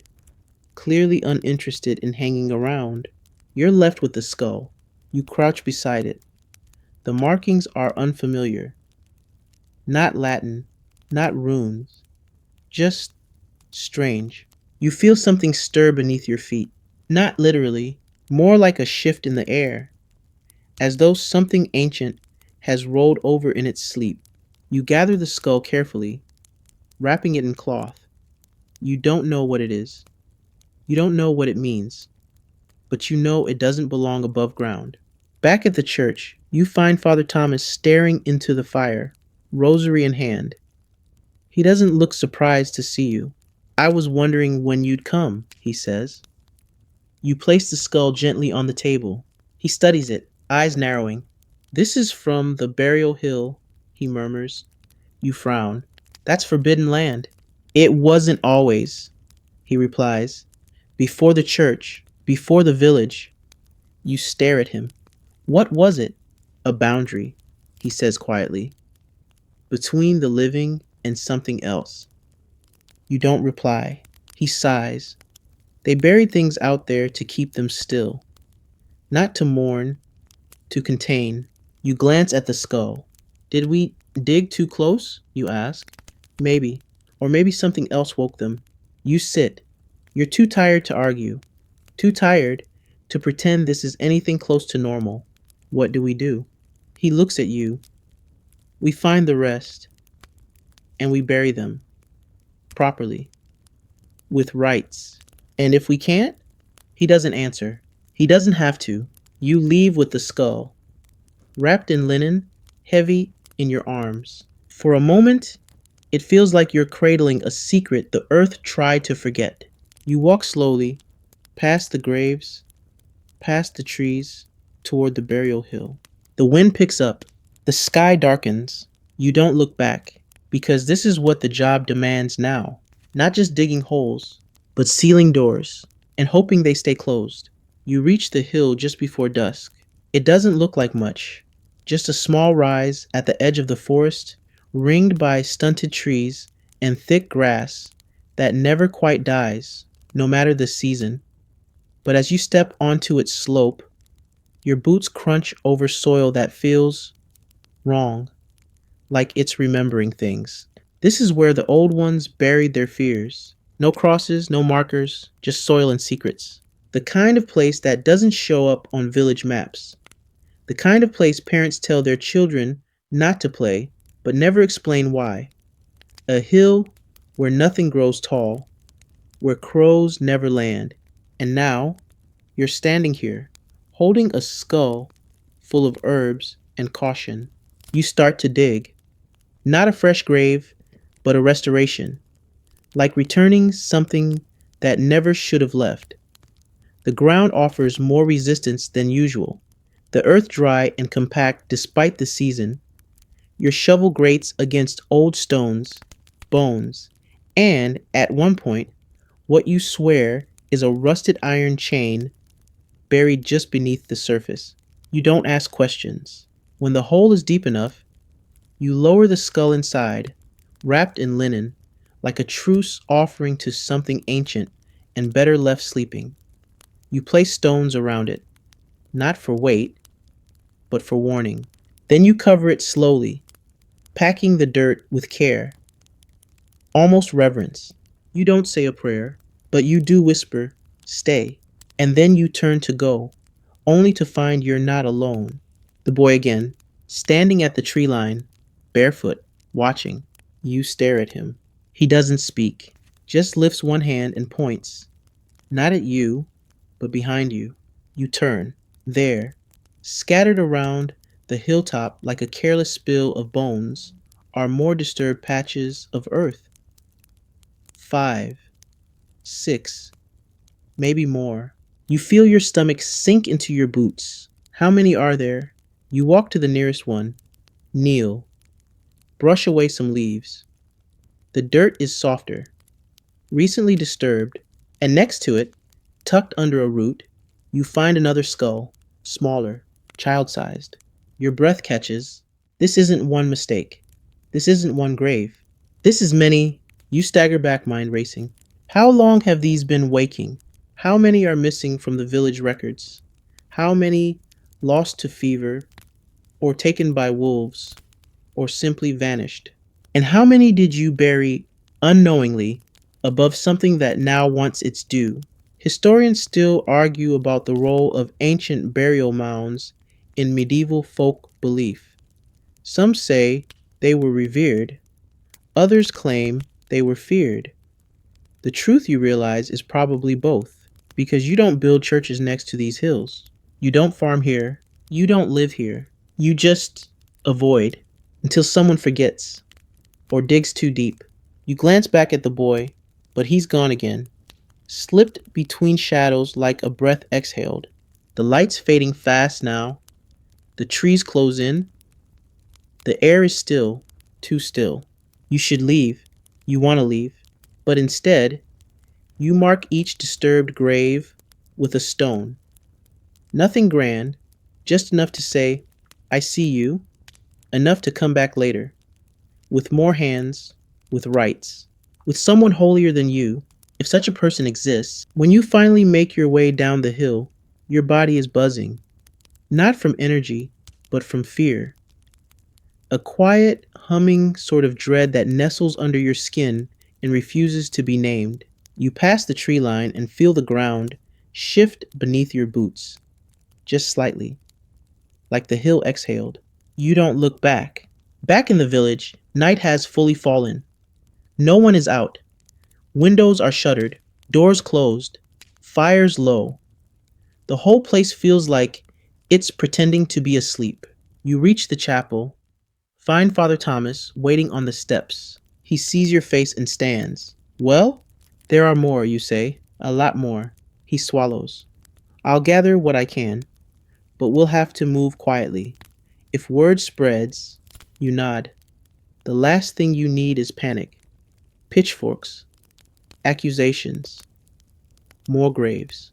clearly uninterested in hanging around. You're left with the skull. You crouch beside it. The markings are unfamiliar. Not Latin, not runes. Just strange. You feel something stir beneath your feet. Not literally, more like a shift in the air, as though something ancient has rolled over in its sleep. You gather the skull carefully, wrapping it in cloth. You don't know what it is. You don't know what it means, but you know it doesn't belong above ground. Back at the church, you find Father Thomas staring into the fire, rosary in hand. He doesn't look surprised to see you. I was wondering when you'd come, he says. You place the skull gently on the table. He studies it, eyes narrowing. This is from the burial hill, he murmurs. You frown. That's forbidden land. It wasn't always, he replies. Before the church, before the village. You stare at him. What was it? A boundary, he says quietly. Between the living and something else. You don't reply. He sighs. They buried things out there to keep them still. Not to mourn, to contain. You glance at the skull. Did we dig too close? You ask. Maybe. Or maybe something else woke them. You sit. You're too tired to argue. Too tired to pretend this is anything close to normal. What do we do? He looks at you. We find the rest. And we bury them. Properly. With rights. And if we can't? He doesn't answer. He doesn't have to. You leave with the skull. Wrapped in linen, heavy in your arms. For a moment, it feels like you're cradling a secret the earth tried to forget. You walk slowly, past the graves, past the trees, toward the burial hill. The wind picks up. The sky darkens. You don't look back, because this is what the job demands now. Not just digging holes, but sealing doors, and hoping they stay closed. You reach the hill just before dusk. It doesn't look like much. Just a small rise at the edge of the forest, ringed by stunted trees and thick grass that never quite dies, no matter the season. But as you step onto its slope, your boots crunch over soil that feels wrong, like it's remembering things. This is where the old ones buried their fears. No crosses, no markers, just soil and secrets. The kind of place that doesn't show up on village maps. The kind of place parents tell their children not to play, but never explain why. A hill where nothing grows tall, where crows never land. And now, you're standing here, holding a skull full of herbs and caution. You start to dig. Not a fresh grave, but a restoration. Like returning something that never should have left. The ground offers more resistance than usual. The earth dry and compact despite the season. Your shovel grates against old stones, bones, and, at one point, what you swear is a rusted iron chain buried just beneath the surface. You don't ask questions. When the hole is deep enough, you lower the skull inside, wrapped in linen, like a truce offering to something ancient and better left sleeping. You place stones around it, not for weight, but for warning. Then you cover it slowly, packing the dirt with care, almost reverence. You don't say a prayer, but you do whisper, "Stay." And then you turn to go, only to find you're not alone. The boy again, standing at the tree line, barefoot, watching. You stare at him. He doesn't speak, just lifts one hand and points, not at you, but behind you. You turn. There, scattered around the hilltop like a careless spill of bones, are more disturbed patches of earth. 5, 6, maybe more. You feel your stomach sink into your boots. How many are there? You walk to the nearest one, kneel, brush away some leaves. The dirt is softer, recently disturbed, and next to it, tucked under a root, you find another skull, smaller, child-sized. Your breath catches. This isn't one mistake. This isn't one grave. This is many. You stagger back, mind racing. How long have these been waking? How many are missing from the village records? How many lost to fever, or taken by wolves, or simply vanished? And how many did you bury unknowingly above something that now wants its due? Historians still argue about the role of ancient burial mounds in medieval folk belief. Some say they were revered, others claim they were feared. The truth, you realize, is probably both, because you don't build churches next to these hills. You don't farm here. You don't live here. You just avoid until someone forgets or digs too deep. You glance back at the boy, but he's gone again, slipped between shadows like a breath exhaled. The light's fading fast now. The trees close in. The air is still, too still. You should leave. You want to leave. But instead, you mark each disturbed grave with a stone. Nothing grand, just enough to say, "I see you," enough to come back later, with more hands, with rights, with someone holier than you, if such a person exists. When you finally make your way down the hill, your body is buzzing, not from energy, but from fear. A quiet, humming sort of dread that nestles under your skin and refuses to be named. You pass the tree line and feel the ground shift beneath your boots, just slightly, like the hill exhaled. You don't look back. Back in the village, night has fully fallen. No one is out. Windows are shuttered, doors closed, fires low. The whole place feels like it's pretending to be asleep. You reach the chapel, find Father Thomas waiting on the steps. He sees your face and stands. "Well, there are more," you say. "A lot more." He swallows. "I'll gather what I can, but we'll have to move quietly. If word spreads," you nod. "The last thing you need is panic. Pitchforks, accusations, more graves."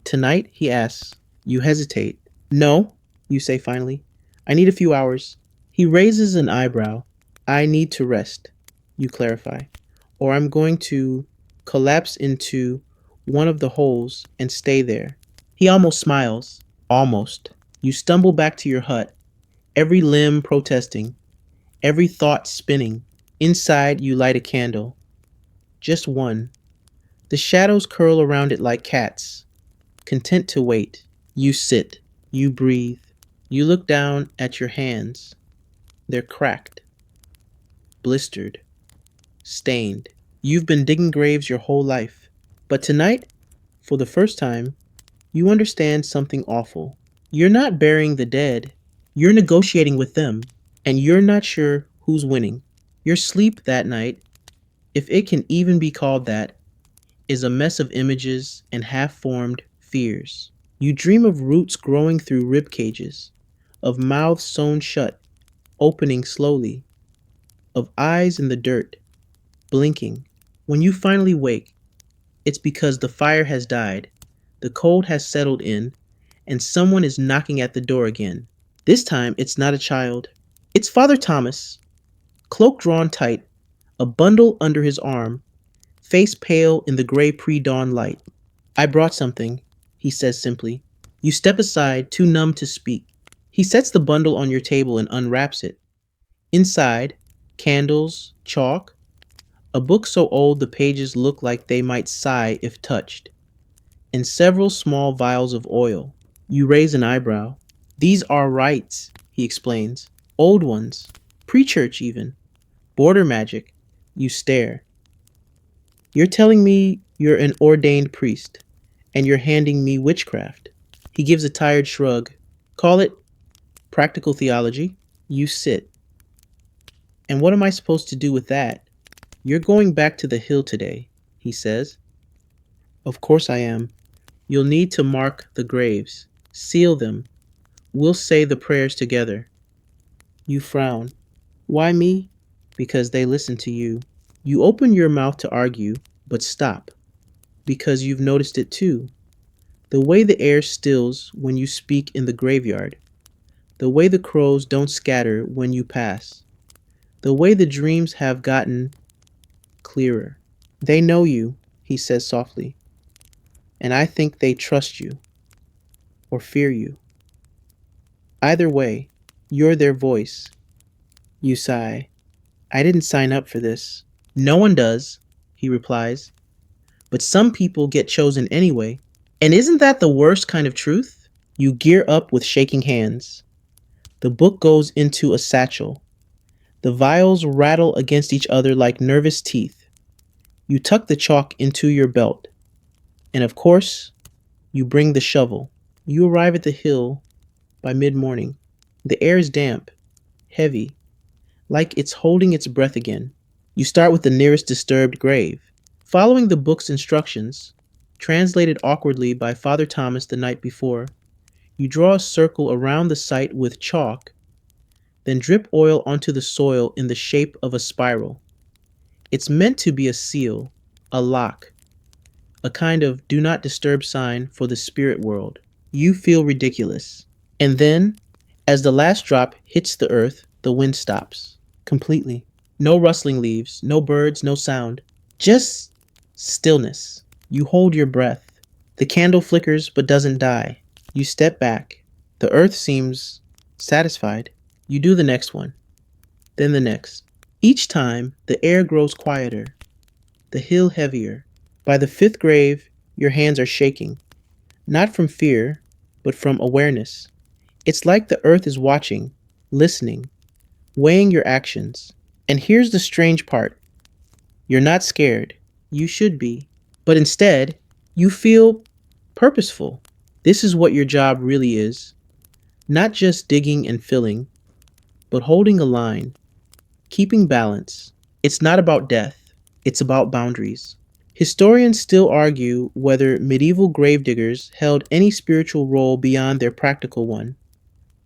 "Tonight?" he asks. You hesitate. "No," you say finally. "I need a few hours." He raises an eyebrow. "I need to rest," you clarify, "or I'm going to collapse into one of the holes and stay there." He almost smiles. Almost. You stumble back to your hut, every limb protesting, every thought spinning. Inside, you light a candle. Just one. The shadows curl around it like cats, content to wait. You sit. You breathe. You look down at your hands. They're cracked, blistered, stained. You've been digging graves your whole life. But tonight, for the first time, you understand something awful. You're not burying the dead. You're negotiating with them, and you're not sure who's winning. Your sleep that night, if it can even be called that, is a mess of images and half-formed fears. You dream of roots growing through rib cages, of mouths sewn shut, opening slowly, of eyes in the dirt, blinking. When you finally wake, it's because the fire has died, the cold has settled in, and someone is knocking at the door again. This time, it's not a child. It's Father Thomas, cloak drawn tight, a bundle under his arm, face pale in the gray pre-dawn light. I brought something, he says simply. You step aside, too numb to speak. He sets the bundle on your table and unwraps it. Inside, candles, chalk, a book so old the pages look like they might sigh if touched, and several small vials of oil. You raise an eyebrow. These are rites, he explains. Old ones, pre-church even, border magic. You stare. You're telling me you're an ordained priest, and you're handing me witchcraft. He gives a tired shrug. Call it practical theology. You sit. And what am I supposed to do with that? You're going back to the hill today, he says. Of course I am. You'll need to mark the graves, seal them. We'll say the prayers together. You frown. Why me? Because they listen to you. You open your mouth to argue, but stop. Because you've noticed it too. The way the air stills when you speak in the graveyard. The way the crows don't scatter when you pass. The way the dreams have gotten clearer. They know you, he says softly. And I think they trust you. Or fear you. Either way, you're their voice. You sigh. I didn't sign up for this. No one does, he replies. But some people get chosen anyway. And isn't that the worst kind of truth? You gear up with shaking hands. The book goes into a satchel. The vials rattle against each other like nervous teeth. You tuck the chalk into your belt. And of course, you bring the shovel. You arrive at the hill by mid-morning. The air is damp, heavy, like it's holding its breath again. You start with the nearest disturbed grave. Following the book's instructions, translated awkwardly by Father Thomas the night before, you draw a circle around the site with chalk, then drip oil onto the soil in the shape of a spiral. It's meant to be a seal, a lock, a kind of do not disturb sign for the spirit world. You feel ridiculous. And then, as the last drop hits the earth, the wind stops. Completely. No rustling leaves, no birds, no sound. Just stillness. You hold your breath. The candle flickers but doesn't die. You step back. The earth seems satisfied. You do the next one. Then the next. Each time, the air grows quieter. The hill heavier. By the fifth grave, your hands are shaking. Not from fear, but from awareness. It's like the earth is watching, listening, weighing your actions. And here's the strange part. You're not scared. You should be. But instead, you feel purposeful. This is what your job really is. Not just digging and filling, but holding a line, keeping balance. It's not about death. It's about boundaries. Historians still argue whether medieval gravediggers held any spiritual role beyond their practical one,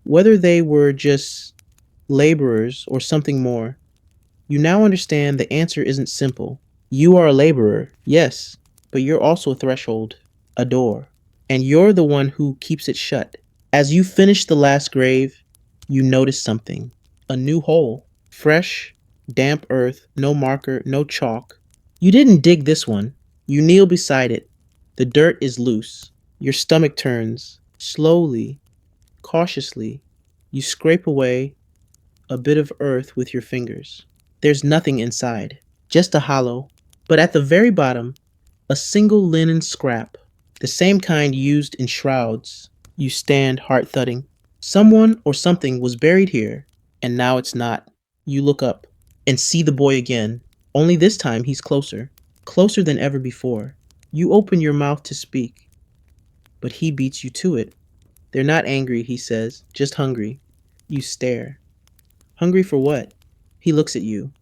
whether they were just laborers or something more. You now understand the answer isn't simple. You are a laborer, yes, but you're also a threshold, a door, and you're the one who keeps it shut. As you finish the last grave, you notice something. A new hole, fresh, damp earth, no marker, no chalk. You didn't dig this one. You kneel beside it. The dirt is loose. Your stomach turns. Slowly, cautiously, you scrape away a bit of earth with your fingers. There's nothing inside, just a hollow. But at the very bottom, a single linen scrap, the same kind used in shrouds. You stand heart-thudding. Someone or something was buried here, and now it's not. You look up and see the boy again. Only this time he's closer, closer than ever before. You open your mouth to speak, but he beats you to it. They're not angry, he says, just hungry. You stare. Hungry for what? He looks at you.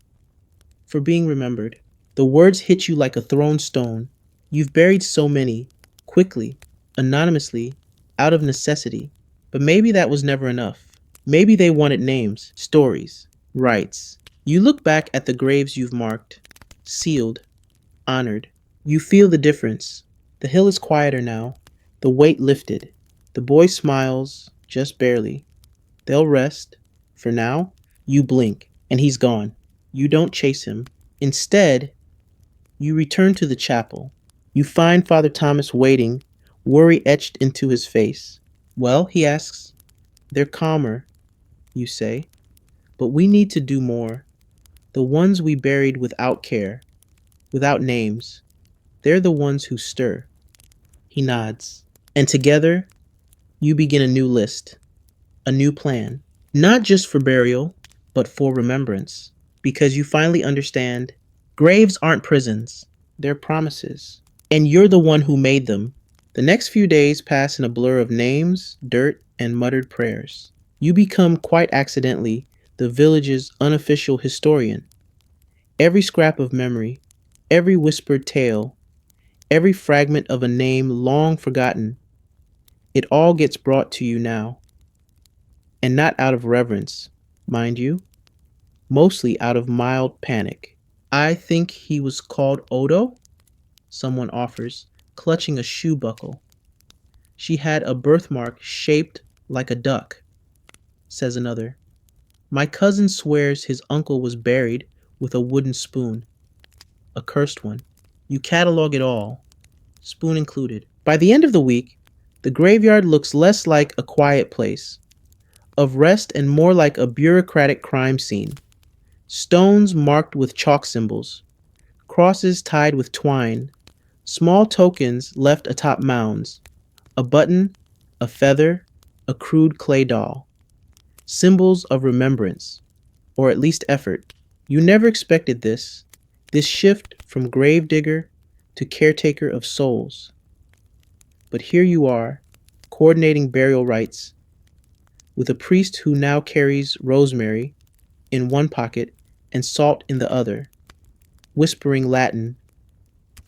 For being remembered. The words hit you like a thrown stone. You've buried so many, quickly, anonymously, out of necessity. But maybe that was never enough. Maybe they wanted names, stories, rights. You look back at the graves you've marked, sealed, honored. You feel the difference. The hill is quieter now, the weight lifted. The boy smiles, just barely. They'll rest. For now, you blink, and he's gone. You don't chase him. Instead, you return to the chapel. You find Father Thomas waiting, worry etched into his face. Well, he asks. They're calmer, you say. But we need to do more. The ones we buried without care, without names, they're the ones who stir. He nods. And together, you begin a new list, a new plan. Not just for burial, but for remembrance. Because you finally understand graves aren't prisons, they're promises. And you're the one who made them. The next few days pass in a blur of names, dirt, and muttered prayers. You become quite accidentally the village's unofficial historian. Every scrap of memory, every whispered tale, every fragment of a name long forgotten, it all gets brought to you now. And not out of reverence, mind you, mostly out of mild panic. I think he was called Odo, someone offers, clutching a shoe buckle. She had a birthmark shaped like a duck, says another. My cousin swears his uncle was buried with a wooden spoon, a cursed one. You catalog it all, spoon included. By the end of the week, the graveyard looks less like a quiet place of rest and more like a bureaucratic crime scene. Stones marked with chalk symbols, crosses tied with twine, small tokens left atop mounds, a button, a feather, a crude clay doll. Symbols of remembrance, or at least effort. You never expected this shift from gravedigger to caretaker of souls. But here you are, coordinating burial rites, with a priest who now carries rosemary in one pocket and salt in the other, whispering Latin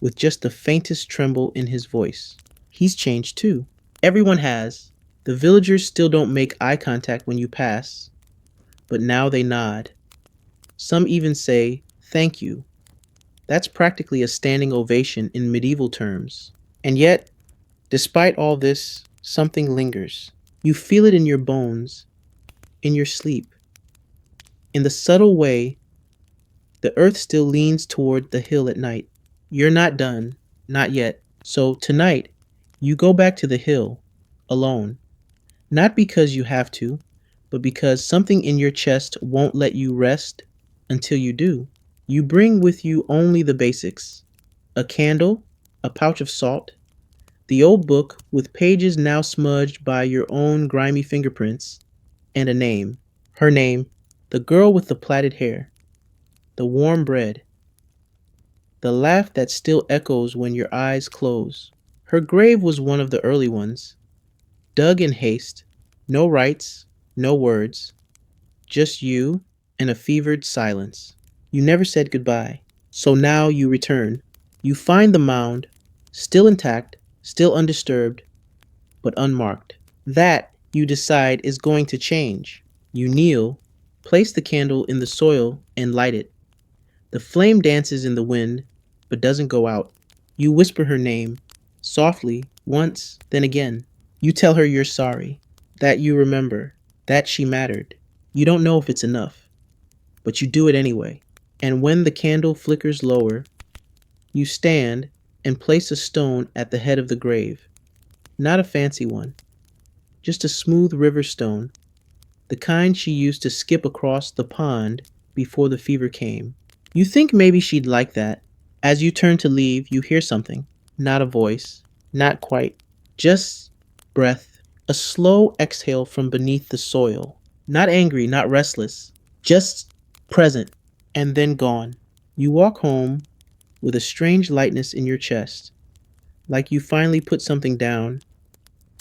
with just the faintest tremble in his voice. He's changed too. Everyone has. The villagers still don't make eye contact when you pass, but now they nod. Some even say, "Thank you." That's practically a standing ovation in medieval terms. And yet, despite all this, something lingers. You feel it in your bones, in your sleep. In the subtle way, the earth still leans toward the hill at night. You're not done, not yet. So tonight, you go back to the hill, alone. Not because you have to, but because something in your chest won't let you rest until you do. You bring with you only the basics: a candle, a pouch of salt, the old book with pages now smudged by your own grimy fingerprints, and a name. Her name, the girl with the plaited hair, the warm bread, the laugh that still echoes when your eyes close. Her grave was one of the early ones, dug in haste, no rites, no words, just you and a fevered silence. You never said goodbye. So now you return. You find the mound, still intact, still undisturbed, but unmarked. That, you decide, is going to change. You kneel, place the candle in the soil, and light it. The flame dances in the wind, but doesn't go out. You whisper her name, softly, once, then again. You tell her you're sorry, that you remember, that she mattered. You don't know if it's enough, but you do it anyway. And when the candle flickers lower, you stand and place a stone at the head of the grave. Not a fancy one, just a smooth river stone, the kind she used to skip across the pond before the fever came. You think maybe she'd like that. As you turn to leave, you hear something. Not a voice, not quite, just breath. A slow exhale from beneath the soil. Not angry, not restless, just present, and then gone. You walk home with a strange lightness in your chest, like you finally put something down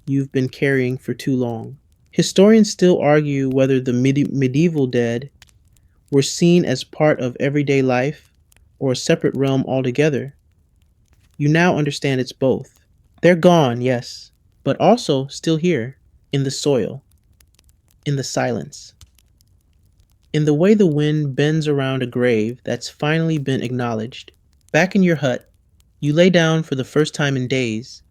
you've been carrying for too long. Historians still argue whether the medieval dead were seen as part of everyday life or a separate realm altogether. You now understand it's both. They're gone, yes, but also still here, in the soil, in the silence, in the way the wind bends around a grave that's finally been acknowledged. Back in your hut, you lay down for the first time in days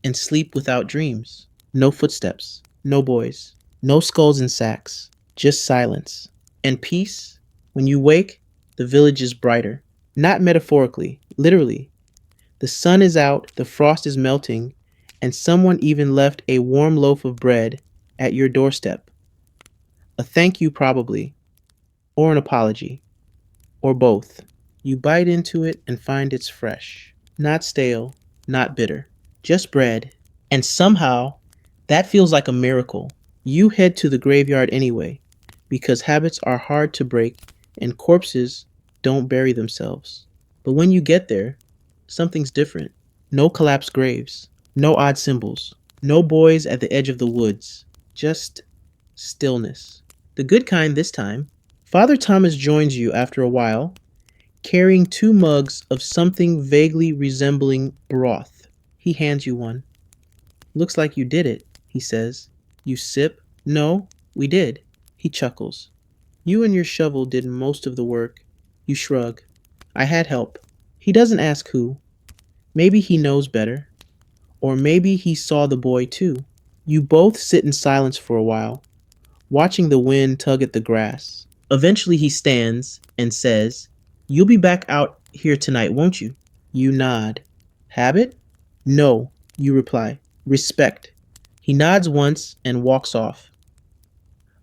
and sleep without dreams. No footsteps, no boys, no skulls and sacks, just silence. And peace. When you wake, the village is brighter. Not metaphorically, literally. The sun is out, the frost is melting, and someone even left a warm loaf of bread at your doorstep. A thank you, probably, or an apology, or both. You bite into it and find it's fresh. Not stale, not bitter. Just bread. And somehow, that feels like a miracle. You head to the graveyard anyway, because habits are hard to break and corpses don't bury themselves. But when you get there, something's different. No collapsed graves, no odd symbols, no boys at the edge of the woods, just stillness. The good kind this time. Father Thomas joins you after a while, carrying two mugs of something vaguely resembling broth. He hands you one. Looks like you did it, he says. You sip. No, we did. He chuckles. You and your shovel did most of the work. You shrug. I had help. He doesn't ask who. Maybe he knows better. Or maybe he saw the boy too. You both sit in silence for a while, watching the wind tug at the grass. Eventually he stands and says, You'll be back out here tonight, won't you? You nod. Habit? No, you reply. Respect. He nods once and walks off,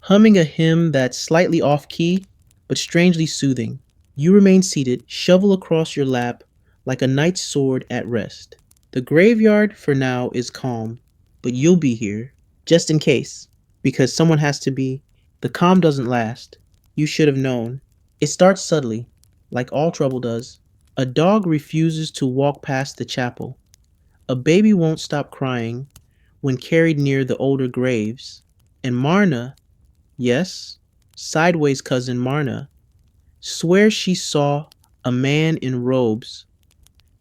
humming a hymn that's slightly off key, but strangely soothing. You remain seated, shovel across your lap, like a knight's sword at rest. The graveyard, for now, is calm, but you'll be here, just in case, because someone has to be. The calm doesn't last. You should have known. It starts subtly, like all trouble does. A dog refuses to walk past the chapel. A baby won't stop crying when carried near the older graves. And Marna, yes, sideways cousin Marna, swears she saw a man in robes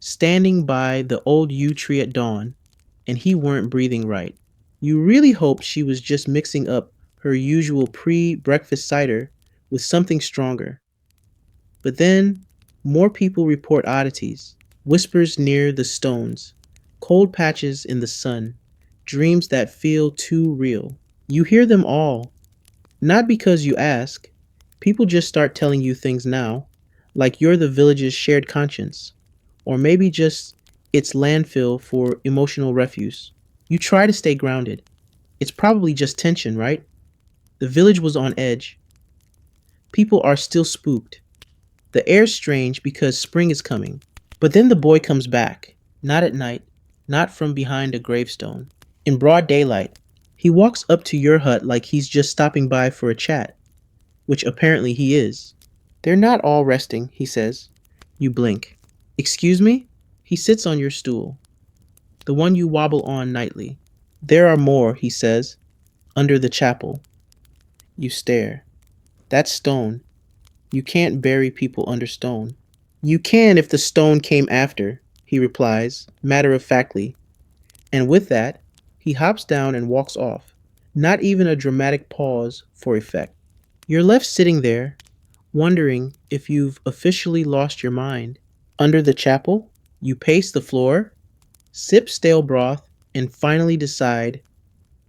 standing by the old yew tree at dawn, and he weren't breathing right. You really hope she was just mixing up her usual pre-breakfast cider with something stronger. But then, more people report oddities, whispers near the stones, cold patches in the sun, dreams that feel too real. You hear them all, not because you ask. People just start telling you things now, like you're the village's shared conscience, or maybe just its landfill for emotional refuse. You try to stay grounded. It's probably just tension, right? The village was on edge. People are still spooked. The air's strange because spring is coming. But then the boy comes back, not at night, not from behind a gravestone. In broad daylight, he walks up to your hut like he's just stopping by for a chat, which apparently he is. They're not all resting, he says. You blink. Excuse me? He sits on your stool, the one you wobble on nightly. There are more, he says, under the chapel. You stare. That's stone. You can't bury people under stone. You can if the stone came after, he replies, matter-of-factly. And with that, he hops down and walks off, not even a dramatic pause for effect. You're left sitting there, wondering if you've officially lost your mind. Under the chapel, you pace the floor, sip stale broth, and finally decide,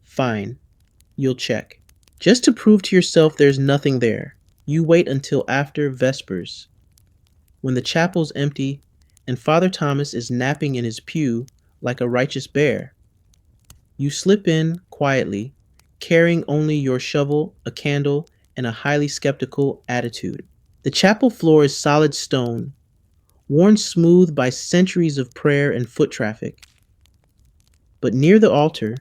fine, you'll check. Just to prove to yourself there's nothing there, you wait until after Vespers, when the chapel's empty and Father Thomas is napping in his pew like a righteous bear. You slip in quietly, carrying only your shovel, a candle, and a highly skeptical attitude. The chapel floor is solid stone, worn smooth by centuries of prayer and foot traffic. But near the altar,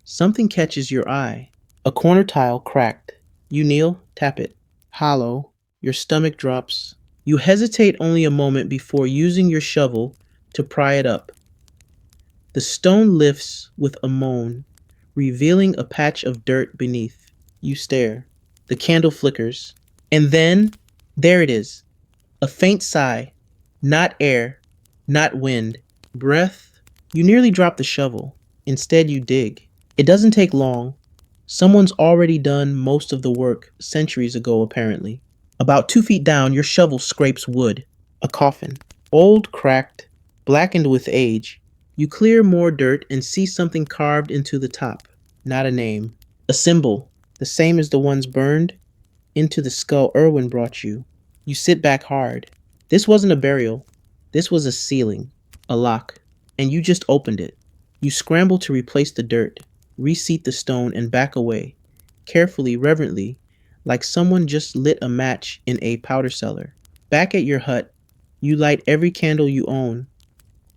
something catches your eye. A corner tile cracked. You kneel, tap it. Hollow. Your stomach drops. You hesitate only a moment before using your shovel to pry it up. The stone lifts with a moan, revealing a patch of dirt beneath. You stare. The candle flickers. And then, there it is. A faint sigh. Not air. Not wind. Breath. You nearly drop the shovel. Instead, you dig. It doesn't take long. Someone's already done most of the work centuries ago, apparently. About 2 feet down, your shovel scrapes wood. A coffin. Old, cracked, blackened with age. You clear more dirt and see something carved into the top. Not a name. A symbol, the same as the ones burned into the skull Irwin brought you. You sit back hard. This wasn't a burial. This was a ceiling, a lock, and you just opened it. You scramble to replace the dirt, reseat the stone, and back away, carefully, reverently, like someone just lit a match in a powder cellar. Back at your hut, you light every candle you own,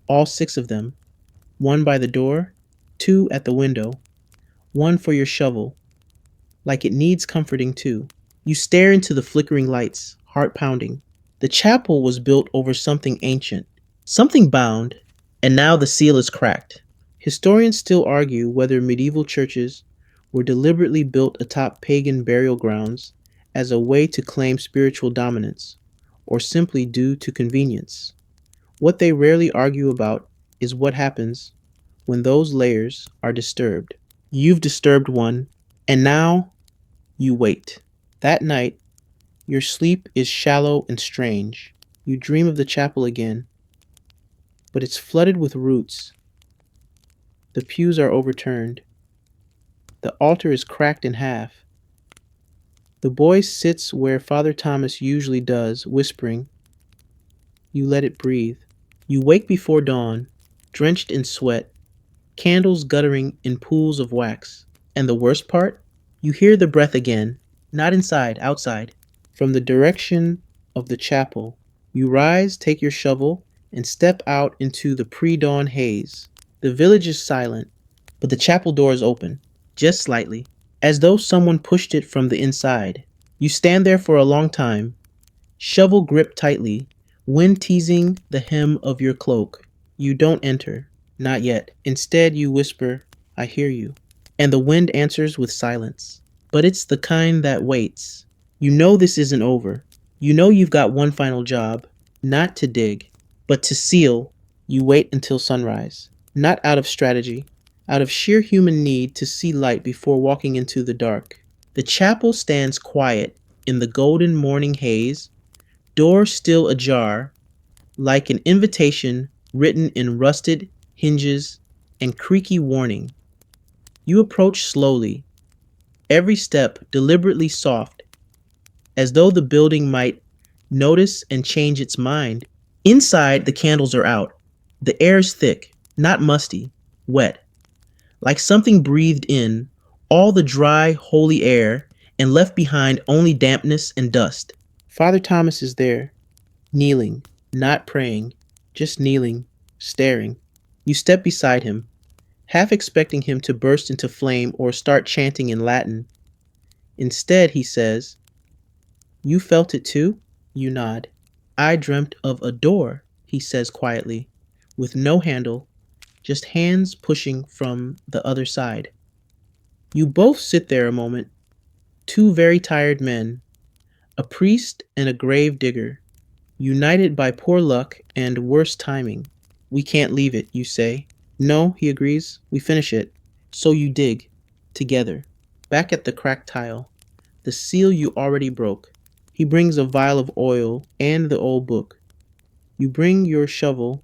all 6 of them, one by the door, 2 at the window, one for your shovel, like it needs comforting too. You stare into the flickering lights, heart pounding. The chapel was built over something ancient, something bound, and now the seal is cracked. Historians still argue whether medieval churches were deliberately built atop pagan burial grounds as a way to claim spiritual dominance, or simply due to convenience. What they rarely argue about is what happens when those layers are disturbed. You've disturbed one, and now you wait. That night, your sleep is shallow and strange. You dream of the chapel again, but it's flooded with roots. The pews are overturned. The altar is cracked in half. The boy sits where Father Thomas usually does, whispering. You let it breathe. You wake before dawn, drenched in sweat, candles guttering in pools of wax. And the worst part? You hear the breath again, not inside, outside. From the direction of the chapel, you rise, take your shovel, and step out into the pre-dawn haze. The village is silent, but the chapel door is open, just slightly, as though someone pushed it from the inside. You stand there for a long time, shovel gripped tightly, wind teasing the hem of your cloak. You don't enter, not yet. Instead, you whisper, I hear you. And the wind answers with silence. But it's the kind that waits. You know this isn't over. You know you've got one final job, not to dig, but to seal. You wait until sunrise, not out of strategy, out of sheer human need to see light before walking into the dark. The chapel stands quiet in the golden morning haze, door still ajar, like an invitation written in rusted hinges and creaky warning. You approach slowly, every step deliberately soft, as though the building might notice and change its mind. Inside, the candles are out. The air is thick, not musty, wet, like something breathed in all the dry, holy air and left behind only dampness and dust. Father Thomas is there, kneeling, not praying, just kneeling, staring. You step beside him, half expecting him to burst into flame or start chanting in Latin. Instead, he says, You felt it too? You nod. I dreamt of a door, he says quietly, with no handle, just hands pushing from the other side. You both sit there a moment, 2 very tired men, a priest and a gravedigger, united by poor luck and worse timing. We can't leave it, you say. No, he agrees. We finish it. So you dig, together, back at the cracked tile, the seal you already broke. He brings a vial of oil and the old book. You bring your shovel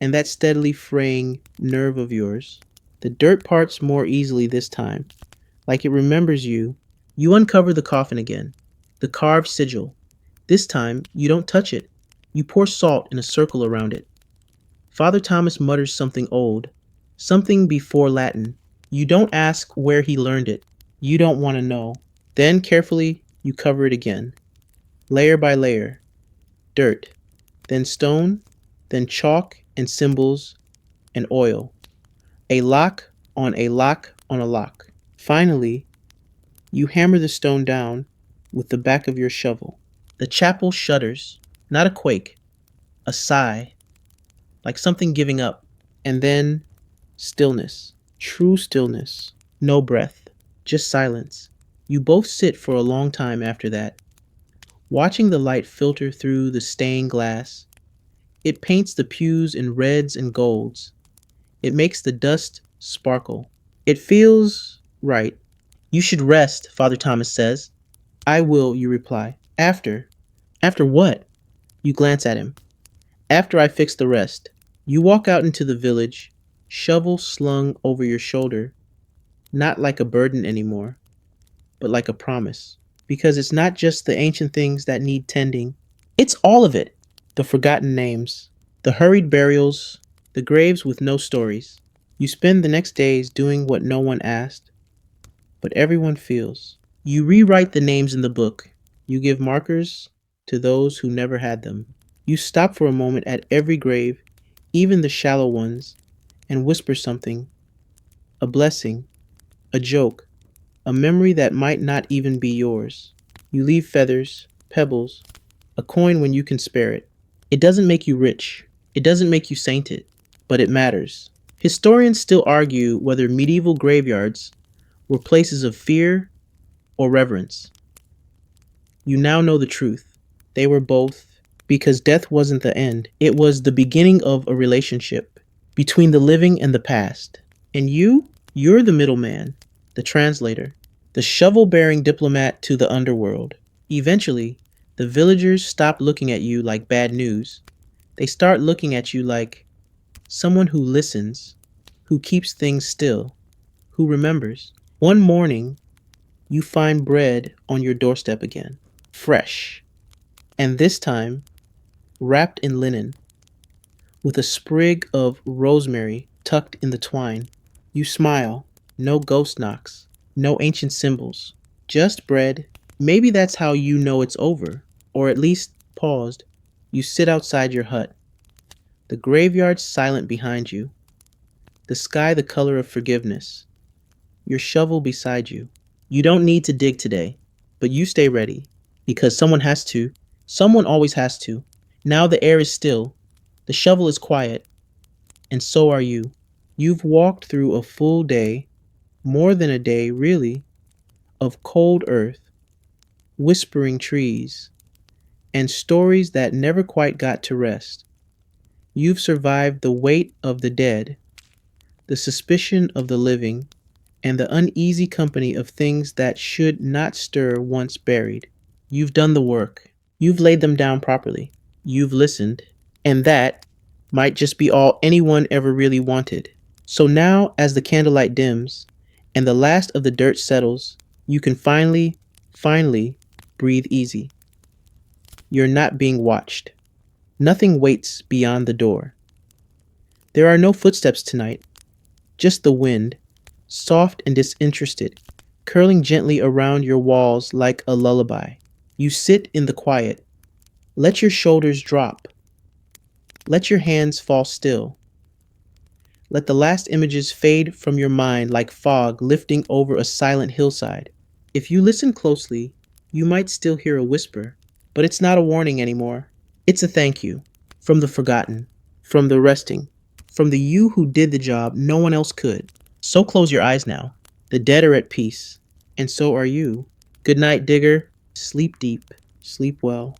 and that steadily fraying nerve of yours. The dirt parts more easily this time, like it remembers you. You uncover the coffin again, the carved sigil. This time, you don't touch it. You pour salt in a circle around it. Father Thomas mutters something old, something before Latin. You don't ask where he learned it. You don't want to know. Then, carefully, you cover it again, layer by layer. Dirt, then stone, then chalk and symbols and oil. A lock on a lock on a lock. Finally, you hammer the stone down with the back of your shovel. The chapel shudders, not a quake, a sigh, like something giving up. And then stillness, true stillness, no breath, just silence. You both sit for a long time after that, watching the light filter through the stained glass. It paints the pews in reds and golds. It makes the dust sparkle. It feels right. You should rest, Father Thomas says. I will, you reply. After. After what? You glance at him. After I fix the rest. You walk out into the village, shovel slung over your shoulder, not like a burden anymore, but like a promise. Because it's not just the ancient things that need tending, it's all of it. The forgotten names, the hurried burials, the graves with no stories. You spend the next days doing what no one asked, but everyone feels. You rewrite the names in the book. You give markers to those who never had them. You stop for a moment at every grave, even the shallow ones, and whisper something, a blessing, a joke, a memory that might not even be yours. You leave feathers, pebbles, a coin when you can spare it. It doesn't make you rich. It doesn't make you sainted, but it matters. Historians still argue whether medieval graveyards were places of fear or reverence. You now know the truth. They were both, because death wasn't the end, it was the beginning of a relationship between the living and the past. And you're the middleman, the translator, the shovel bearing diplomat to the underworld. Eventually, the villagers stop looking at you like bad news. They start looking at you like someone who listens, who keeps things still, who remembers. One morning, you find bread on your doorstep again, fresh, and this time wrapped in linen, with a sprig of rosemary tucked in the twine. You smile, no ghost knocks, no ancient symbols, just bread. Maybe that's how you know it's over, or at least paused. You sit outside your hut, the graveyard silent behind you, the sky the color of forgiveness, your shovel beside you. You don't need to dig today, but you stay ready, because someone has to. Someone always has to. Now the air is still, the shovel is quiet, and so are you. You've walked through a full day, more than a day really, of cold earth, whispering trees, and stories that never quite got to rest. You've survived the weight of the dead, the suspicion of the living, and the uneasy company of things that should not stir once buried. You've done the work. You've laid them down properly. You've listened. And that might just be all anyone ever really wanted. So now, as the candlelight dims and the last of the dirt settles, you can finally breathe easy. You're not being watched. Nothing waits beyond the door. There are no footsteps tonight, just the wind, soft and disinterested, curling gently around your walls like a lullaby. You sit in the quiet. Let your shoulders drop. Let your hands fall still. Let the last images fade from your mind like fog lifting over a silent hillside. If you listen closely, you might still hear a whisper, but it's not a warning anymore. It's a thank you, from the forgotten, from the resting, from the you who did the job no one else could. So close your eyes now. The dead are at peace, and so are you. Good night, digger. Sleep deep, sleep well.